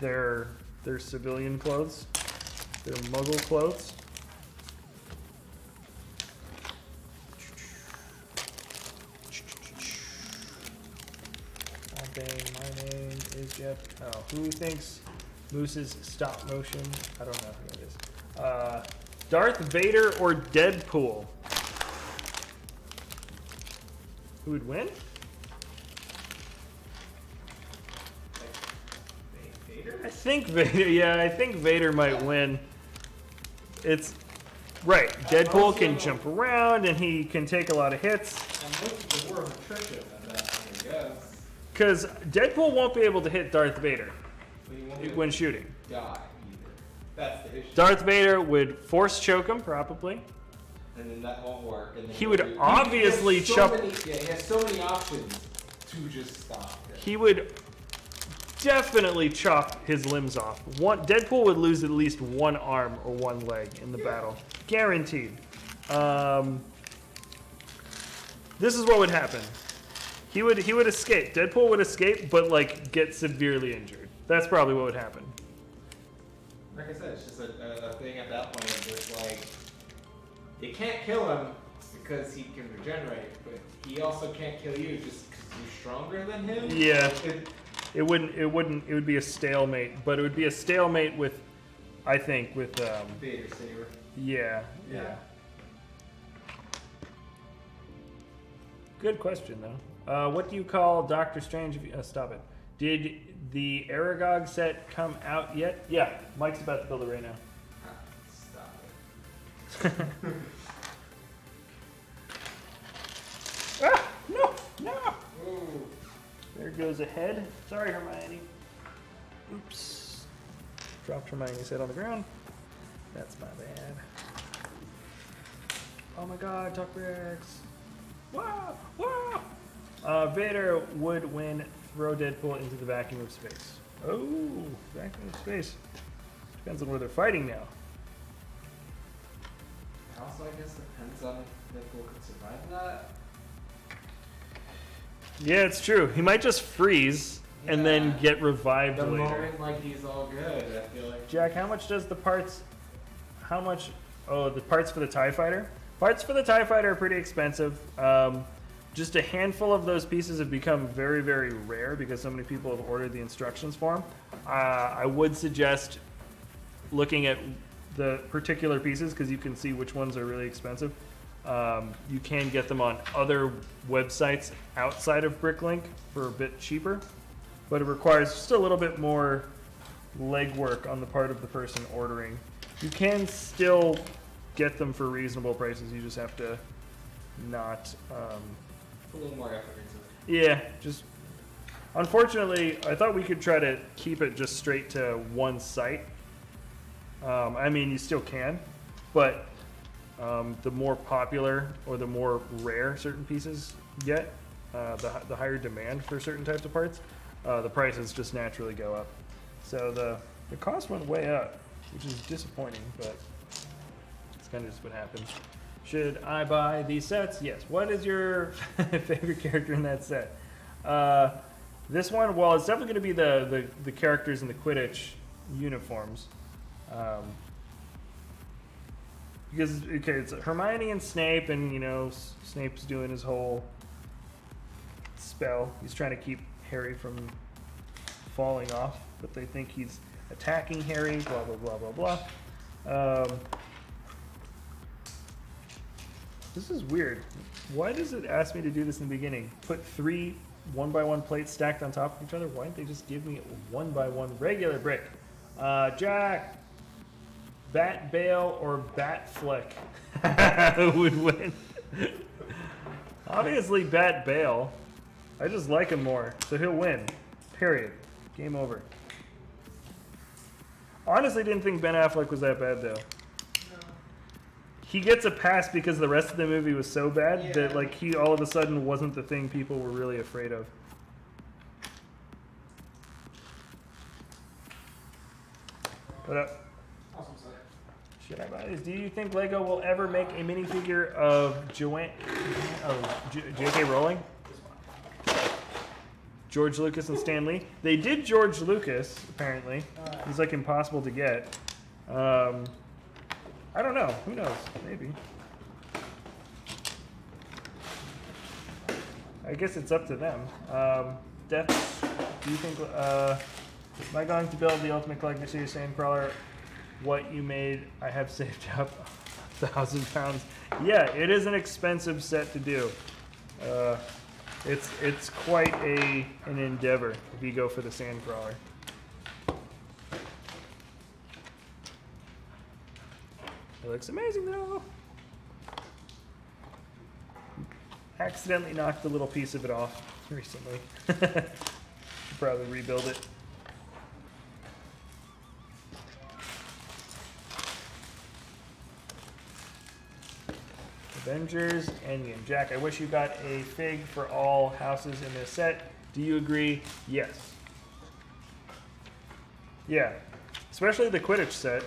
their civilian clothes, their Muggle clothes. My name is Jeff. Oh, who thinks Moose's stop motion? I don't know who that is. Darth Vader or Deadpool? Who would win? Vader? I think Vader. Yeah, I think Vader might win. It's right. Deadpool can jump around and he can take a lot of hits. And most of the war of attrition at that point, I guess. Because Deadpool won't be able to hit Darth Vader But he won't be able when to shooting. die either. That's the issue. Darth Vader would force choke him, probably. And then that won't work. And then He would obviously chop. he has so many options to just stop him. He would definitely chop his limbs off. Deadpool would lose at least one arm or one leg in the battle, guaranteed. This is what would happen. He would escape. Deadpool would escape, but like get severely injured. That's probably what would happen. Like I said, it's just a thing at that point. It's like you can't kill him because he can regenerate, but he also can't kill you just because you're stronger than him. Yeah. It would be a stalemate, but it would be a stalemate with, I think, with Vader saber. yeah. Good question though. What do you call Doctor Strange? If you, stop it. Did the Aragog set come out yet? Yeah, Mike's about to build it right now. Stop it. Ah, no. Ooh. There goes a head. Sorry, Hermione. Oops. Dropped Hermione's head on the ground. That's my bad. Oh my god, Talk Bricks. Wow! Vader would win. Throw Deadpool into the vacuum of space. Oh, vacuum of space. Depends on where they're fighting now. Also, I guess depends on if Deadpool can survive that. Yeah, it's true. He might just freeze and then get revived The later. moment like he's all good, I feel like. Jack, how much does the parts? How much? Oh, the parts for the TIE Fighter. Parts for the TIE Fighter are pretty expensive. Just a handful of those pieces have become very, very rare because so many people have ordered the instructions for them. I would suggest looking at the particular pieces because you can see which ones are really expensive. You can get them on other websites outside of BrickLink for a bit cheaper, but it requires just a little bit more legwork on the part of the person ordering. You can still get them for reasonable prices. You just have to not. A little more effort into it. Yeah, just. Unfortunately, I thought we could try to keep it just straight to one site. I mean, you still can, but the more popular or the more rare certain pieces get, the higher demand for certain types of parts, the prices just naturally go up. So the cost went way up, which is disappointing, but it's kind of just what happens. Should I buy these sets? Yes. What is your favorite character in that set? This one, well, it's definitely going to be the characters in the Quidditch uniforms. Because, okay, it's Hermione and Snape, and, you know, Snape's doing his whole spell. He's trying to keep Harry from falling off, but they think he's attacking Harry, blah, blah, blah, blah, blah. This is weird. Why does it ask me to do this in the beginning? Put 3 1x1 plates stacked on top of each other? Why didn't they just give me a 1x1 regular brick? Jack, Bat Bale or Bat Flick would win. Obviously Bat Bale. I just like him more, so he'll win. Period. Game over. Honestly, didn't think Ben Affleck was that bad though. He gets a pass because the rest of the movie was so bad that like he all of a sudden wasn't the thing people were really afraid of. What up? Awesome set. Should I buy this? Do you think Lego will ever make a minifigure of J.K. Rowling? George Lucas and Stan Lee? They did George Lucas, apparently. He's like impossible to get. I don't know. Who knows? Maybe. I guess it's up to them. Death, do you think, am I going to build the Ultimate Collector Series Sandcrawler? What you made, I have saved up £1,000. Yeah, it is an expensive set to do. It's quite an endeavor if you go for the Sandcrawler. It looks amazing though. Accidentally knocked a little piece of it off recently. Should probably rebuild it. Avengers Endgame. Jack, I wish you got a fig for all houses in this set. Do you agree? Yes. Yeah. Especially the Quidditch set.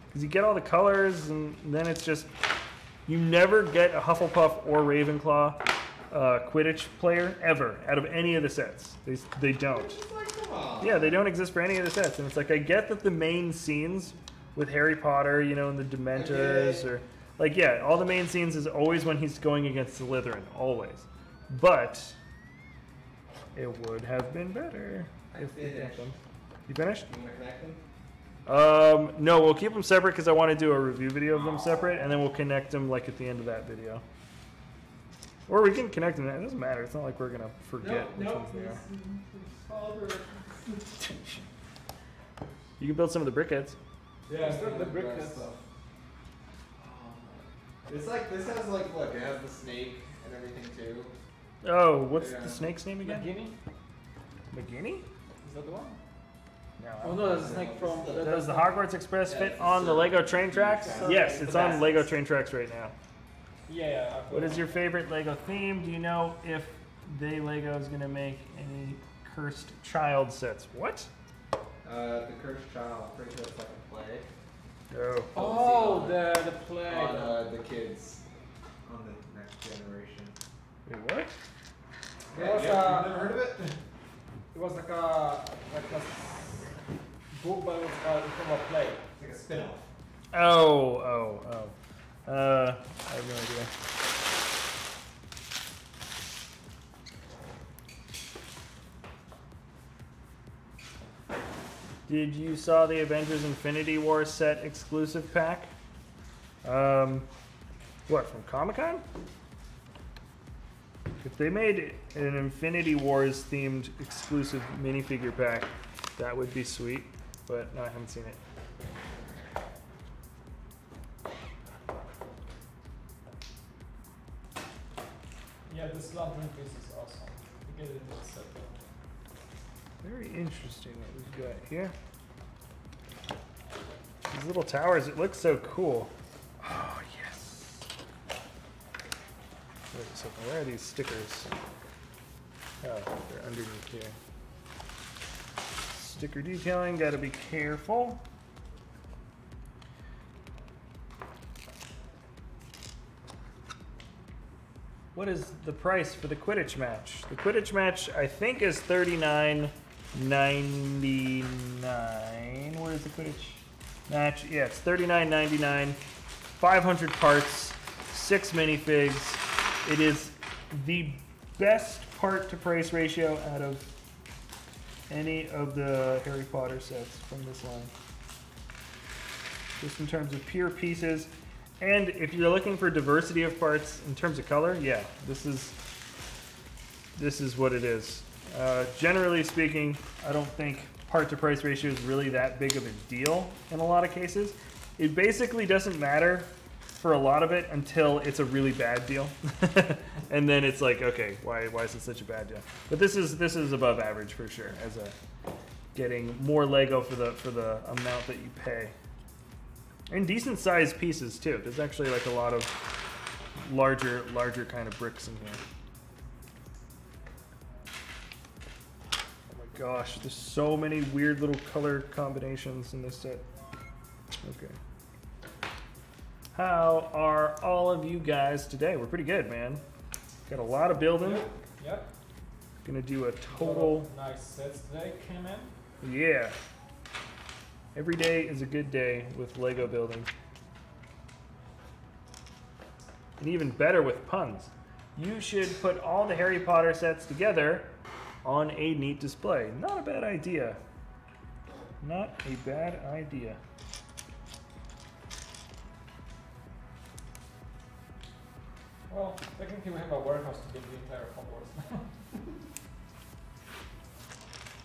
Because you get all the colors, and then it's just... You never get a Hufflepuff or Ravenclaw Quidditch player, ever, out of any of the sets. They don't. Yeah, they don't exist for any of the sets. And it's like, I get that the main scenes with Harry Potter, you know, and the Dementors, or... Like, yeah, all the main scenes is always when he's going against Slytherin, always. But it would have been better if we got them. You finished? You want to connect them? No, we'll keep them separate because I want to do a review video of them separate, and then we'll connect them like at the end of that video. Or we can connect them. It doesn't matter. It's not like we're gonna forget which ones they are. You can build some of the brickheads. Yeah, the brickheads. It's like, this has like, look, it has the snake and everything too. Oh, what's the snake's name again? McGinney? McGinney? Is that the one? No. Oh no, that's a snake from... Does the Hogwarts Express fit on the Lego train tracks? Yes, it's on Lego train tracks right now. Yeah. What is your favorite Lego theme? Do you know if Lego is going to make any Cursed Child sets? What? The Cursed Child, I'm pretty sure it's like a play. Oh, the play. On the kids. On the next generation. Wait, what? Yeah, you've never heard of it? It was like a book, but it was from a play. It's like a spin-off. I have no idea. Did you saw the Avengers Infinity War set exclusive pack? What, from Comic-Con? If they made an Infinity Wars themed exclusive minifigure pack, that would be sweet, but no, I haven't seen it. Yeah, this lantern piece is awesome. You get it in this set. Very interesting what we've got here. These little towers, it looks so cool. Oh, yes. Wait a second, where are these stickers? Oh, they're underneath here. Sticker detailing, gotta be careful. What is the price for the Quidditch match? The Quidditch match, I think, is $39.99. Where is the Quidditch match? Yeah, it's $39.99. 500 parts, 6 minifigs. It is the best part to price ratio out of any of the Harry Potter sets from this line. Just in terms of pure pieces. And if you're looking for diversity of parts in terms of color, yeah, this is what it is. Generally speaking, I don't think part to price ratio is really that big of a deal in a lot of cases. It basically doesn't matter for a lot of it until it's a really bad deal. And then it's like, okay, why is it such a bad deal? But this is above average for sure, as a getting more Lego for the amount that you pay. And decent sized pieces too. There's actually like a lot of larger kind of bricks in here. Oh my gosh, there's so many weird little color combinations in this set. Okay. How are all of you guys today? We're pretty good, man. Got a lot of building. Yep. Gonna do a total. Nice sets today came in. Yeah. Every day is a good day with Lego building. And even better with puns. You should put all the Harry Potter sets together on a neat display. Not a bad idea. Not a bad idea. Well, technically we have a warehouse to build the entire Hogwarts.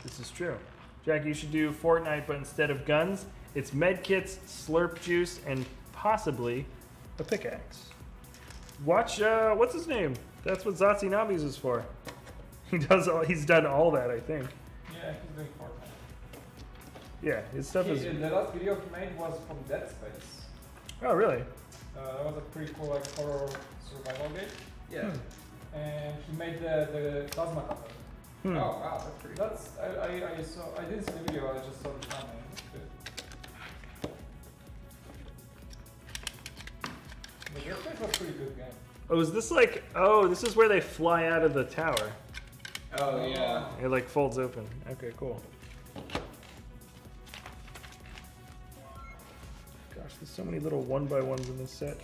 This is true. Jack, you should do Fortnite, but instead of guns, it's medkits, slurp juice, and possibly a pickaxe. Watch, what's his name? That's what Zatsunami's is for. He's done all that, I think. Yeah, he's doing Fortnite. Yeah, his stuff is... The last video he made was from Dead Space. Oh, really? That was a pretty cool like horror survival game. Yeah. And he made the plasma cutter. Oh wow, that's pretty cool. That's I didn't see the video, I just saw the thumbnail. It's good. But Dead Space was a pretty good game. Oh, is this like... Oh, this is where they fly out of the tower. Oh yeah. It like folds open. Okay, cool. Gosh, there's so many little 1x1s in this set.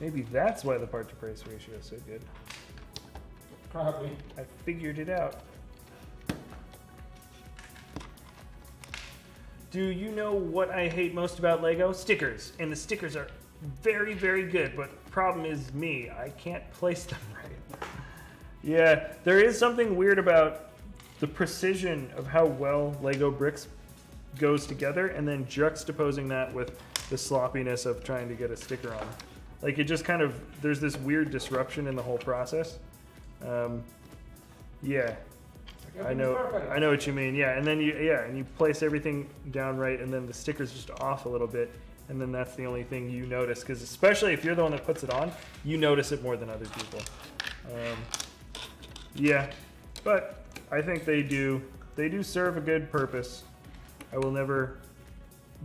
Maybe that's why the part to price ratio is so good. Probably. I figured it out. Do you know what I hate most about Lego? Stickers. And the stickers are very, very good, but the problem is me. I can't place them right. Yeah, there is something weird about the precision of how well Lego bricks goes together, and then juxtaposing that with the sloppiness of trying to get a sticker on. Like, it just kind of, there's this weird disruption in the whole process. Yeah, I know what you mean. Yeah, and then you place everything down right, and then the sticker's just off a little bit, and then that's the only thing you notice. Because especially if you're the one that puts it on, you notice it more than other people. Yeah, but I think they do serve a good purpose. I will never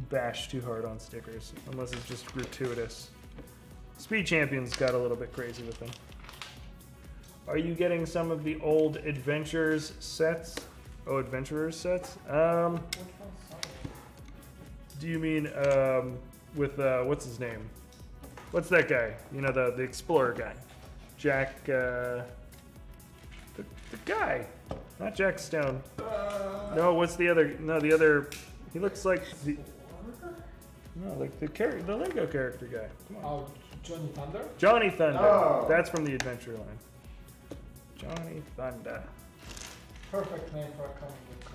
bash too hard on stickers unless it's just gratuitous. Speed Champions got a little bit crazy with them. Are you getting some of the old Adventures sets? Oh, Adventurers sets? Do you mean with what's his name? What's that guy? You know, the Explorer guy, Jack. The guy. Not Jack Stone. No, what's the other? No, the other. He looks like the. No, like the Lego character guy. Come on. Oh, Johnny Thunder? Johnny Thunder. Oh. That's from the Adventure line. Johnny Thunder. Perfect name for a comic book.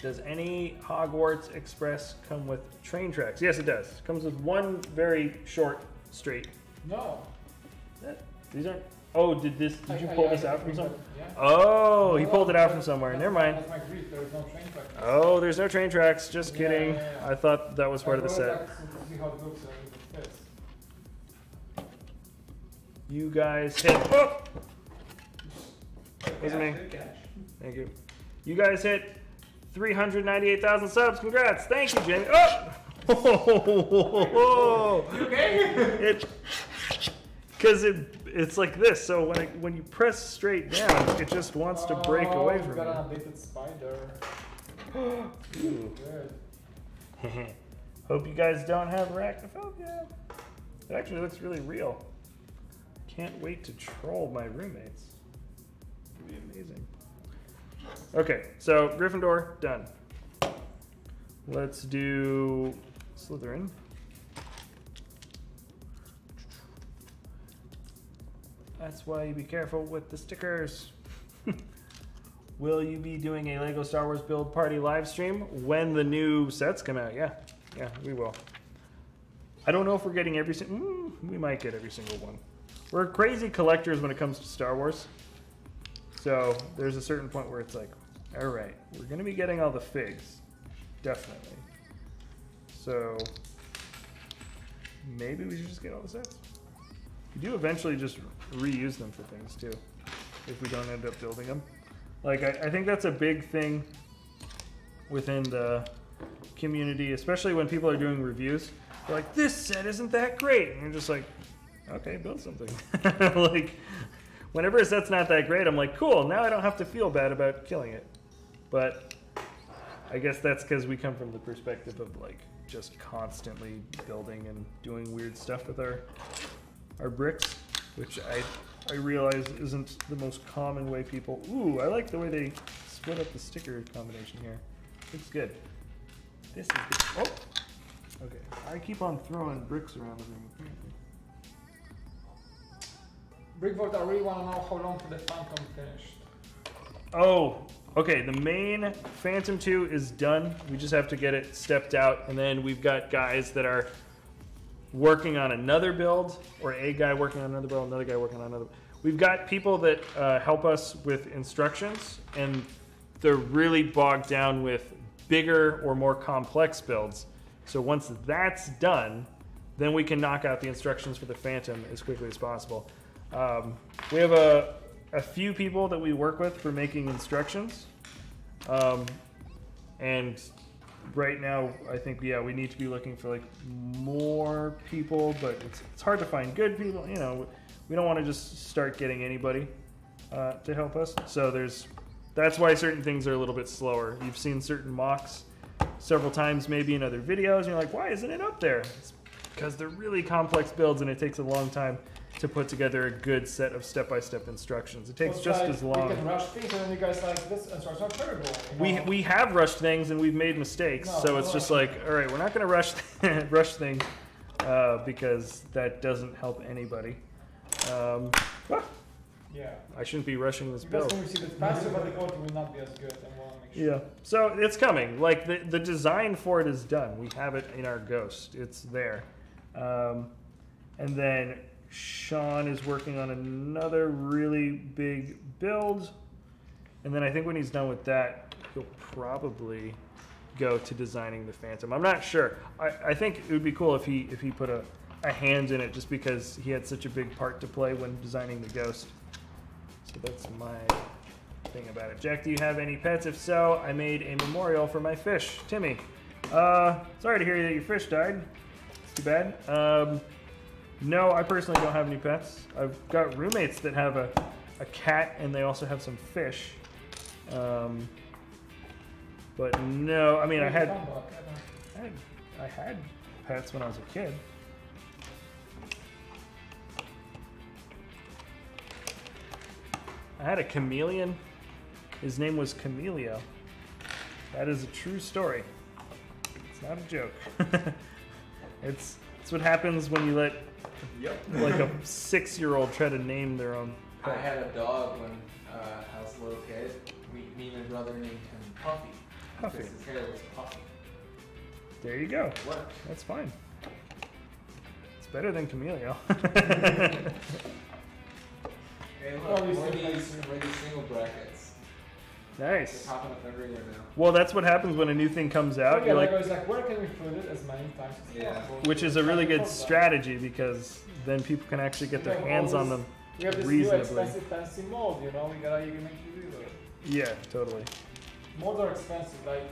Does any Hogwarts Express come with train tracks? Yes, it does. It comes with one very short straight. No. These aren't. Oh, did you pull this out from somewhere? Yeah. Oh, he pulled it out from somewhere. Never mind. That's my grief. There is no train track. Oh, there's no train tracks. Just kidding. Yeah. I thought that was part of the set. To see how it looks and if it fits. You guys hit. Oh! Wasn't me. Good catch. Thank you. You guys hit 398,000 subs. Congrats. Thank you, Jamie. Oh! You okay? Because it's like this. So when you press straight down, it just wants to break away from you. Got you. an updated spider. Ooh. Good. Hope you guys don't have arachnophobia. It actually looks really real. Can't wait to troll my roommates. It'd be amazing. Okay, so Gryffindor, done. Let's do Slytherin. That's why you be careful with the stickers. Will you be doing a Lego Star Wars build party live stream when the new sets come out? Yeah, we will. I don't know if we're getting every single. We might get every single one. We're crazy collectors when it comes to Star Wars. So there's a certain point where it's like, all right, we're gonna be getting all the figs, definitely. So maybe we should just get all the sets. We do eventually just reuse them for things too, if we don't end up building them. Like I think that's a big thing within the community, especially when people are doing reviews. They're like, this set isn't that great, and you're just like, okay, build something. Like, whenever a set's not that great, I'm like, cool, now I don't have to feel bad about killing it. But I guess that's because we come from the perspective of like just constantly building and doing weird stuff with our bricks, which I realize isn't the most common way people. Ooh, I like the way they split up the sticker combination here. Looks good. This is good. Oh, okay. I keep on throwing bricks around the room apparently. BrickVault, I really want to know how long till the Falcon finished. Oh, okay. The main Phantom 2 is done. We just have to get it stepped out, and then we've got guys that are working on another build, or a guy working on another build, another guy working on another. We've got people that help us with instructions, and they're really bogged down with bigger or more complex builds. So once that's done, then we can knock out the instructions for the Phantom as quickly as possible. We have a few people that we work with for making instructions, and right now I think we need to be looking for like more people, but it's hard to find good people. You know, we don't want to just start getting anybody to help us. So that's why certain things are a little bit slower. You've seen certain mocks several times, maybe in other videos, and you're like, why isn't it up there? It's because they're really complex builds, and it takes a long time to put together a good set of step-by-step instructions. It takes just as long. We can rush things, and then you guys like, this instructions are terrible. You know? We have rushed things, and we've made mistakes, so it's just like, all right, we're not going to rush things because that doesn't help anybody. Yeah. I shouldn't be rushing this Because build. when we see the faster, but the quality will not be as good, and we'll make sure. Yeah, so it's coming. Like the design for it is done. We have it in our Ghost. It's there. And then Sean is working on another really big build. And then I think when he's done with that, he'll probably go to designing the Phantom. I'm not sure. I think it would be cool if he put a hand in it, just because he had such a big part to play when designing the Ghost. So that's my thing about it. Jack, do you have any pets? If so, I made a memorial for my fish. Timmy, sorry to hear that your fish died. It's too bad. No, I personally don't have any pets. I've got roommates that have a cat, and they also have some fish. But no, I mean, I had pets when I was a kid. I had a chameleon His name was Camilio. That is a true story. It's not a joke. It's what happens when you let like a 6-year-old try to name their own pet. I had a dog when I was a little kid. Me and my brother named him Puffy. Puffy. Because his hair was puffy. There you go. What? That's fine. It's better than Camilio. Hey, look, more of these single brackets. Nice. They're popping up everywhere now. Well, that's what happens when a new thing comes out. You're like, like, I was like, where can we put it as many times as possible? Which is a really good strategy because then people can actually get their hands on them We have this reasonably. new expensive fancy mold, you know, we gotta make you do it. Yeah, totally. Molds are expensive, like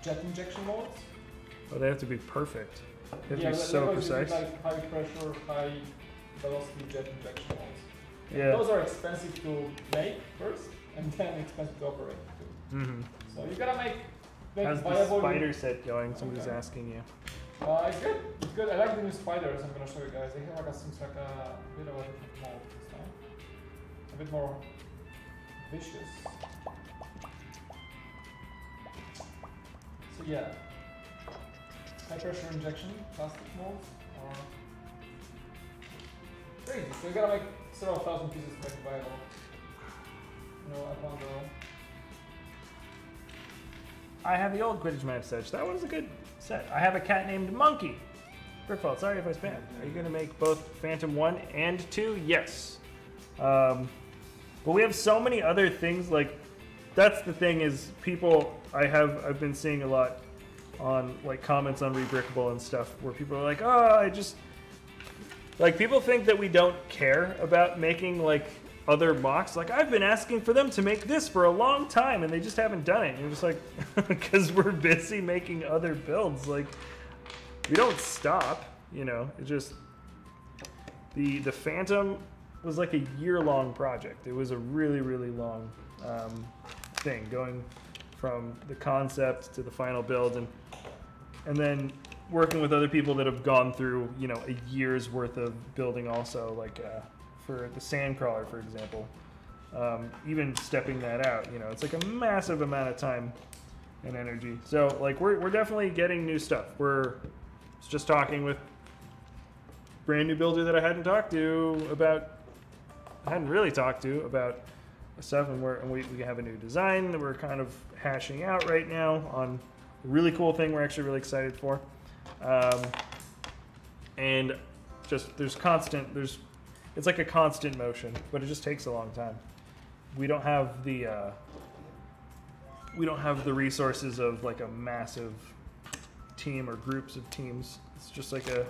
jet injection molds. But they have to be perfect. They have to be but so those precise. like high pressure, high velocity jet injection molds. Yeah. Those are expensive to make first, and then expensive to operate too. Mm-hmm. So you gotta make How's the viable. spider set going? Somebody's Okay. asking you. It's good. It's good. I like the new spiders. I'm gonna show you guys. They have like seems like a bit of a different mold this time. A bit more vicious. So yeah, high pressure injection plastic molds are crazy. So you gotta make several thousand pieces to make it viable. You know, at one go. I have the old Quidditch match set. That was a good set. I have a cat named Monkey. BrickVault, sorry if I spammed. Are you going to make both Phantom 1 and 2? Yes. But we have so many other things. Like, that's the thing is people, I've been seeing a lot on like comments on Rebrickable and stuff where people are like, oh, like people think that we don't care about making like other mocks. Like, I've been asking for them to make this for a long time and they just haven't done it. And you're just like, because we're busy making other builds. Like, we don't stop, you know. It just, the Phantom was like a year-long project. It was a really, really long thing, going from the concept to the final build, and then working with other people that have gone through, you know, a year's worth of building also, like for the Sandcrawler, for example. Even stepping that out, you know, it's like a massive amount of time and energy. So, like, we're definitely getting new stuff. We're just talking with brand new builder that I hadn't really talked to about stuff, and we have a new design that we're kind of hashing out right now on a really cool thing we're actually really excited for. And just it's like a constant motion, but it just takes a long time. We don't have the resources of like a massive team or groups of teams. It's just like a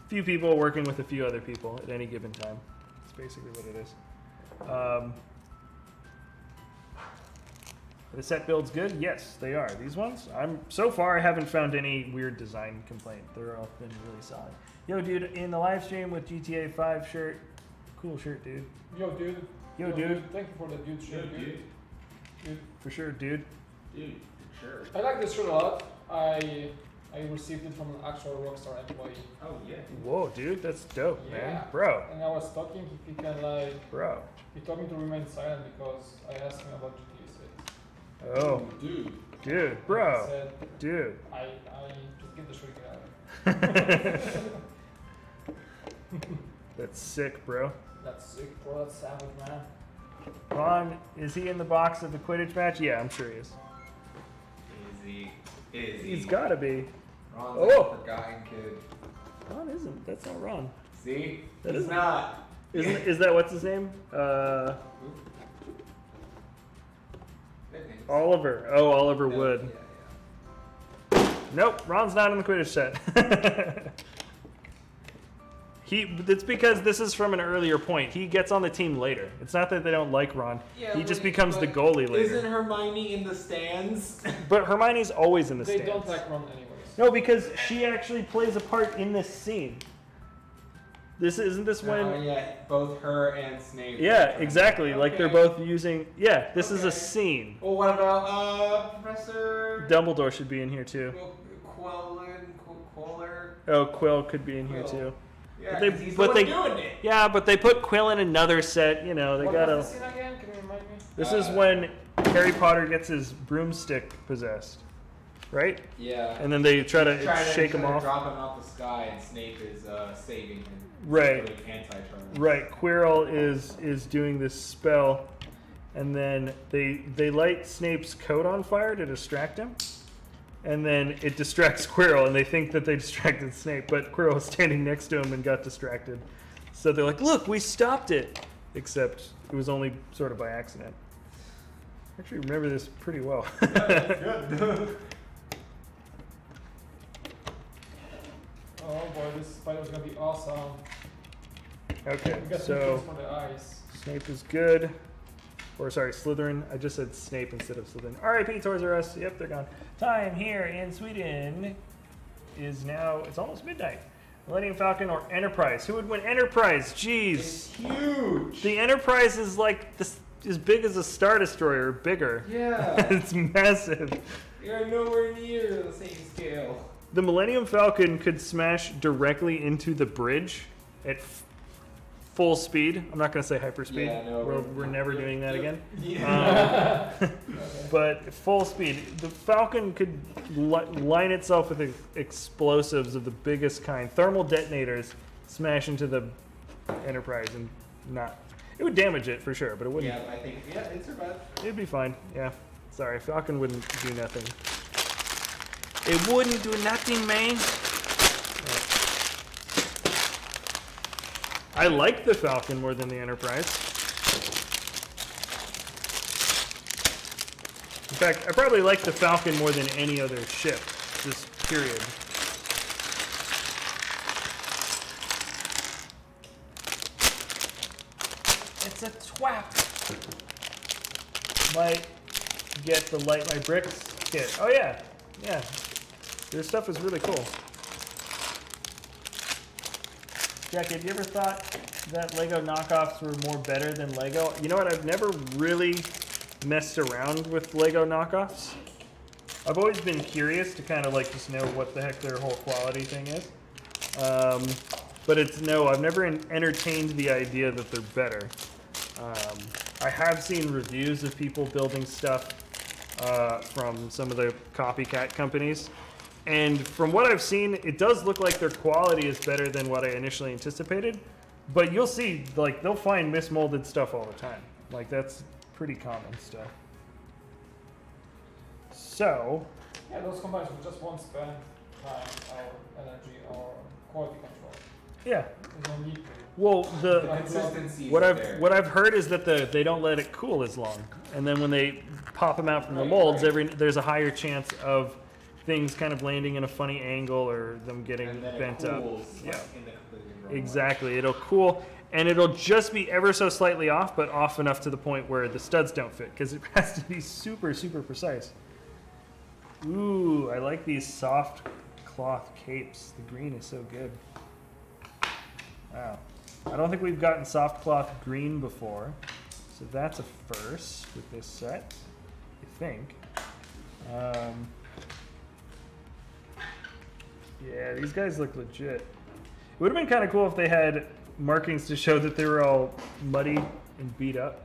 few people working with a few other people at any given time. That's basically what it is. The set builds good? Yes, they are. These ones, so far I haven't found any weird design complaint. They're all been really solid. Yo, dude, in the live stream with GTA 5 shirt. Cool shirt, dude. Yo, dude. Yo, dude. Thank you for the dude shirt, dude. For sure, dude. Dude, for sure. I like this shirt a lot. I received it from an actual Rockstar employee. Oh, yeah. Whoa, dude, that's dope, man. Yeah. Bro. And I was talking if he can like... Bro. He told me to remain silent because I asked him about GTA 6. Oh. Dude. Dude, bro. I said, dude. I just get the shirt, get out of here. That's sick, bro. That's sick, bro. That's savage, man. Ron, is he in the box of the Quidditch match? Yeah, I'm sure he is. Is he? He's gotta be. Ron's Oh. like a forgotten kid. Ron isn't. That's not Ron. See? That He's isn't. not. Is that what's his name? Oliver. Oh, Oliver Wood. Yeah. Nope, Ron's not in the Quidditch set. It's because this is from an earlier point. He gets on the team later. It's not that they don't like Ron. Yeah, He just becomes the goalie later. Isn't Hermione in the stands? But Hermione's always in the They stands. don't like Ron anyways. No, because she actually plays a part in this scene. Isn't this when? Oh yeah, both her and Snape. Yeah, exactly. Like they're Okay. both using. Yeah, this is a Okay. scene. Well, what about Professor Dumbledore should be in here too. Quiller? Oh, Quill could be in here Quill. too. Yeah, But they 'cause he's the one doing it. Yeah, but they put Quill in another set. You know, they What gotta. was the scene again? Can you remind me? This is when Harry Potter gets his broomstick possessed, right? Yeah. And then they try to shake him off. Drop him out the sky, and Snape is saving him. Right. Anti-Charlie. Right. Quirrell is doing this spell, and then they light Snape's coat on fire to distract him, and then it distracts Quirrell, and they think that they distracted Snape, but Quirrell was standing next to him and got distracted. So they're like, "Look, we stopped it," except it was only sort of by accident. I actually remember this pretty well. Yeah, good. Oh boy, this spider's gonna be awesome. Okay, We got so for the eyes. Snape is good. Or sorry, Slytherin. I just said Snape instead of Slytherin. R.I.P. Toys R Us. Yep, they're gone. Time here in Sweden is now, it's almost midnight. Millennium Falcon or Enterprise? Who would win Enterprise? Jeez. It's huge. The Enterprise is like this, as big as a Star Destroyer, or bigger. Yeah. It's massive. You're nowhere near the same scale. The Millennium Falcon could smash directly into the bridge at full speed. I'm not going to say hyperspeed. Yeah, no, we're never doing that again. Yeah. But full speed. The Falcon could line itself with explosives of the biggest kind. Thermal detonators smash into the Enterprise and not... It would damage it for sure, but it wouldn't... Yeah, I think, yeah, it survived. It'd be fine, yeah. Sorry, Falcon wouldn't do nothing. It wouldn't do nothing, man. I like the Falcon more than the Enterprise. In fact, I probably like the Falcon more than any other ship, this period. It's a twat. Might get the Light My Bricks kit. Oh yeah, yeah. Their stuff is really cool. Jack, have you ever thought that Lego knockoffs were more better than Lego? You know what? I've never really messed around with Lego knockoffs. I've always been curious to kind of like just know what the heck their whole quality thing is. But I've never entertained the idea that they're better. I have seen reviews of people building stuff from some of the copycat companies. And from what I've seen, it does look like their quality is better than what I initially anticipated. But you'll see, like, they'll find mismolded stuff all the time. Like, that's pretty common stuff. So... Yeah, those combines we just won't spend time, our energy, or quality control. Yeah. There's no need to. Well, The consistency is what there. I've heard is that they don't let it cool as long. And then when they pop them out from the molds, there's a higher chance of things kind of landing in a funny angle or them getting And then bent it up. cools, Yeah, like, in the completely wrong way. exactly. It'll cool, and it'll just be ever so slightly off, but off enough to the point where the studs don't fit, because it has to be super, super precise. Ooh, I like these soft cloth capes. The green is so good. Wow. I don't think we've gotten soft cloth green before, so that's a first with this set, I think. Yeah, these guys look legit. It would have been kind of cool if they had markings to show that they were all muddy and beat up.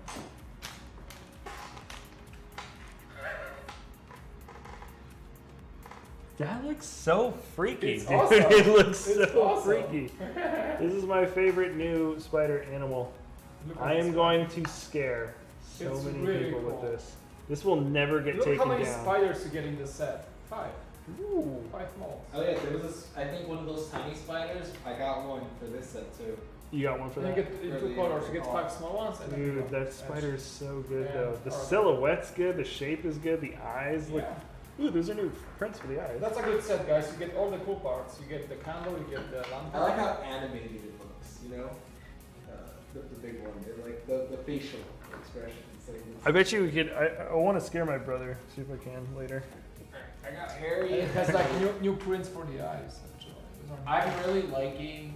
That looks so freaky, It's dude. awesome. It looks It's so awesome. freaky. This is my favorite new spider animal. Look at I am this going to scare so It's many really people cool. with this. This will never get Look taken how many down. spiders you get in the set. 5. Ooh. 5 molds. Oh yeah, there was this, I think one of those tiny spiders. I got one for this set too. You got one for You that? get in 2 colors. You get 5 small ones. And then you Dude, get that extra. spider is so good Yeah. though. The Alright. silhouette's good, the shape is good, the eyes look... Yeah. Ooh, those are new prints for the eyes. That's a good set, guys. You get all the cool parts. You get the candle, you get the lantern. I like how animated it looks. You know, the big one. Like the facial expression. It's like I bet you we could... I want to scare my brother. See if I can later. I got And Harry. it has like new prints for the eyes. Actually. Those are I'm really liking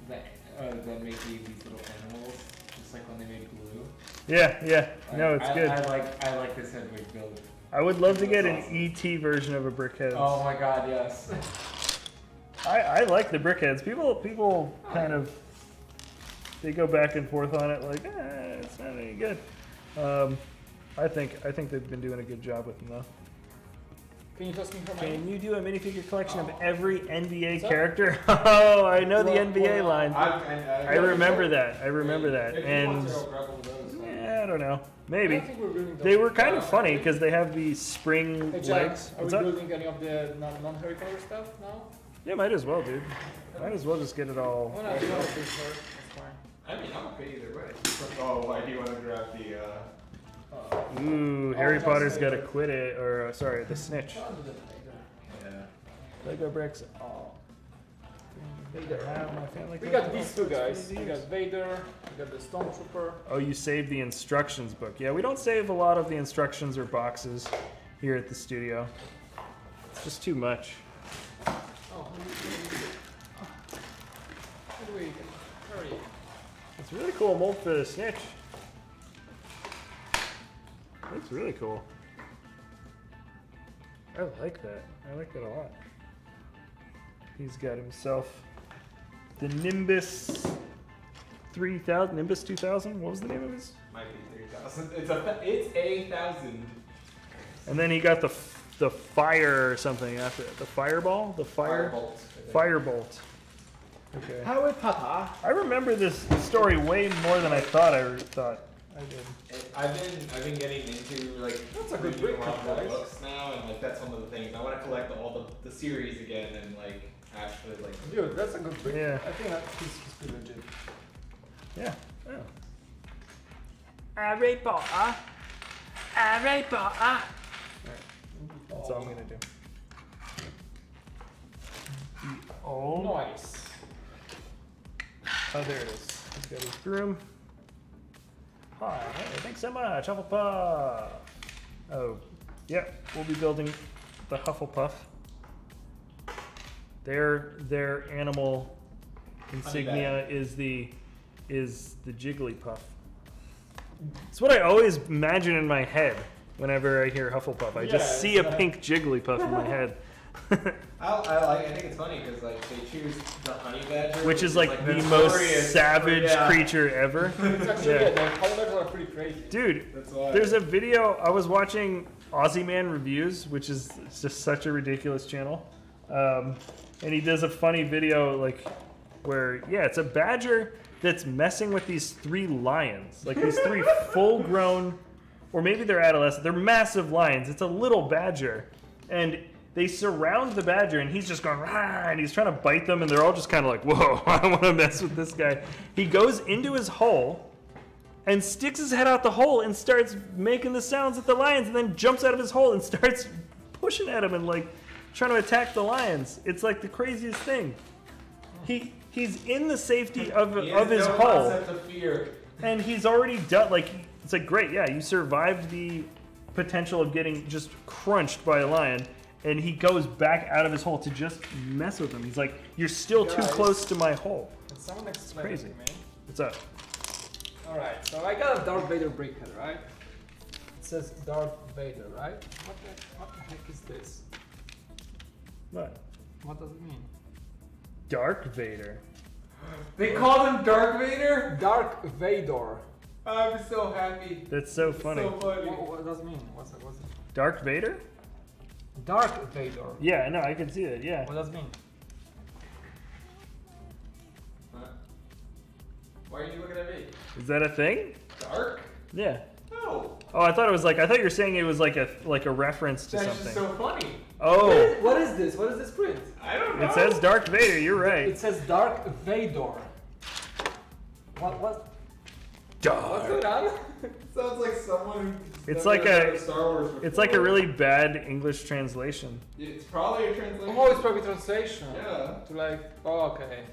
that they're making these little animals, just like when they made glue. Yeah, yeah. No, it's good. I like this Hedwig build. I would love to That's get awesome. an ET version of a Brickheads. Oh my god, yes. I like the Brickheads. People kind of... They go back and forth on it like, it's not any good. I think they've been doing a good job with them though. Can you toss me for Can mine? you do a minifigure collection of every NBA character? Oh, I know the NBA line. I remember that. I remember that. And yeah, I don't know. Maybe. They were kind of funny because they have these spring Hey, Jack, legs. are we building any of the non-Harry Potter stuff now? Yeah, might as well, dude. Might as well just get it all. Why not? You want to That's fine. I mean, I'm okay either way. Oh, why do you want to grab the? Ooh, Harry Potter's got to quit it, or sorry, the snitch. Yeah. Lego bricks. Oh. Vader. My family We got these two guys. We got Vader. We got the Stormtrooper. Oh, you saved the instructions book. Yeah, we don't save a lot of the instructions or boxes here at the studio. It's just too much. Oh, how do we hurry? It's really cool mold for the snitch. That's really cool. I like that. I like that a lot. He's got himself the Nimbus 3000, Nimbus 2000. What was the name of his? Might be 3,000. It's a 1,000. And then he got the fire or something after it. The fireball, the Firebolt. Firebolt. Okay. Harry Potter. I remember this story way more than I thought I did. I've been getting into like That's a good reading brick, a lot more guys. books now, and like that's one of the things I want to collect all the series again and like actually like. Dude, that's a good brick. Yeah. I think he's pretty legit. Yeah. Oh. Harry Potter. Harry Potter. That's all I'm gonna do. Oh. Nice. Oh, there it is. He's got his broom. Hi, hey, thanks so much, Hufflepuff. Oh, yeah, we'll be building the Hufflepuff. Their animal insignia is the Jigglypuff. It's what I always imagine in my head whenever I hear Hufflepuff. I just see a pink Jigglypuff in my head. I think it's funny because like they choose the honey badger, Which is like the most savage creature ever. It's actually, yeah, the colors are pretty crazy. Dude, That's why. there's a video, I was watching Aussie Man Reviews, which is just such a ridiculous channel. And he does a funny video like where, yeah, it's a badger that's messing with these 3 lions. Like these 3 full grown, or maybe they're adolescent, they're massive lions. It's a little badger. And they surround the badger, and he's just going, rah, and he's trying to bite them, and they're all just kind of like, whoa, I don't want to mess with this guy. He goes into his hole and sticks his head out the hole and starts making the sounds at the lions, and then jumps out of his hole and starts pushing at him and like trying to attack the lions. It's like the craziest thing. He's in the safety of his hole, Concept of fear. and he's already done. Like, it's like, great, yeah, you survived the potential of getting just crunched by a lion. And he goes back out of his hole to just mess with him. He's like, you're still too close to my hole. Someone explain crazy. it to me. What's up? Alright, so I got a Darth Vader brickhead, right? It says Darth Vader, right? What the heck is this? What? What does it mean? Dark Vader. They called him Dark Vader? Dark Vader. I'm so happy. That's so funny. So funny. What does it mean? What's it? Dark Vader? Dark Vader. Yeah, no, I can see it, yeah. What does it mean? Why are you looking at me? Is that a thing? Dark? Yeah. No. Oh, I thought you were saying it was like a reference to That's something. just so funny. Oh, What is this? What is this print? I don't know. it says Dark Vader, you're right. It says Dark Vader. What's Dark. going on? Sounds like someone who's It's never like read a- Star Wars before. It's like a really bad English translation. It's probably a translation. Oh, it's probably translation. Yeah. To like, oh, okay.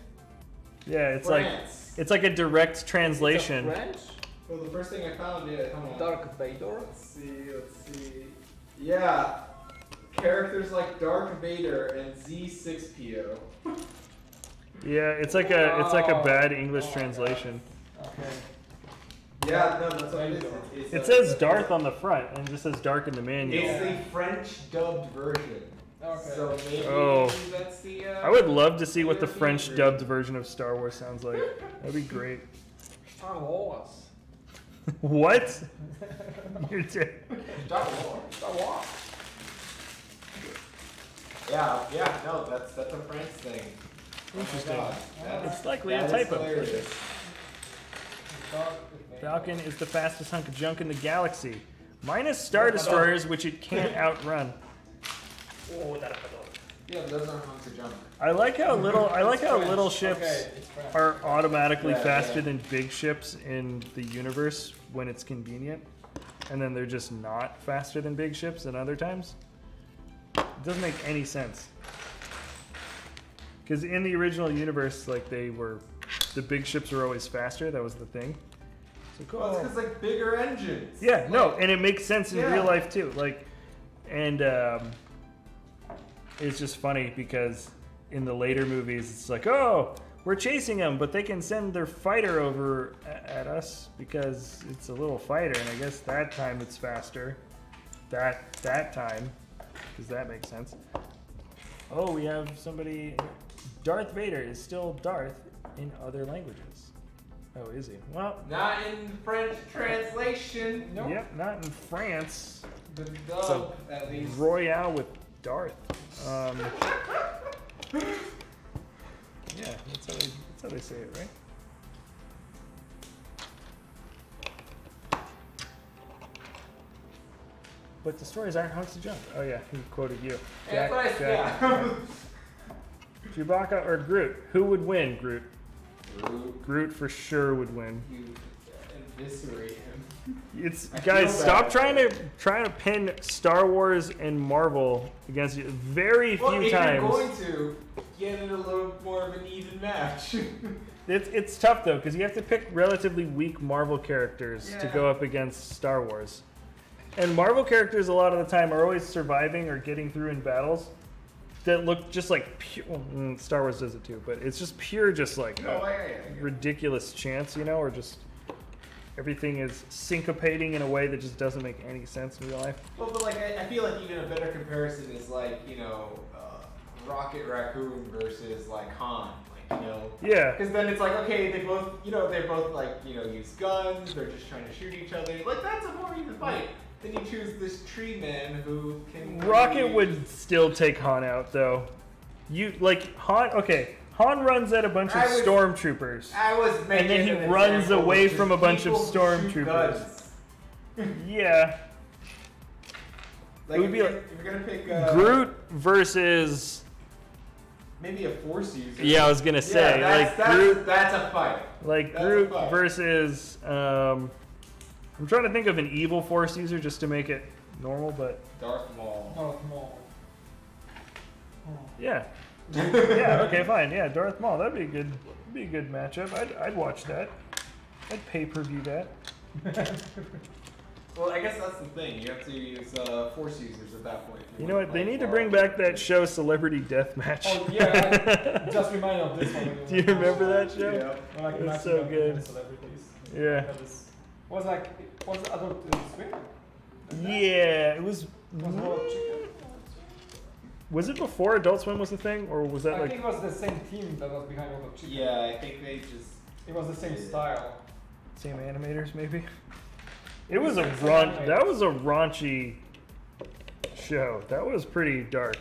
Yeah, it's France. like a direct It's translation. a French? Well, the first thing I found, yeah, come on. Dark Vader? Let's see. Yeah. Characters like Dark Vader and Z6PO. Yeah, it's like a bad English translation. Okay. Yeah, no, that's what it is. It's It says Darth on the front and it just says Dark in the manual. It's the French dubbed version. Okay. So maybe Oh. that's the. I would love to see what the European French version. dubbed version of Star Wars sounds like. That'd be great. Star Wars. What? You're Star Wars. Star Wars. Yeah, no, that's a French thing. Interesting. Oh my God. It's likely a That is typo. hilarious. Falcon is the fastest hunk of junk in the galaxy. Minus Star Destroyers, which it can't outrun. Yeah, but those aren't hunks of junk. I like how little ships Okay, it's French. are automatically Yeah, faster yeah. than big ships in the universe when it's convenient, and then they're just not faster than big ships in other times. It doesn't make any sense. Because in the original universe, like the big ships were always faster. That was the thing. So cool. Well, it's because like bigger engines. Yeah, no, Like, and it makes sense in Yeah. real life too. Like, and it's just funny because in the later movies, it's like, oh, we're chasing them, but they can send their fighter over at us because it's a little fighter, and I guess that time it's faster. That time, because that makes sense. Oh, we have somebody. Darth Vader is still Darth in other languages. Oh, is he? Well, Not in French translation. Nope. yep, not in France. The So, dub, at least. Royale with Darth. Yeah, that's how they say it, right? But the stories aren't hunks of junk. Oh yeah, he quoted you. Yeah, that's what I Jack. Chewbacca or Groot? Who would win, Groot? Groot for sure would win. You eviscerate him. It's I guys, feel stop bad. trying to pin Star Wars and Marvel against you. Very Well, few if times. you're going to, get it a little more of an even match. It's tough though because you have to pick relatively weak Marvel characters to Yeah. go up against Star Wars. And Marvel characters a lot of the time are always surviving or getting through in battles that look just like pure. Star Wars does it too, but it's just pure, just like No, I ridiculous chance, you know, or just everything is syncopating in a way that just doesn't make any sense in real life. Well, but like I feel like even a better comparison is like Rocket Raccoon versus like Han, like Yeah. because then it's like okay, they both they're both like use guns, they're just trying to shoot each other, like that's a more even fight. Then you choose this tree man who can. Rocket would still take Han out though. You like Han? Okay, Han runs at a bunch of stormtroopers. I was making And then he an runs example away of from a just bunch of people who shoot stormtroopers. guns. Yeah. Like It would be if you're gonna pick Groot versus. maybe a Force user. Yeah, I was gonna say Groot. That's a fight. Like That's Groot a fight. versus. I'm trying to think of an evil Force user just to make it normal, but Darth Maul. Darth Maul. yeah. Yeah. Okay. Fine. Yeah. Darth Maul. That'd be a good. Be a good matchup. I'd watch that. I'd pay-per-view that. Well, I guess that's the thing. You have to use Force users at that point. You know what? They need to bring back that show, Celebrity Deathmatch. Oh yeah, I just remind of this one. Do you remember that show? Yeah. When, like, It was matching so up good. with Celebrities. Yeah. Was Adult Swim? Yeah. It was. Was Adult Chicken? Was it before Adult Swim was a thing, or was that I like think it was the same team that was behind Adult Chicken. Yeah, I think they just. It was the same style. same animators maybe? It was a Same raunch. animators. That was a raunchy show. That was pretty dark.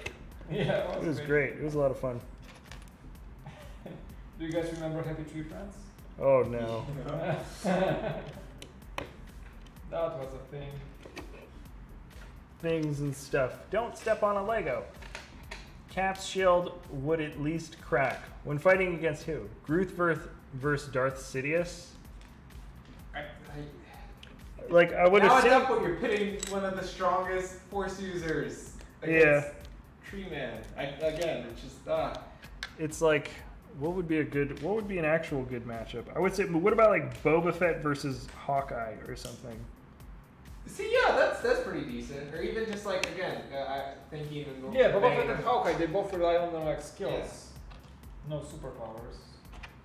Yeah, It was great. It was a lot of fun. Do you guys remember Happy Tree Friends? Oh no. That was a thing. Things and stuff. Don't step on a Lego. Cap's shield would at least crack. When fighting against who? Groot versus Darth Sidious? Like, I would Now at assume... that point, you're pitting one of the strongest Force users Yeah. against Tree Man. Again, it's just It's like, what would be an actual good matchup? I would say, what about like Boba Fett versus Hawkeye or something? See, yeah, that's pretty decent. Or even just like again, I think even. Yeah, Boba Fett and Hawkeye, they both rely on their like skills, no superpowers.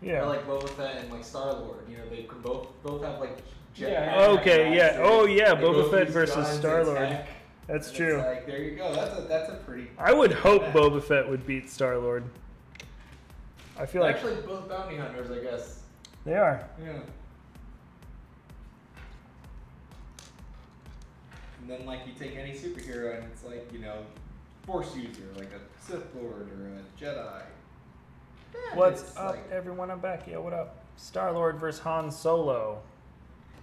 Yeah. Or like Boba Fett and like Star Lord. They can both have like. Yeah. Okay, yeah. Oh, yeah, They Boba both Fett use versus guns and Star-Lord. tech. That's And true. It's like, there you go. That's a pretty. I would hope Boba Fett would beat Star-Lord. I feel like Actually, both bounty hunters, I guess. they are. Yeah. And then like you take any superhero and it's like, you know, Force user, like a Sith Lord or a Jedi. Yeah, What's up, everyone? I'm back. Yeah, what up? Star-Lord versus Han Solo.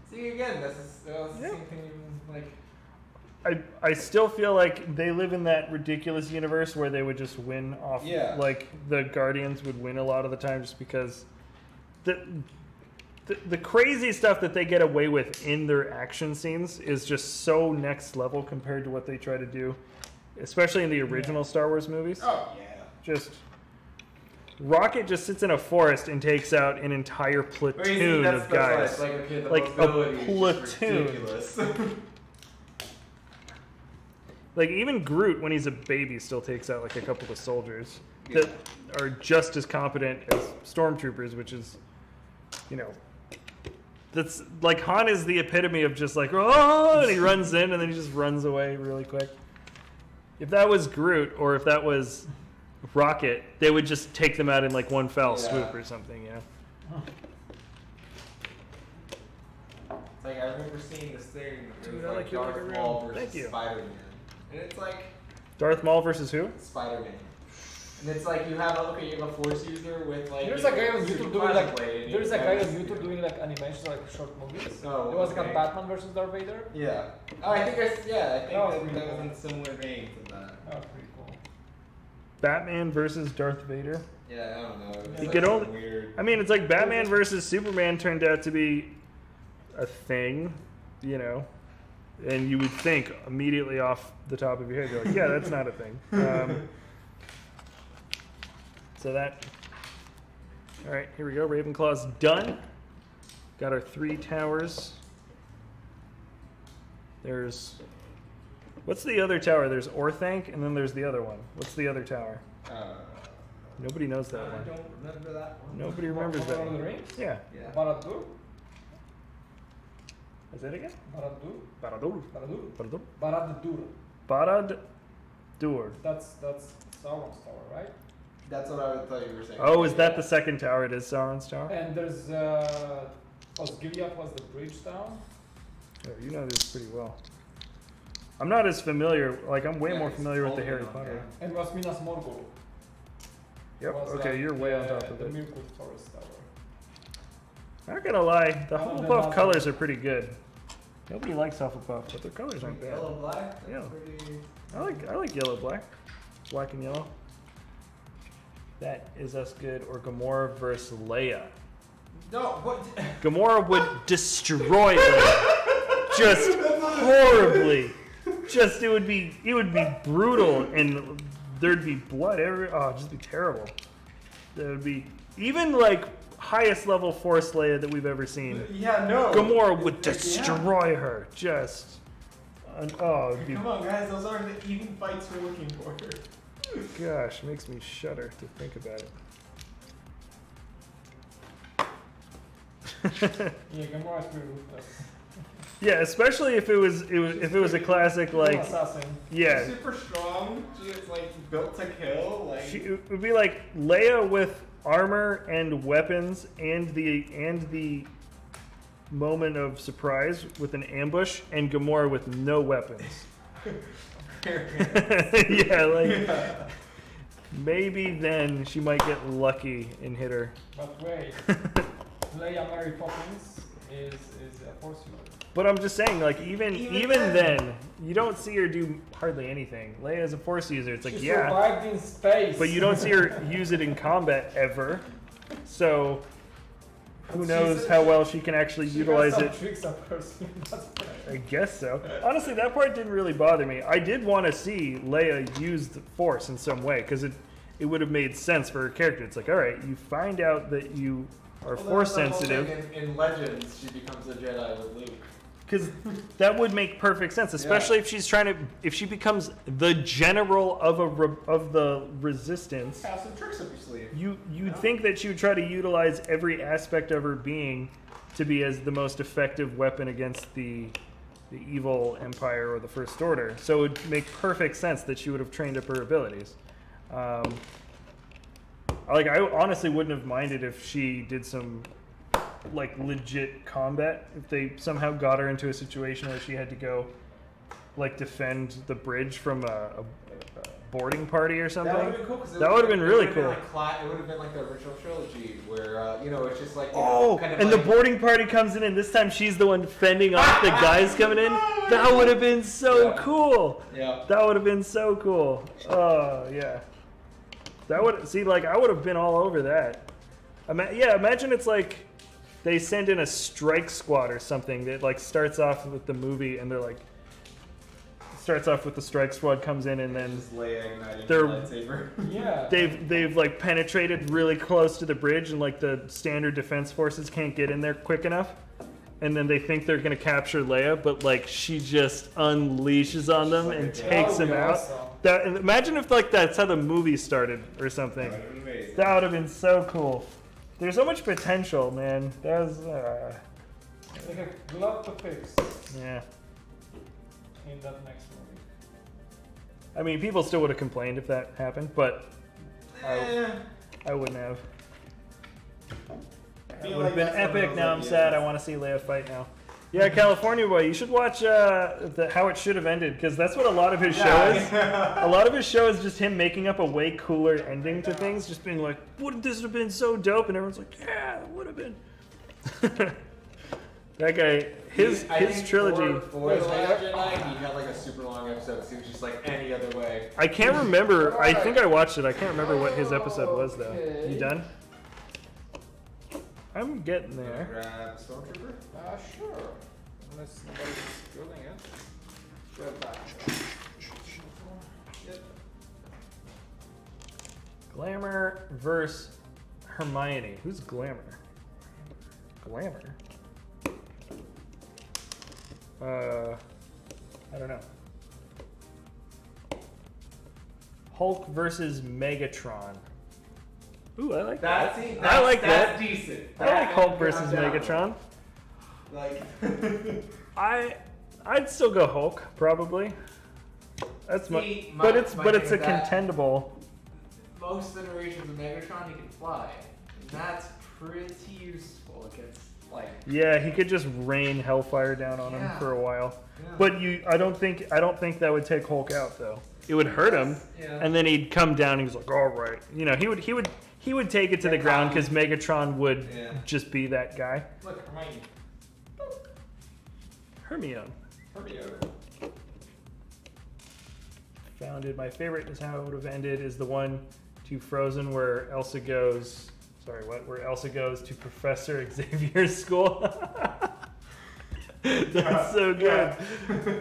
See, again, this is the same thing, like... I still feel like they live in that ridiculous universe where they would just win off, like the Guardians would win a lot of the time just because the crazy stuff that they get away with in their action scenes is just so next level compared to what they try to do, especially in the original Star Wars movies. Oh, yeah. Just... Rocket just sits in a forest and takes out an entire platoon of guys. Like a platoon. Like even Groot, when he's a baby, still takes out like a couple of soldiers that are just as competent as stormtroopers, which is, you know, that's like Han is the epitome of just like, oh, and he runs in and then he just runs away really quick. If that was Groot or if that was Rocket, they would just take them out in like one fell swoop or something, you know. Like I remember seeing this thing. Dude, I like Darth Maul versus Spider-Man, and it's like Darth Maul versus who? Spider-Man. And it's like you have a Force user with like. There's a guy on YouTube doing like. There's a guy on YouTube doing like animations, like short movies. Oh, there was like a Batman versus Darth Vader. Yeah. Oh, I think I think that was in a similar vein to that. That was pretty cool. Batman versus Darth Vader. Yeah, I don't know. You could only. Weird. I mean, it's like Batman versus Superman turned out to be a thing, you know, and you would think immediately off the top of your head, you're like, yeah, that's not a thing. So that. All right, here we go. Ravenclaw's done. Got our 3 towers. There's. What's the other tower? There's Orthanc, and then there's the other one. What's the other tower? Nobody knows that one. I don't remember that one. Nobody remembers that one. Lord of the Rings? Yeah. Barad-dûr? Is that again? Barad-dûr? Barad-dûr. Barad-dûr? Barad-dûr. Barad-dûr. Barad-dûr. That's Sauron's tower, right? That's what I would thought you were saying. Oh, is that the second tower? It is Sauron's tower? And there's Osgiliath was the bridge town. Oh, you know this pretty well. I'm not as familiar, like I'm way more familiar with the Harry Potter. And was Minas Morgul. Yep, okay, you're way on top of the it. Mirkwood Forest Tower. Not gonna lie, the Hufflepuff colors are pretty good. Nobody likes Hufflepuff, but their colors aren't bad. Yellow black? Yeah. I like yellow black. Black and yellow. That is us good. Or Gamora versus Leia. No, what? Gamora would destroy Leia. Just horribly. Just it would be brutal and there'd be blood everywhere. Oh, it'd just be terrible. There would be even like highest level Force Leia that we've ever seen. Yeah, no. Gamora would destroy her. Just. Oh, it'd be, come on, guys. Those aren't the even fights we're looking for. Gosh, makes me shudder to think about it. Yeah, Gamora's pretty ruthless. Yeah, especially if it was a classic like assassin. Yeah. She's super strong. She's like built to kill. Like it would be like Leia with armor and weapons and the moment of surprise with an ambush, and Gamora with no weapons. Yeah, like maybe then she might get lucky and hit her. But wait, Leia Mary Poppins is a Force user. But I'm just saying, like even then, you don't see her do hardly anything. Leia's a Force user. It's like she survived in space. but you don't see her use it in combat ever. So who knows how well she can actually utilize it. Tricks up her. I guess so. Honestly, that part didn't really bother me. I did want to see Leia use the Force in some way because it would have made sense for her character. It's like, all right, you find out that you are Force sensitive. In Legends, she becomes a Jedi with Luke. Because that would make perfect sense, especially if she's if she becomes the general of the Resistance. Have some tricks up your sleeve. You'd think that she would try to utilize every aspect of her being to be as the most effective weapon against the evil Empire or the First Order. So it would make perfect sense that she would have trained up her abilities. I honestly wouldn't have minded if she did some like legit combat, if they somehow got her into a situation where she had to go like defend the bridge from a boarding party or something. That would have been cool. That would have been really cool. It would have been like the original trilogy where, you know, it's just like... kind of and like... the boarding party comes in and this time she's the one fending off the guys coming in. That would have been so cool. Yeah. That would have been so cool. Oh, yeah. That would... See, like, I would have been all over that. Yeah, imagine it's like they send in a strike squad or something that, like, starts off with the movie and they're like... Starts off with the strike squad comes in and then they're lightsaber. Yeah. They've like penetrated really close to the bridge and like the standard defense forces can't get in there quick enough, and then they think they're gonna capture Leia, but like she just unleashes on them and takes them out. Awesome. That, imagine if like that's how the movie started or something. That would have been so cool. There's so much potential, man. There's like a lot to fix. Yeah. In that next movie. I mean, people still would have complained if that happened, but I wouldn't have. It would have been epic. Now I'm sad. I want to see Leia fight now. Yeah, California Boy, you should watch How It Should Have Ended, because that's what a lot of his show is. A lot of his show is just him making up a way cooler ending to things, just being like, wouldn't this have been so dope? And everyone's like, yeah, it would have been. That guy, his trilogy. For The Last Jedi, he had like a super long episode, so he was just like any other way. I can't remember. I think I watched it. I can't remember what his episode was, though. You done? I'm getting there. Grab Stormtrooper? Sure. Unless nobody's building it. Grab that. Yep. Glamour versus Hermione. Who's Glamour? Glamour? I don't know. Hulk versus Megatron. Ooh, I like that. I like that. That's decent. I like Hulk versus Megatron. Like, I'd still go Hulk probably. That's but it's a contendable. Most iterations of Megatron, he can fly. And that's pretty useful against like. Yeah, he could just rain hellfire down on him for a while. Yeah. But I don't think that would take Hulk out though. It would hurt him, and then he'd come down. And he's like, all right, you know, he would take it to the ground because Megatron would just be that guy. Look, Hermione. Founded. My favorite is how it would have ended is the one to Frozen where Elsa goes. Sorry, what? Where Elsa goes to Professor Xavier's school. That's so good.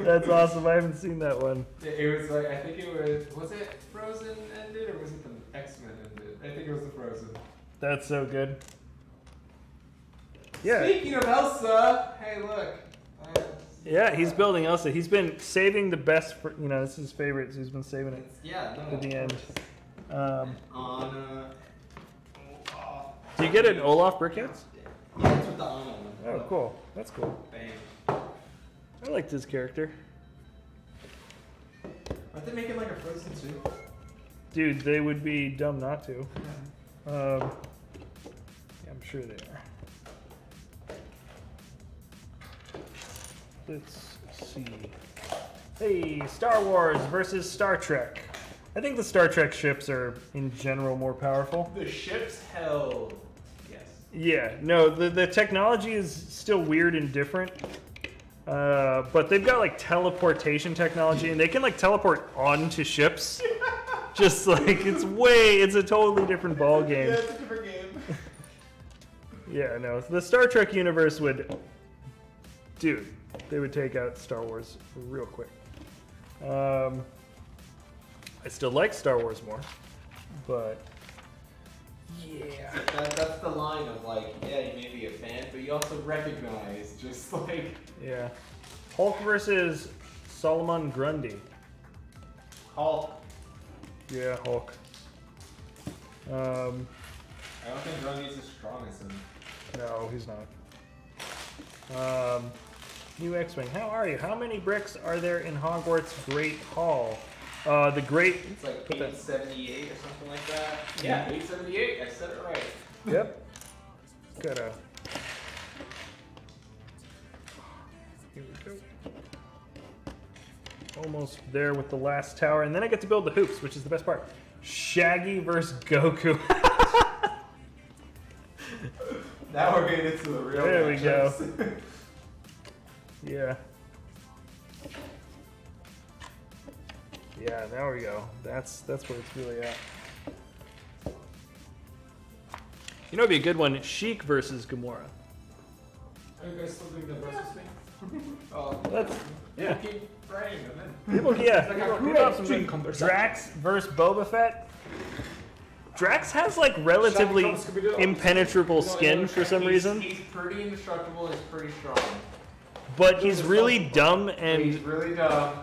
That's awesome. I haven't seen that one. It was like, I think it was it Frozen ended or was it the X-Men ended? I think it was the Frozen. That's so good. Yeah. Speaking of Elsa, hey look. Yeah, he's building Elsa. He's been saving the best for, you know, this is his favorite, so he's been saving it to the end. Do you get an Olaf briquettes? Yeah, that's with the Anna one. Oh, cool. That's cool. Bam. I liked his character. Aren't they making like a Frozen too? Dude, they would be dumb not to. Yeah, I'm sure they are. Let's see. Hey, Star Wars versus Star Trek. I think the Star Trek ships are, in general, more powerful. The ships held. Yes. Yeah, no, the technology is still weird and different. But they've got, like, teleportation technology, and they can, like, teleport onto ships. Just, like, it's a totally different ball game. Yeah, it's a different game. Yeah, no, the Star Trek universe would... Dude, they would take out Star Wars real quick. I still like Star Wars more, but yeah. That's the line of like, yeah, you may be a fan, but you also recognize just like... Yeah. Hulk versus Solomon Grundy. Hulk. Yeah, Hulk. I don't think Grundy's as strong as him. No, he's not. New X-Wing, how are you? How many bricks are there in Hogwarts Great Hall? The Great... It's like 878 or something like that. Yeah, 878. I said it right. Yep. Gotta... Here we go. almost there with the last tower. And then I get to build the hoops, which is the best part. Shaggy versus Goku. Now we're getting into the real There we go. matchups. Yeah. Yeah, there we go. That's where it's really at. You know, it'd be a good one. Sheik versus Gamora. Are you guys still doing the versus thing? Oh, Let's, yeah. keep praying and then. People, yeah. Like a people great have some dream good- conversation. Drax versus Boba Fett. Drax has like relatively impenetrable skin for some reason, He's pretty indestructible. He's pretty strong. but he's really dumb. He's And really dumb.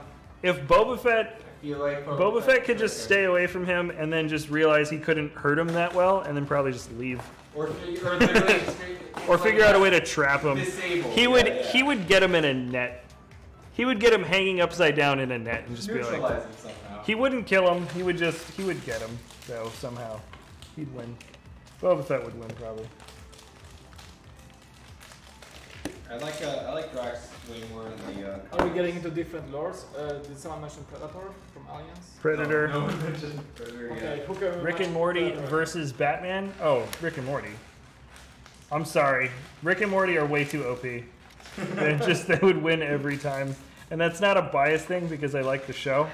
if Boba Fett, I feel like Boba Fett could just stay away from him and then just realize he couldn't hurt him that well, and then probably just leave or literally just or figure out a way to trap him. Disable. He would Yeah. he would get him in a net. He would get him hanging upside down in a net and just be like. Neutralize him somehow. He wouldn't kill him. He would get him. So somehow, he'd win. Boba Fett would win probably. I like Drax way more than the. Are we getting into different lores? Did someone mention Predator from Aliens? Predator. No, one mentioned Predator Okay, yet. who can we Rick and mention Morty Predator? versus Batman. Oh, Rick and Morty. I'm sorry. Rick and Morty are way too OP. They would win every time, and that's not a bias thing because I like the show.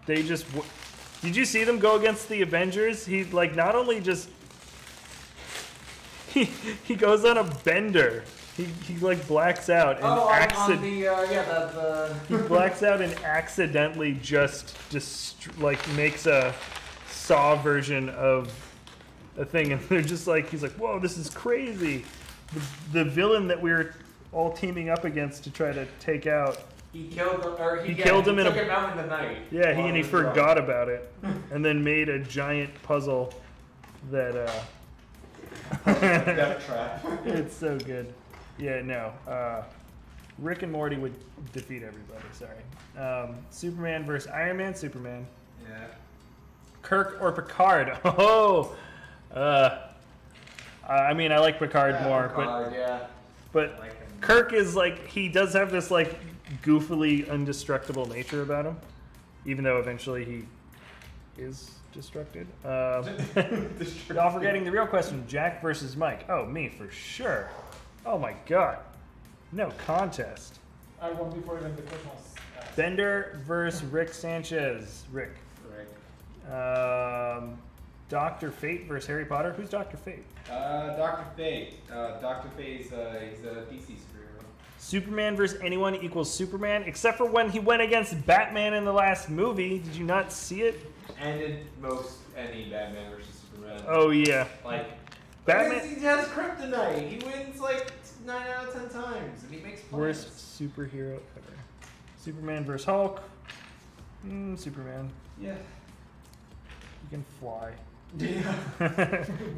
They just. Did you see them go against the Avengers? He like not only just. He goes on a bender. He like blacks out and on the the. he blacks out and accidentally just like makes a Saw version of a thing, and they're just like, he's like, whoa, this is crazy. The villain that we're all teaming up against to try to take out. He killed him, or He killed him in took a- him out in the night. Yeah, while and he was drunk. forgot about it, and then made a giant puzzle that. Death trap. It's so good. Yeah, no. Rick and Morty would defeat everybody. Sorry. Superman versus Iron Man. Superman. Yeah. Kirk or Picard. Oh. I mean, I like Picard more, Picard, yeah. but I like him. Kirk is like, he does have this like goofily indestructible nature about him, even though eventually he is destructed. Y'all forgetting the real question: Jack versus Mike. Oh, me for sure. Oh my god, no contest. I won before even the question was asked. Bender versus Rick Sanchez. Rick. Right. Dr. Fate versus Harry Potter. Who's Dr. Fate? Dr. Fate. Dr. Fate's he's a DC superhero. Superman versus anyone equals Superman, except for when he went against Batman in the last movie. Did you not see it? And in most any Batman versus Superman. Oh yeah. Like Batman. He has kryptonite. He wins like 9 out of 10 times, and he makes plans. Worst superhero ever. Superman versus Hulk. Superman. Yeah. He can fly. Yeah.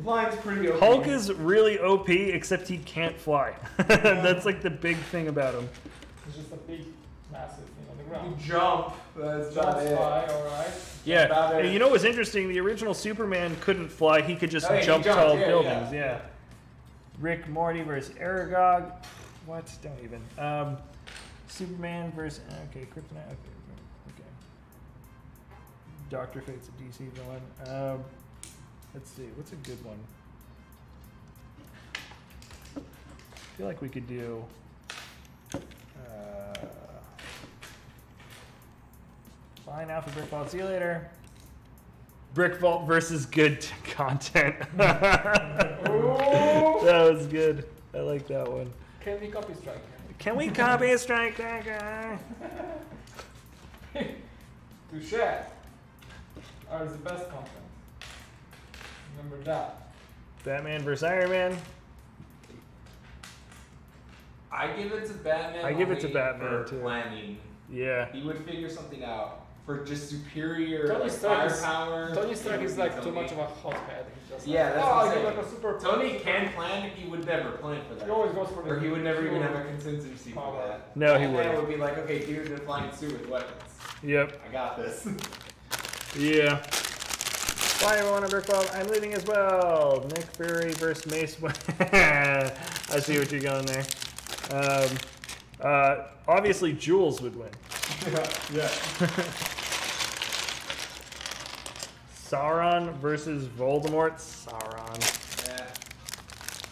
Flying's pretty okay. Hulk is really OP, except he can't fly. That's like the big thing about him. It's just a big, massive thing on the You ground. jump. That's Jump about it. fly, alright. Yeah. About it. And you know what's interesting? The original Superman couldn't fly. He could just Oh, yeah, he jump jumped, tall yeah, buildings. yeah. Yeah. Rick Morty versus Aragog. What? Don't even. Superman versus. Okay, Kryptonite. Okay. Dr. Fate's a DC villain. Let's see. What's a good one? I feel like we could do. Bye now for BrickVault. See you later. BrickVault versus good content. That was good. I like that one. Can we copy strike him? Can we copy strike that guy? Touche. Ours is the best content. Remember that. Batman versus Iron Man. I give it to Batman. I give it to only Batman, for too. Planning. Yeah. He would figure something out for just superior Tony like, Stark is- firepower. Tony Stark He is would like be too Tony. much of a hothead. He's just Yeah, like, that's oh, what I'm I give saying. like a super. Tony can plan. He would never plan for that. He always goes for the. Or he would never even pure have a contingency for power. that. No, he Batman wouldn't. would be like, okay, dude in a flying suit with weapons. Yep. I got this. Yeah. Bye everyone, I'm BrickVault. I'm leaving as well. Nick Fury versus Mace. I see what you're going there. Obviously, Jules would win. Yeah. Sauron versus Voldemort. Sauron. Yeah.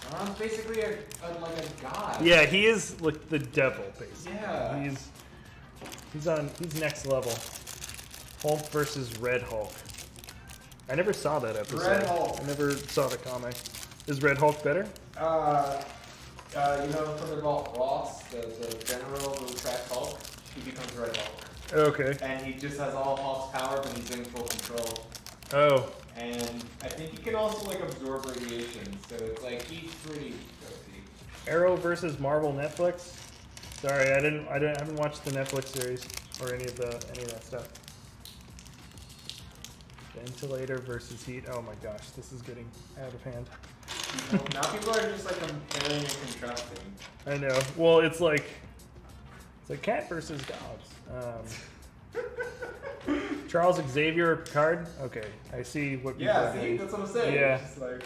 Sauron's basically like a god. Yeah, he is like the devil, basically. Yeah. He's next level. Hulk versus Red Hulk. I never saw that episode. Red Hulk. I never saw the comic. Is Red Hulk better? You know from BrickVault Ross, the general who tracks Hulk, he becomes Red Hulk. Okay. And he just has all Hulk's power, but he's in full control. Oh. And I think he can also like absorb radiation, so it's like he's pretty guilty. Arrow versus Marvel Netflix. Sorry, I haven't watched the Netflix series or any of that stuff. Ventilator versus heat. Oh my gosh, this is getting out of hand. Now people are just like comparing and contrasting. I know. Well, it's like cat versus dogs. Charles Xavier Picard. Okay, I see what people are doing. That's what I'm saying. Yeah. It's just like,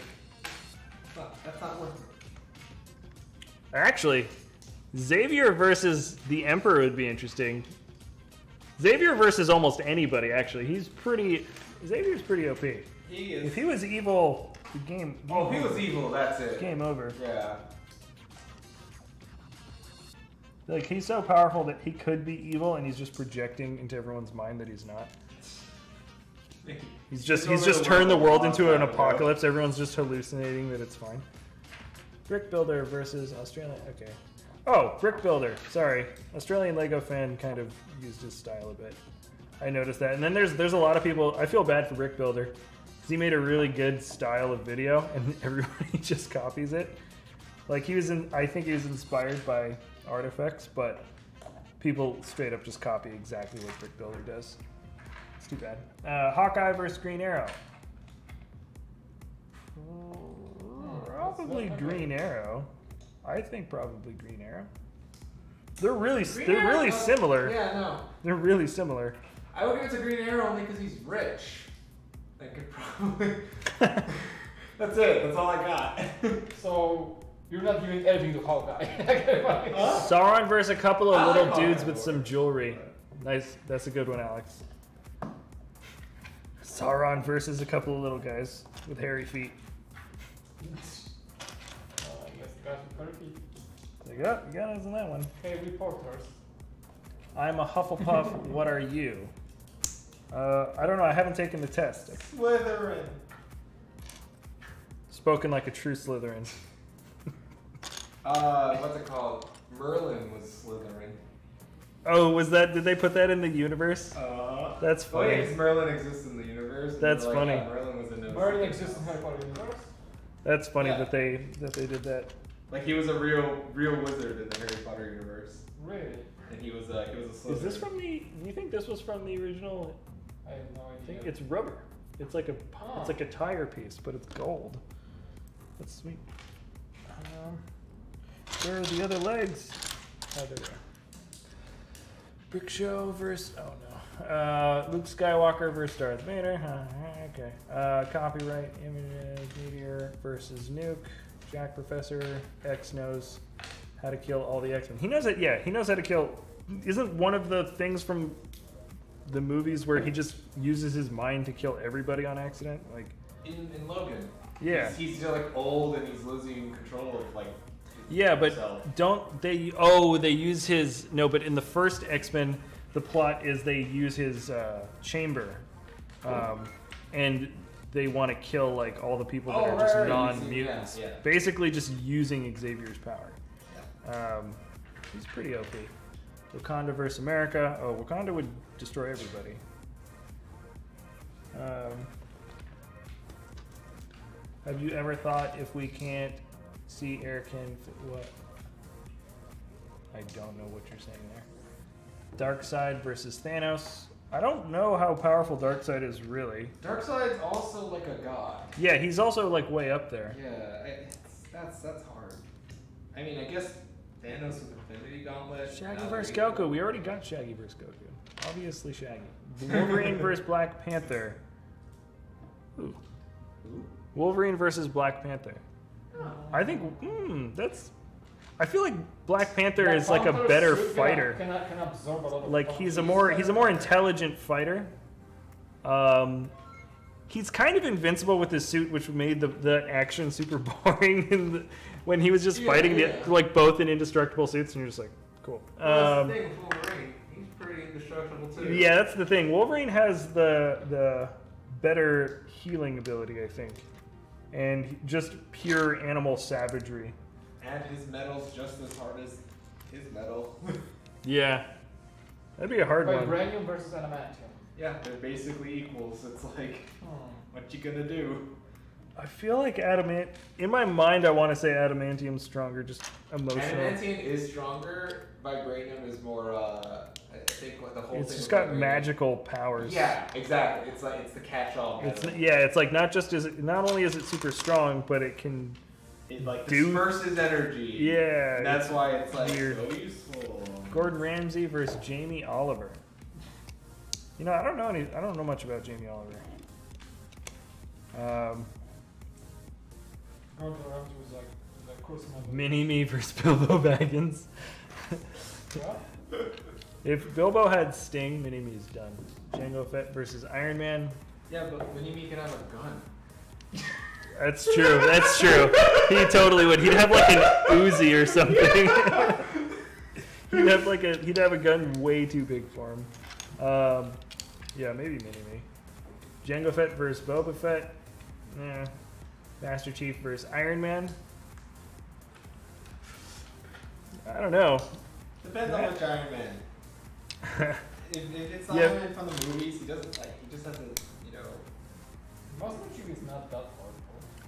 that's not worth it. Actually, Xavier versus the Emperor would be interesting. Xavier versus almost anybody. Actually, Xavier's pretty OP. He is. If he was evil, the game. Oh, if he was evil, that's it. Game over. Yeah. Like, he's so powerful that he could be evil, and he's just projecting into everyone's mind that he's not. He's just turned the world into an apocalypse. Everyone's just hallucinating that it's fine. Brick Builder versus Australian. Okay. Oh, Brick Builder. Sorry, Australian Lego fan kind of used his style a bit. I noticed that. And then there's a lot of people. I feel bad for Brick Builder because he made a really good style of video, and everybody just copies it. Like I think he was inspired by artifacts, but people straight up just copy exactly what Brick Builder does. It's too bad. Hawkeye versus Green Arrow. Probably Green Arrow. I think probably Green Arrow. They're really similar. Yeah, no. They're really similar. I would give it to Green Arrow only because he's rich. I could probably. That's it. That's all I got. So you're not giving anything to Hawkeye. Huh? Sauron versus a couple of little Hawkeye dudes with more. some jewelry. Nice. That's a good one, Alex. Sauron versus a couple of little guys with hairy feet. Yes, guys with perfect. You got us on that one. Hey, reporters. I'm a Hufflepuff. What are you? I don't know. I haven't taken the test. Slytherin. Spoken like a true Slytherin. What's it called? Merlin was Slytherin. Oh, was that? Did they put that in the universe? That's Oh funny. yeah, because Merlin exists in the universe. and That's they're like, funny. Yeah, Merlin was in the Merlin exists in Harry Potter universe. That's funny Yeah. that they did that. Like he was a real wizard in the Harry Potter universe, Really? and he was a Slytherin. Is this from the? Do you think this was from the original? I have no I idea. think it's rubber. It's like a tire piece, but it's gold. That's sweet. Where are the other legs? Oh, there they are. Brick Show versus. Oh no. Luke Skywalker versus Darth Vader. Okay. Copyright images. Meteor versus Nuke. Jack Professor. X knows how to kill all the X-Men. He knows it. Yeah, he knows how to kill. Isn't one of the things from the movies where he just uses his mind to kill everybody on accident? Like in Logan. Yeah. He's just like old and he's losing control of like. Yeah, but himself. don't they? Oh, they use his. No, but in the first X-Men, the plot is they use his chamber, and they want to kill like all the people that are just non-mutants. Yeah. Basically, just using Xavier's power. He's pretty OP. Wakanda versus America. Oh, Wakanda would destroy everybody. Have you ever thought if we can't see Erican, what? I don't know what you're saying there. Darkseid versus Thanos. I don't know how powerful Darkseid is really. Darkseid's also like a god. Yeah, he's also like way up there. Yeah, that's hard. I mean, I guess Thanos with Infinity Gauntlet. Shaggy versus Goku. We already got Shaggy versus Goku. Obviously Shaggy. Wolverine versus Black Panther. Ooh. Wolverine versus Black Panther. I think that's I feel like Black Panther Black is like a Panther's better suit fighter. Can absorb a lot of Like punches. he's a more intelligent fighter. He's kind of invincible with his suit, which made the action super boring when he was just fighting like both in indestructible suits, and you're just like, cool. Well, that's the thing with Wolverine. He's pretty indestructible too. Yeah, that's the thing. Wolverine has the better healing ability, I think, and just pure animal savagery. And his metal's just as hard as his metal. Yeah, that'd be a hard one. Vibranium versus adamantium. Yeah, they're basically equals. It's like, what you gonna do? I feel like adamant. In my mind, I want to say adamantium's stronger, just emotional. Adamantium is stronger. Vibranium is more. I think what the whole It's thing. just with got Vibranium- magical powers. Yeah, exactly. It's like it's the catch-all. It's like not only is it super strong, but it can. It like do- disperses energy. Yeah, And that's why it's like weird. so useful. Gordon Ramsay versus Jamie Oliver. You know, I don't know much about Jamie Oliver. Gordon Ramsay was like the course of Mini-Me versus Bilbo Baggins. Yeah. If Bilbo had Sting, Mini-Me's done. Jango Fett versus Iron Man. Yeah, but Millenium can have a gun. That's true. That's true. He totally would. He'd have like an Uzi or something. He'd have a gun way too big for him. Yeah, maybe Mini-Me. Jango Fett versus Boba Fett. Yeah. Master Chief versus Iron Man. I don't know. Depends on which Iron Man. If it's Iron Man from the movies, he doesn't like. He just has to, you know. Master Chief is not that hard.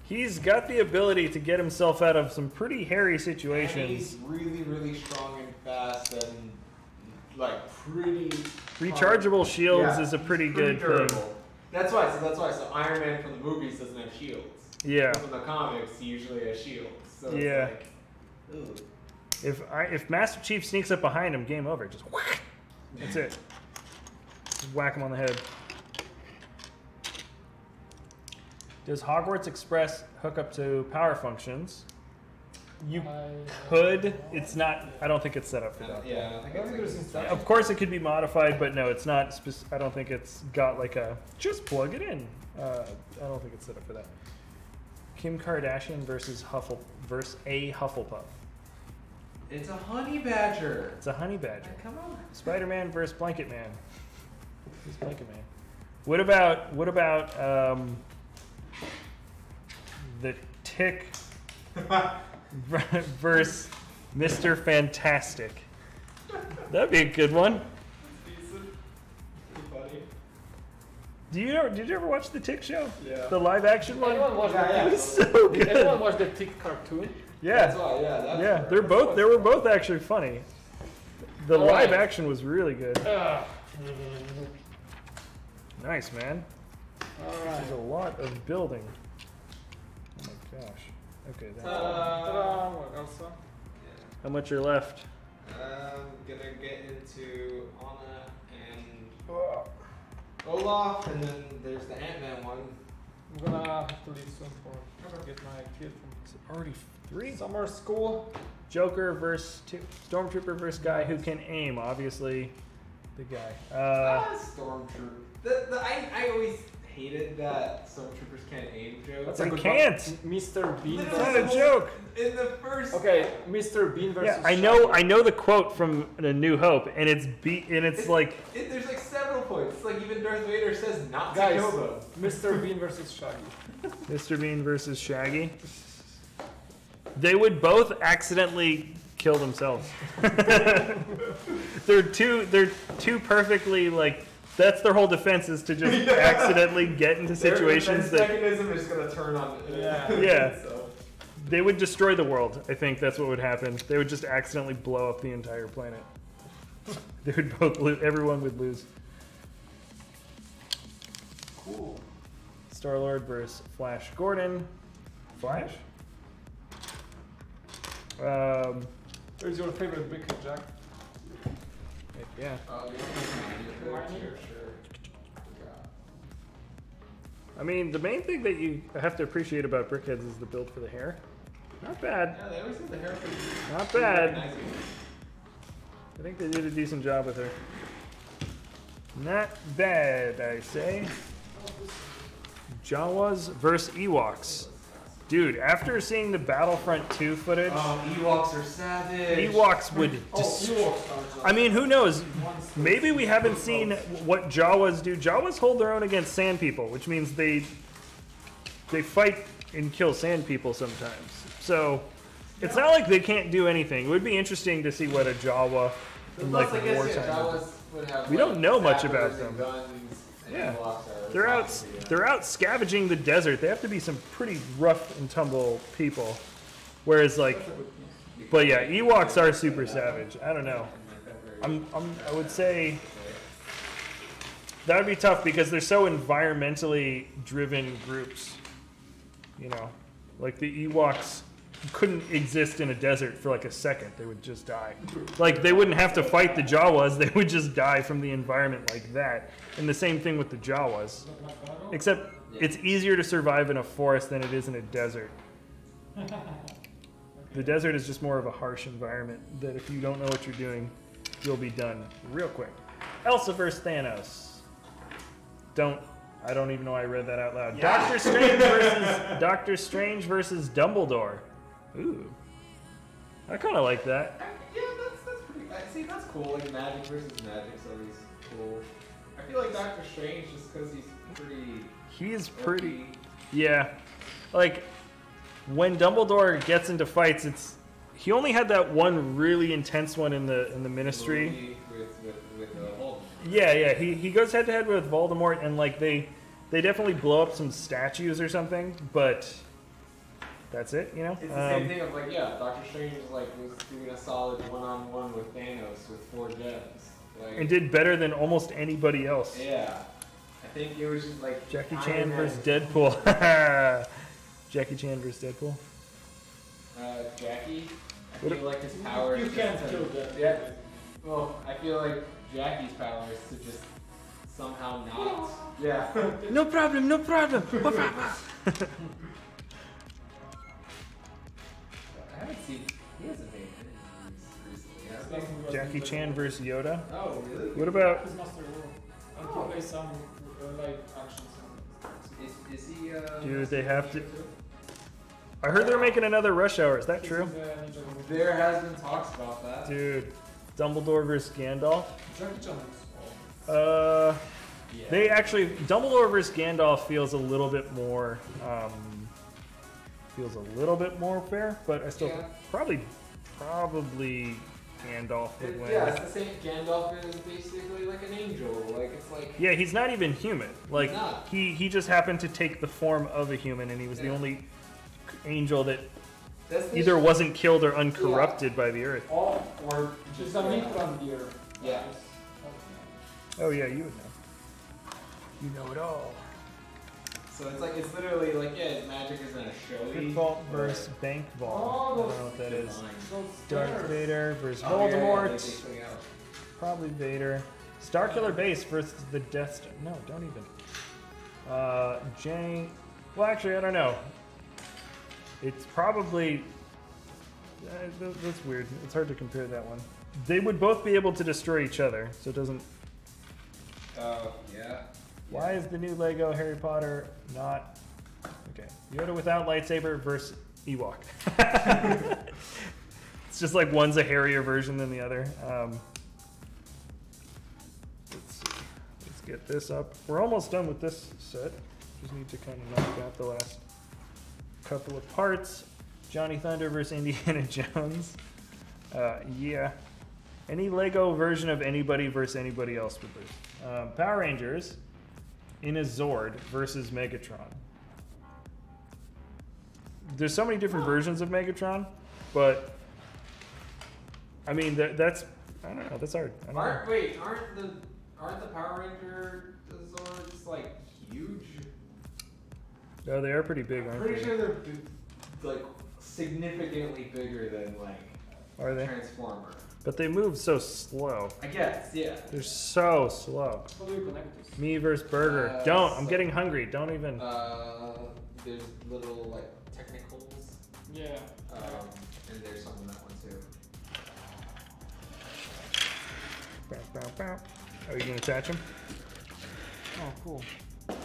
He's got the ability to get himself out of some pretty hairy And situations. he's really, really strong and fast and like pretty. Rechargeable shields Yeah, is a pretty he's good durable. thing. That's why. So Iron Man from the movies doesn't have shields. Yeah. From the comics, he usually has shields. So Yeah. it's like, ooh. If Master Chief sneaks up behind him, game over. Just whack. That's it. Just whack him on the head. Does Hogwarts Express hook up to power functions? You could. It's not. I don't think it's set up for that. Yeah, I think it's like Of course, it could be modified, but no, it's not. I don't think it's got like a just plug it in. I don't think it's set up for that. Kim Kardashian versus a Hufflepuff. It's a honey badger. It's a honey badger. Come on. Spider-Man versus Blanket Man. Who's Blanket Man? What about the Tick versus Mr. Fantastic? That'd be a good one. Decent. Funny. Did you ever watch the Tick show? Yeah. The live action one? Anyone watch Yeah, It the was so Did anyone good. watch the Tick cartoon? Yeah. That's why. Yeah. That's Yeah, fair. they were both actually funny. The All live right. action was really good. Ugh. Nice, man. Alright. There's a lot of building. Oh my gosh. Okay, that's Ta-da. What else? how much are left? I'm gonna get into Anna and Olaf, and then there's the Ant-Man one. I'm gonna have to leave soon for get my kid Is it already 3? from summer school. Joker versus Stormtrooper versus guy who can aim. Obviously, the guy. Stormtrooper. I always hated that Stormtroopers can't aim joke. That's They a good can't. one. Mr. Bean It's Literally not versus. a joke. In the first. Okay, Mr. Bean versus. Yeah, I know the quote from A New Hope, and it's like There's like several points. It's like even Darth Vader says not to Guys, kill them. Mr. Bean versus Shaggy. Mr. Bean versus Shaggy. They would both accidentally kill themselves. they're two perfectly like. That's their whole defense is to just accidentally get into situations Their that defense mechanism is gonna turn on. Yeah. So. they would destroy the world. I think that's what would happen. They would just accidentally blow up the entire planet. They would both lose. Everyone would lose. Cool. Star-Lord versus Flash Gordon. Flash? Where's your favorite brick, Jack? Yeah. Sure. I mean, the main thing that you have to appreciate about Brickheads is the build for the hair. Not bad. Yeah, they always have the hair for Not bad. I think they did a decent job with her. Not bad, I say. Jawas versus Ewoks. Dude, after seeing the Battlefront 2 footage, Ewoks are savage. Ewoks would I mean, who knows? Maybe we haven't seen what Jawas do. Jawas hold their own against sand people, which means they fight and kill sand people sometimes. So it's not like they can't do anything. It would be interesting to see what a Jawa in like wartime. We don't know much about them. Yeah, they're out scavenging the desert. They have to be some pretty rough and tumble people. Whereas like, but yeah, Ewoks are super savage. I don't know. I would say that would be tough because they're so environmentally driven groups. You know, like the Ewoks couldn't exist in a desert for like a second. They would just die. Like they wouldn't have to fight the Jawas. They would just die from the environment like that. And the same thing with the Jawas. Except it's easier to survive in a forest than it is in a desert. The desert is just more of a harsh environment that if you don't know what you're doing, you'll be done real quick. Elsa versus Thanos. I don't even know why I read that out loud. Yeah. Doctor Strange versus Dumbledore. Ooh. I kind of like that. Yeah, that's pretty. See, that's cool. Like magic versus magic's always cool. I feel like Doctor Strange just because he's pretty. He's pretty. Yeah. Like when Dumbledore gets into fights, he only had that one really intense one in the Ministry. With Voldemort. Yeah. He goes head to head with Voldemort, and like they definitely blow up some statues or something, but that's it, you know? It's the same thing of like, yeah, Doctor Strange was doing a solid one-on-one with Thanos with 4 gems. Like, and did better than almost anybody else. Yeah. I think it was just like... Jackie Chan versus Deadpool. Jackie Chan versus Deadpool. Jackie? I feel like his power... You can't kill Deadpool. Yeah. Well, I feel like Jackie's power is to just somehow not... Yeah. No problem. I haven't seen. He hasn't made any recently. Jackie Chan versus Yoda. Oh, really? What about? Play some live action. Is he? Dude, they have to. I heard they're making another Rush Hour. Is that true? There has been talks about that. Dude, Dumbledore versus Gandalf. Yeah. They actually Dumbledore versus Gandalf feels a little bit more. Feels a little bit more fair, but I still probably Gandalf would win. Yeah, it's the same. Gandalf is basically like an angel. Like it's like. Yeah, he's not even human. Like he just happened to take the form of a human, and he was the only angel that either wasn't killed or uncorrupted by the earth. Or just a link from the earth. Yeah. Oh yeah, you would know. You know it all. So it's literally like his magic isn't a showy. BrickVault versus BankVault. I don't know what that is. Darth Vader versus Yeah, Voldemort. Probably Vader. Starkiller Base versus the Death Star. No, don't even. Well, actually, I don't know. It's probably. That's weird. It's hard to compare that one. They would both be able to destroy each other, so it doesn't. Yeah. Why is the new Lego Harry Potter not... Okay, Yoda without lightsaber versus Ewok. It's just like one's a hairier version than the other. Let's see. Let's get this up. We're almost done with this set. Just need to kind of knock out the last couple of parts. Johnny Thunder versus Indiana Jones. Yeah. Any Lego version of anybody versus anybody else would lose. Power Rangers in a Zord versus Megatron. There's so many different versions of Megatron, but I mean that's I don't know. That's hard. Aren't the Power Ranger Zords like huge? No, they are pretty big, aren't they? Pretty sure they're like significantly bigger than like are they? Transformer. But they move so slow. I guess, yeah. They're so slow. How do you connect this? Me versus Burger. Don't. I'm getting hungry. Don't even. There's little like technicals. Yeah. And there's some in that one too. Bow, bow, bow. Are you gonna attach him? Oh, cool. Yeah,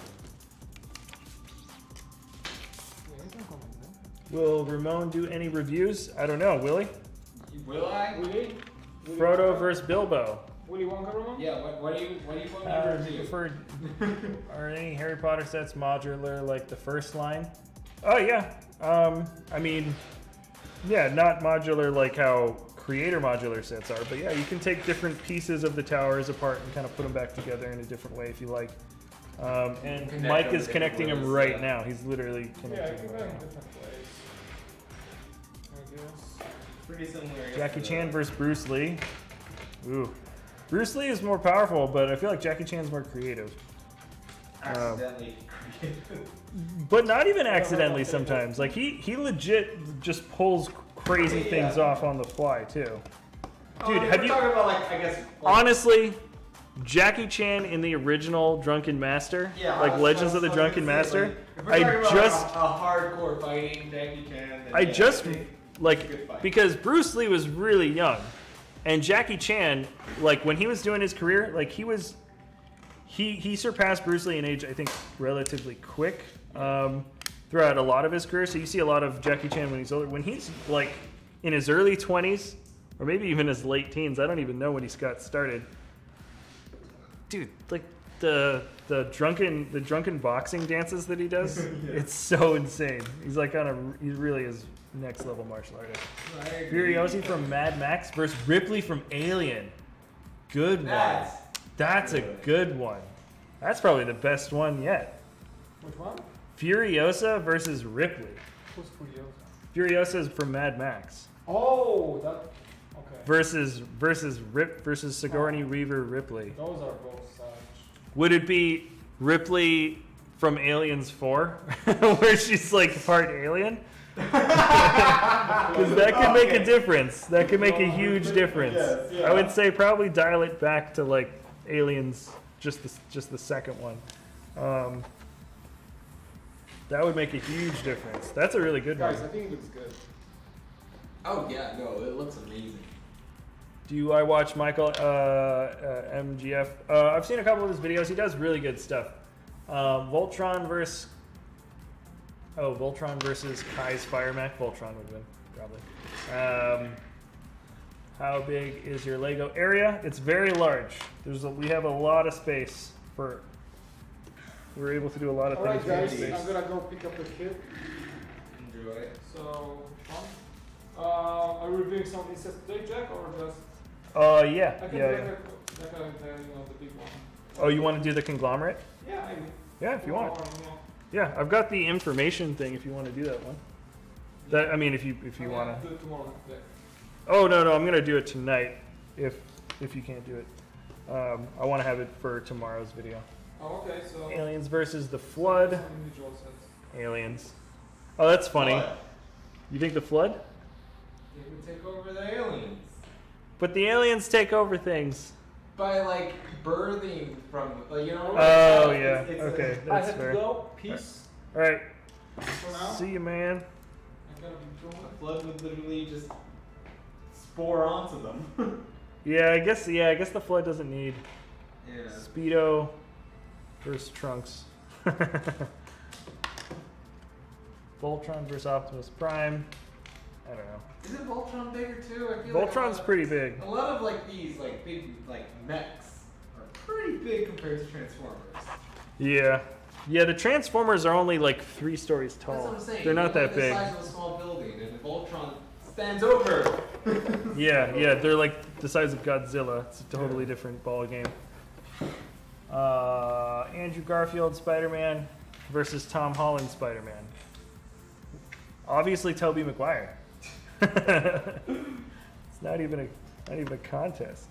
he's not coming, no? Will Ramon do any reviews? I don't know. Will he? Will I? Willy? Frodo versus Bilbo. Willy Wonka, Ramon? Yeah. What do you want me to review? Are any Harry Potter sets modular like the first line? Oh yeah. I mean, yeah, not modular like how creator modular sets are, but yeah, you can take different pieces of the towers apart and kind of put them back together in a different way if you like. And Connect Mike them is in connecting different him ways, right yeah. now. He's literally Yeah, I connecting can him go right in now. different ways. I guess. Pretty similar. I guess, Jackie to Chan versus Bruce Lee. Ooh. Bruce Lee is more powerful, but I feel like Jackie Chan's more creative. accidentally creative. But not even accidentally sometimes. Like he legit just pulls crazy things off on the fly too. Dude, have we're you talking about like I guess like, honestly Jackie Chan in the original Drunken Master, like Legends of the Drunken Master? Like, if we're talking I about just a hardcore fighting Jackie Chan. Then I yeah, just it's a like good fight. because Bruce Lee was really young, and Jackie Chan, like when he was doing his career, like he surpassed Bruce Lee in age, I think, relatively quick throughout a lot of his career. So you see a lot of Jackie Chan when he's older. When he's like in his early 20s, or maybe even his late teens, I don't even know when he got started. Dude, like the drunken boxing dances that he does, it's so insane. He's like he really is next level martial artist. Furiosi from Mad Max versus Ripley from Alien. Good one. That's a good one. That's probably the best one yet. Which one? Furiosa versus Ripley. Who's Furiosa? Furiosa is from Mad Max. Oh, that. Okay. Versus Sigourney Weaver Ripley. Those are both savage. Would it be Ripley from Aliens 4, where she's like part alien? Because that could make a difference. That could make a huge difference. Yes, yeah. I would say probably dial it back to like Aliens, just the second one. That would make a huge difference. That's a really good Guys, one. I think it looks good. Oh yeah, no, it looks amazing. Do I watch Michael MGF? I've seen a couple of his videos. He does really good stuff. Voltron versus Kai's Fire Mech. Voltron would win, probably. How big is your Lego area? It's very large. We have a lot of space for. We're able to do a lot of Alright, things with guys, space. I'm gonna go pick up the kid. Enjoy it. So, fun. Are we reviewing something today, Jack, or just? Yeah, I can yeah. do the big one. Oh, you want to do the conglomerate? Yeah, maybe. Yeah, if you want. Yeah. Yeah, I've got the information thing. If you want to do that one. That I mean, if you want to. Do it tomorrow. Yeah. Oh no, I'm gonna do it tonight. If you can't do it, I want to have it for tomorrow's video. Oh, okay. So. Aliens versus the Flood. Some individual sets. Aliens. Oh, that's funny. What? You think the Flood? They would take over the aliens But the aliens take over things. by like birthing from, like, you know. Oh it's- yeah. it's Okay, I that's have fair. to go. Peace. All right. For now. See you, man. I gotta be The going. flood would literally just spore onto them. Yeah, I guess the Flood doesn't need Yeah. Speedo versus Trunks. Voltron versus Optimus Prime. I don't know. Isn't Voltron bigger too? I feel Voltron's like pretty big. a lot of like these like big like mechs are pretty big compared to Transformers. Yeah. Yeah, the Transformers are only like 3 stories That's tall. what I'm saying. They're not They're that like big. the size of a small building, and Voltron stands over. Yeah, they're like the size of Godzilla. It's a totally different ball game. Andrew Garfield Spider-Man versus Tom Holland Spider-Man. Obviously, Tobey Maguire. It's not even a contest.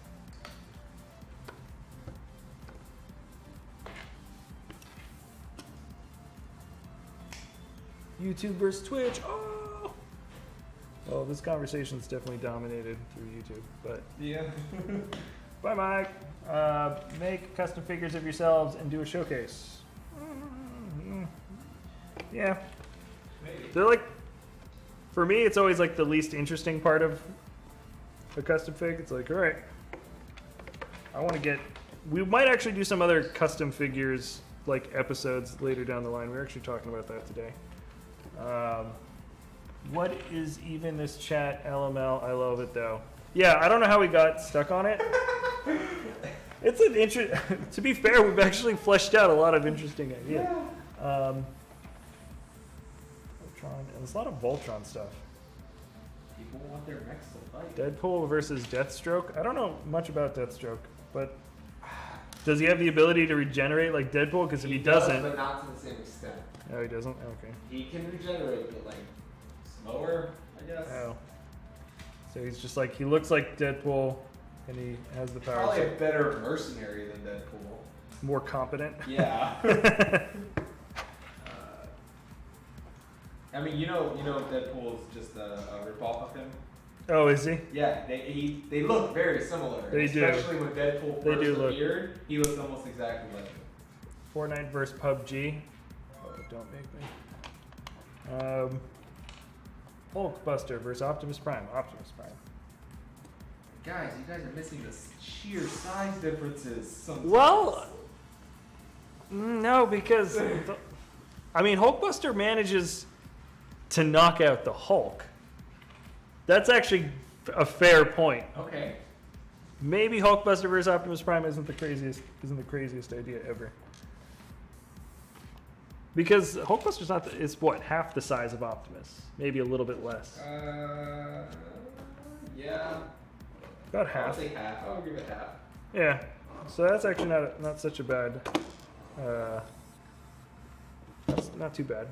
YouTube versus Twitch. Oh, this conversation's definitely dominated through YouTube, but Yeah. bye, Mike. Make custom figures of yourselves and do a showcase. Yeah, Maybe. they're like For me, it's always like the least interesting part of a custom fig. It's like, all right, I want to get. We might actually do some other custom figures like episodes later down the line. We're actually talking about that today. What is even this chat? LML. I love it though. Yeah, I don't know how we got stuck on it. It's an to be fair, we've actually fleshed out a lot of interesting ideas. Yeah. Voltron, and there's a lot of Voltron stuff. People want their mechs to fight. Deadpool versus Deathstroke. I don't know much about Deathstroke, but does he have the ability to regenerate like Deadpool? Because if he doesn't, but not to the same extent. Oh, he doesn't. Okay. He can regenerate, but like slower, I guess. Oh. So he's just like, he looks like Deadpool, and he has the power. Probably a better mercenary than Deadpool. More competent. Yeah. I mean, you know, Deadpool is just a ripoff of him. Oh, is he? Yeah, they look very similar. They do. Especially when Deadpool They first do appeared, he looks almost exactly like him. Fortnite versus PUBG. Oh, don't make me. Hulkbuster versus Optimus Prime. Optimus Prime. Guys, you guys are missing the sheer size differences sometimes. Well, no, because I mean, Hulkbuster manages to knock out the Hulk. That's actually a fair point. Okay. Maybe Hulkbuster versus Optimus Prime isn't the craziest idea ever. Because Hulkbuster's not it's what, half the size of Optimus, maybe a little bit less. Yeah. About half. I'll say half. I'll give it half. Yeah. So that's actually not such a bad. That's not too bad.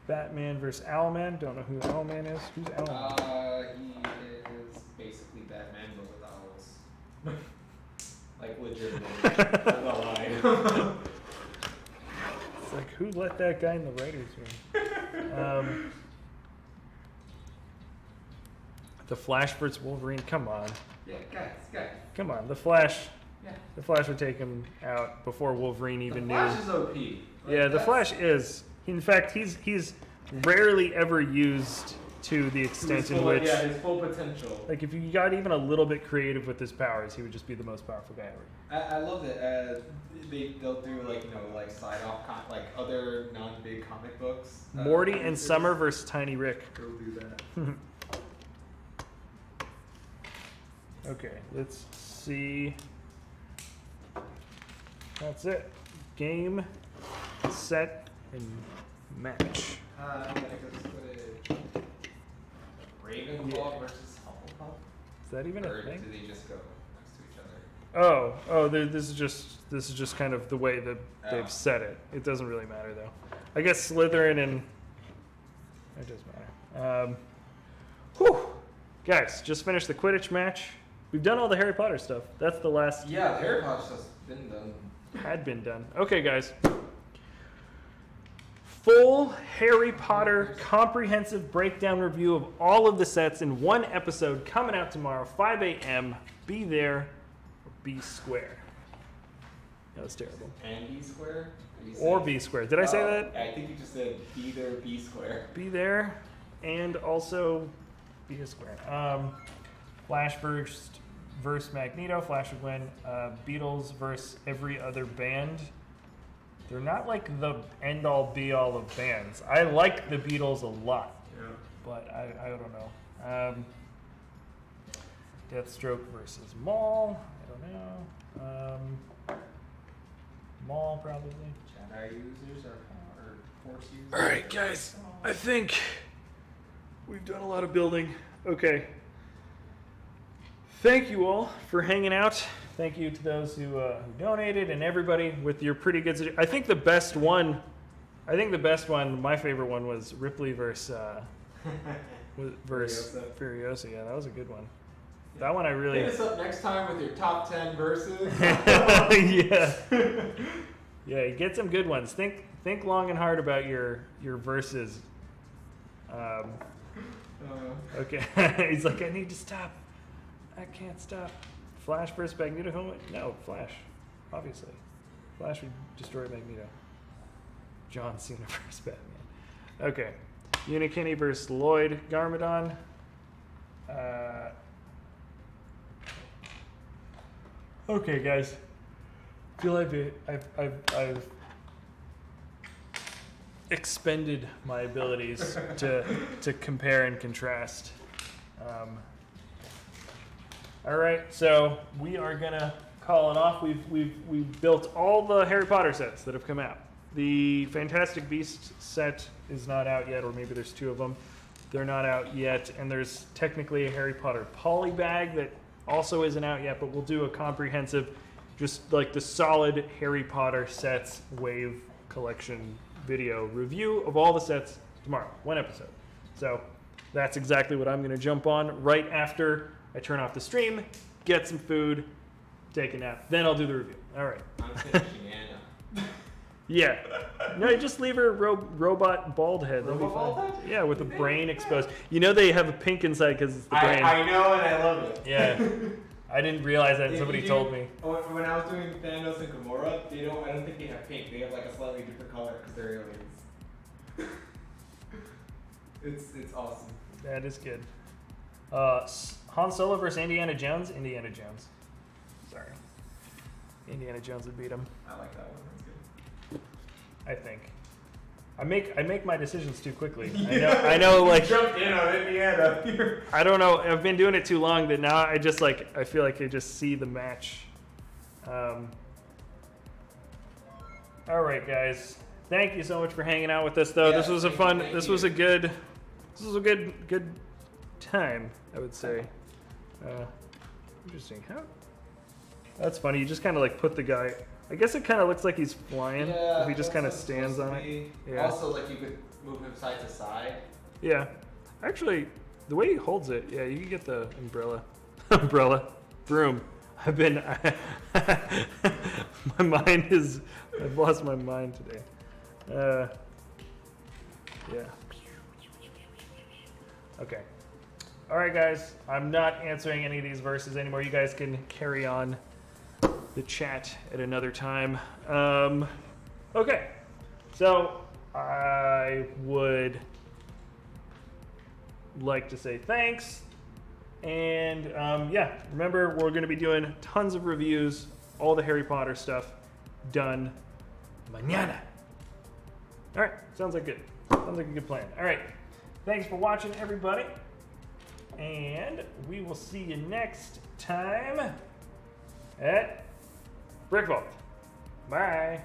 Batman versus Owlman. Don't know who Owlman is. Who's Owlman? He is basically Batman, but with owls. Like legitimately. I'm not lying. It's like, who let that guy in the writers' room? The Flash versus Wolverine. Come on. Yeah, guys. Come on. The Flash. Yeah. The Flash would take him out before Wolverine even knew. The Flash is OP. Yeah, the Flash is. In fact, he's rarely ever used to the extent in which. Yeah, his full potential. Like, if you got even a little bit creative with his powers, he would just be the most powerful guy ever. I love that they'll do like side off like other non-big comic books. Morty and Summer versus Tiny Rick. Go do that. Okay, let's see. That's it. Game, set, and match. I'm gonna go split it. BrickVault versus Hufflepuff. Is that even a Or thing? do they just go next to each other? Oh, this is just kind of the way that they've set it. It doesn't really matter though. I guess Slytherin and it does matter. Whew, guys, just finished the Quidditch match. We've done all the Harry Potter stuff. That's the last. Yeah, the Harry Potter stuff's been done. Had been done. Okay, guys. Full Harry Potter comprehensive breakdown review of all of the sets in one episode coming out tomorrow, 5 a.m. Be there or be square. That was terrible. And B square? Or be square. Did I say that? I think you just said be there, B square. Be there and also be a square. Flash versus Magneto. Flash would win. Beatles versus every other band. They're not like the end-all, be-all of bands. I like the Beatles a lot, but I don't know. Deathstroke versus Maul. I don't know. Maul probably. Jedi users or Force users. All right, guys. I think we've done a lot of building. Okay. Thank you all for hanging out. Thank you to those who donated and everybody with your pretty good. I think the best one, my favorite one was Ripley versus Furiosa. Yeah, that was a good one. That one I really. Hit us up next time with your top 10 verses. Yeah. Yeah, get some good ones. Think long and hard about your verses. Okay. He's like, I need to stop. I can't stop. Flash versus Magneto. No, Flash. Obviously. Flash would destroy Magneto. John Cena versus Batman. Okay. Unikitty versus Lloyd Garmadon. Okay, guys. I feel like I've expended my abilities to compare and contrast. All right, so we are gonna call it off. We've built all the Harry Potter sets that have come out. The Fantastic Beasts set is not out yet, or maybe there's 2 of them. They're not out yet, and there's technically a Harry Potter poly bag that also isn't out yet, but we'll do a comprehensive, just like the solid Harry Potter sets wave collection video review of all the sets tomorrow, 1 episode. So that's exactly what I'm gonna jump on right after I turn off the stream, get some food, take a nap, then I'll do the review. All right. I'm finishing Anna. Yeah. No, just leave her robot bald head. That'll be Robot fine. bald head? Yeah, with the brain exposed. You know they have a pink inside because it's the brain. I know and I love it. Yeah. I didn't realize that. Yeah, Somebody told me. When I was doing Thanos and Gamora, I don't think they have pink. They have like a slightly different color because they're aliens. It's awesome. That is good. Han Solo versus Indiana Jones. Indiana Jones. Sorry. Indiana Jones would beat him. I like that one. That's good. I think. I make my decisions too quickly. I know like Jumped in on Indiana. I don't know. I've been doing it too long that now I just like I feel like I just see the match. All right, guys. Thank you so much for hanging out with us, though. Yeah, this was a fun. This was a good time, I would say. Interesting. How? That's funny. You just kind of like put the guy. I guess it kind of looks like he's flying if he just kind of stands on it. Yeah. Also, like you could move him side to side. Yeah. Actually, the way he holds it, yeah, you can get the umbrella, broom. I've lost my mind today. Yeah. Okay. All right, guys. I'm not answering any of these verses anymore. You guys can carry on the chat at another time. Okay. So I would like to say thanks. And yeah, remember, we're going to be doing tons of reviews, all the Harry Potter stuff done mañana. All right. Sounds like good. Sounds like a good plan. All right. Thanks for watching, everybody. And we will see you next time at BrickVault. Bye.